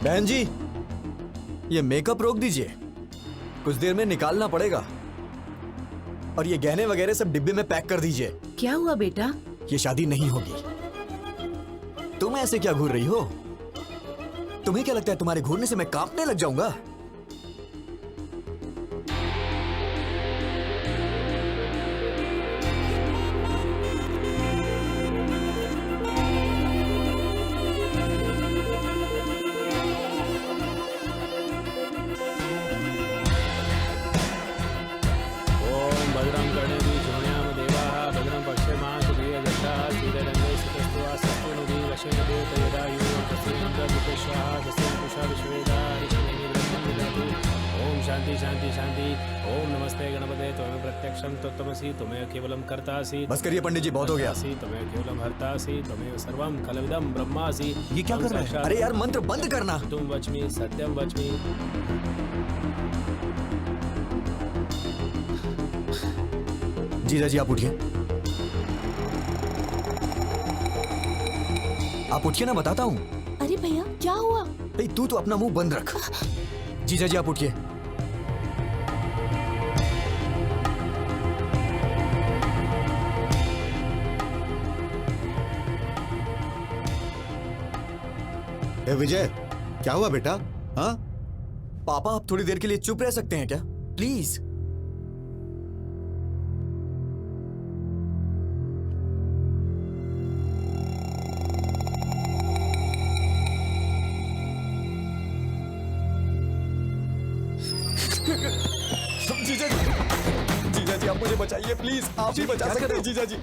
बहन जी, ये मेकअप रोक दीजिए, कुछ देर में निकालना पड़ेगा। और ये गहने वगैरह सब डिब्बे में पैक कर दीजिए। क्या हुआ बेटा? ये शादी नहीं होगी। तुम ऐसे क्या घूर रही हो? तुम्हें क्या लगता है तुम्हारे घूरने से मैं कांपने लग जाऊंगा? शांति शांति शांति। ओम नमस्ते गणपते त्वमेव प्रत्यक्षं तत्त्वमसि त्वमेव केवलं कर्तासि। बस करिए पंडित जी, बहुत हो गया। त्वमेव केवलं हर्तासि त्वमेव सर्वं खलविदं ब्रह्मासि। ये क्या कर रहा है? अरे यार, मंत्र बंद करना। तुम वच्मि सत्यम वच्मि। जीजा जी आप उठिए, आप उठिए ना, बताता हूँ। अरे भैया क्या हुआ? भाई तू तो अपना मुंह बंद रख। जीजा जी आप उठिए। ए विजय, क्या हुआ बेटा? हाँ पापा, आप थोड़ी देर के लिए चुप रह सकते हैं क्या, प्लीज? जीजा जी आप मुझे बचाइए प्लीज, आप ही बचा सकते हैं। जीजा जी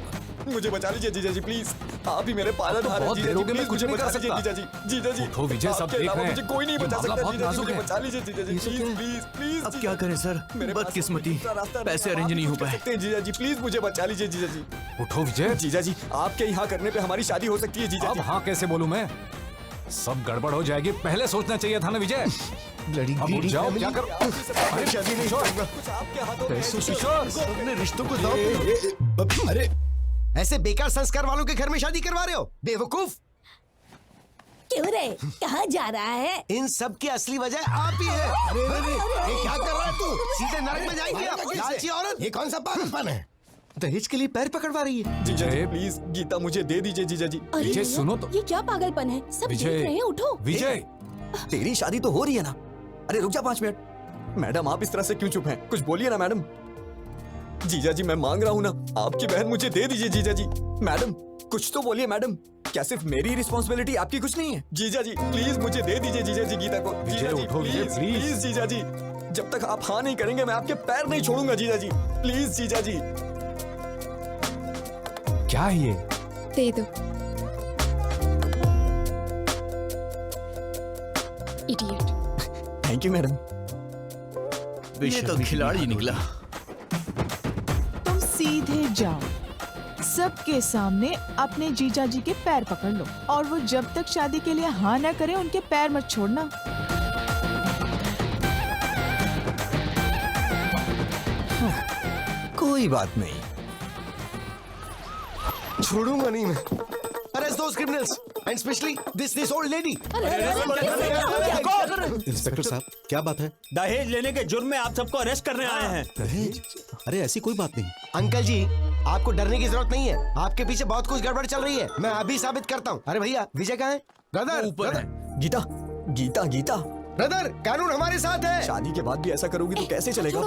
मुझे बचा लीजिए, जीजा जी प्लीज, आप ही मेरे पालनहार हैं। जीजा जी प्लीज मुझे बचा लीजिए। जीजा जी, जीजा जी उठो विजय, सब देख रहे हैं। मुझे कोई नहीं बचा सकता। जीजा जी मुझे है। बचा लीजिए। जीजा जी प्लीज प्लीज प्लीज। अब क्या करें सर, बदकिस्मती, पैसे अरेंज नहीं हो पाए। जीजा जी प्लीज मुझे बचा लीजिए। जीजा जी उठो विजय। जीजा जी आपके यहाँ करने पे हमारी शादी हो सकती है। जीजा अब जी हाँ कैसे बोलूं मैं, सब गड़बड़ हो जाएगी। पहले सोचना चाहिए था ना विजय। अब उठ जाओ, क्या कर। अरे शादी नहीं होगा, कुछ आपके हाथों में। अपने रिश्तों को दो। अरे ऐसे बेकार संस्कार वालों के घर में शादी करवा रहे हो, बेवकूफ। क्यों रे, कहाँ जा रहा है? इन सब की असली वजह आप ही है। अरे ये क्या कर रहा है तू? सीधे नरक में जाएगी आप, लालची औरत। ये कौन सा पागलपन है? दहेज के लिए पैर पकड़वा रही है। जीजा जी प्लीज, गीता मुझे दे दीजिए। जीजा जी अरे विजय, भैया, सुनो तो। ये क्या पागलपन है? सब देख विजय, रहे हैं, उठो। विजय तेरी शादी तो हो रही है ना। अरे रुक जा 5 मिनट। मैडम आप इस तरह से क्यों चुप हैं? कुछ बोलिए ना मैडम। जीजा जी मैं मांग रहा हूँ ना, आपकी बहन मुझे दे दीजिए। जीजा जी मैडम कुछ तो बोलिए मैडम। क्या सिर्फ मेरी रिस्पॉन्सिबिलिटी, आपकी कुछ नहीं है? जीजा जी प्लीज मुझे दे दीजिए। जीजा जी गीता को। जीजा जी उठो विजय, प्लीज प्लीज। प्लीज। जीजा जी जब तक आप हाँ नहीं करेंगे मैं आपके पैर नहीं छोड़ूंगा। जीजा जी प्लीज। जीजा जी क्या है ये? दे दो। इडियट। Thank you madam. ये तो खिलाड़ी निकला। तुम सीधे जाओ, सबके सामने अपने जीजा जी के पैर पकड़ लो, और वो जब तक शादी के लिए हाँ ना करे उनके पैर मत छोड़ना। कोई बात नहीं, छोड़ूंगा नहीं मैं। Arrest those criminals and especially this old lady. Inspector साहब क्या बात है? दहेज लेने के जुर्म में आप सबको अरेस्ट करने आए हैं। दहेज? अरे ऐसी कोई बात नहीं। अंकल जी आपको डरने की जरूरत नहीं है, आपके पीछे बहुत कुछ गड़बड़ चल रही है, मैं अभी साबित करता हूँ। अरे भैया विजय कहाँ है? ब्रदर ऊपर है। गीता गीता गीता ब्रदर, कानून हमारे साथ है। शादी के बाद भी ऐसा करोगी तो कैसे चलेगा?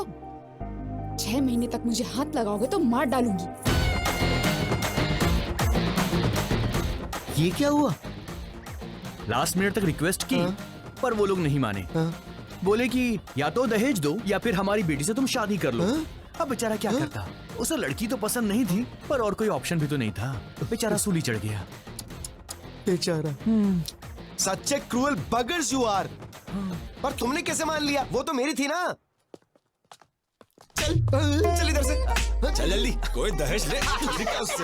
6 महीने तक मुझे हाथ लगाओगे तो मार डालूंगी। ये क्या हुआ? लास्ट मिनट तक रिक्वेस्ट की पर वो लोग नहीं माने। बोले कि या तो दहेज दो या फिर हमारी बेटी से तुम शादी कर लो। अब बेचारा क्या करता? उसे लड़की तो पसंद नहीं थी पर और कोई ऑप्शन भी तो नहीं था। बेचारा सूली चढ़ गया। बेचारा। सच्चे क्रूअल बगर्स यू आर। पर तुमने कैसे मान लिया? वो तो मेरी थी ना। चल इधर से। चल जल्दी, कोई दहेज ले निकल उससे।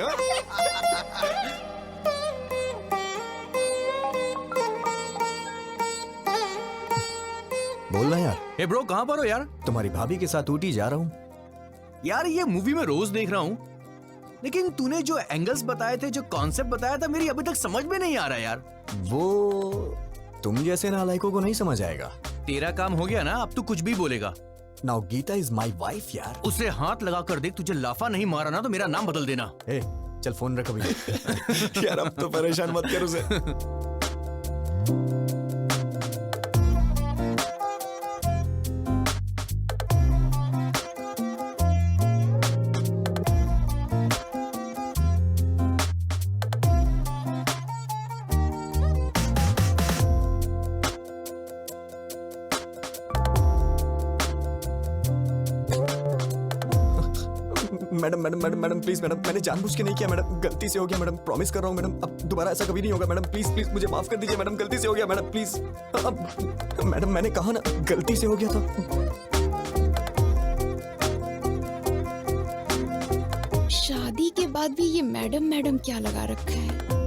बोलना यार। ए ब्रो, कहाँ पर हो यार? तुम्हारी भाभी के साथ ऊटी जा रहा हूँ। यार ये मूवी में रोज देख रहा हूँ, लेकिन तूने जो एंगल्स बताए थे, जो कॉन्सेप्ट बताया था, मेरी अभी तक समझ में नहीं आ रहा यार। वो तुम जैसे नालायकों को नहीं समझ आएगा। तेरा काम हो गया ना, अब तू कुछ भी बोलेगा। Now Geeta is my wife यार। उसे हाथ लगा कर देख, तुझे लाफा नहीं मारा ना तो मेरा नाम बदल देना। ए, चल फोन रख अभी। यार अब तो परेशान मत कर उसे। Madam madam madam madam please madam, मैंने जानबूझ के नहीं किया मैडम, गलती से हो गया मैडम, प्रॉमिस कर रहा हूँ मैडम, अब दोबारा ऐसा कभी नहीं होगा मैडम, प्लीज प्लीज मुझे माफ कर दीजिए मैडम, गलती से हो गया मैडम, प्लीज। अब मैडम मैंने कहा ना गलती से हो गया था। शादी के बाद भी ये मैडम मैडम क्या लगा रखा है?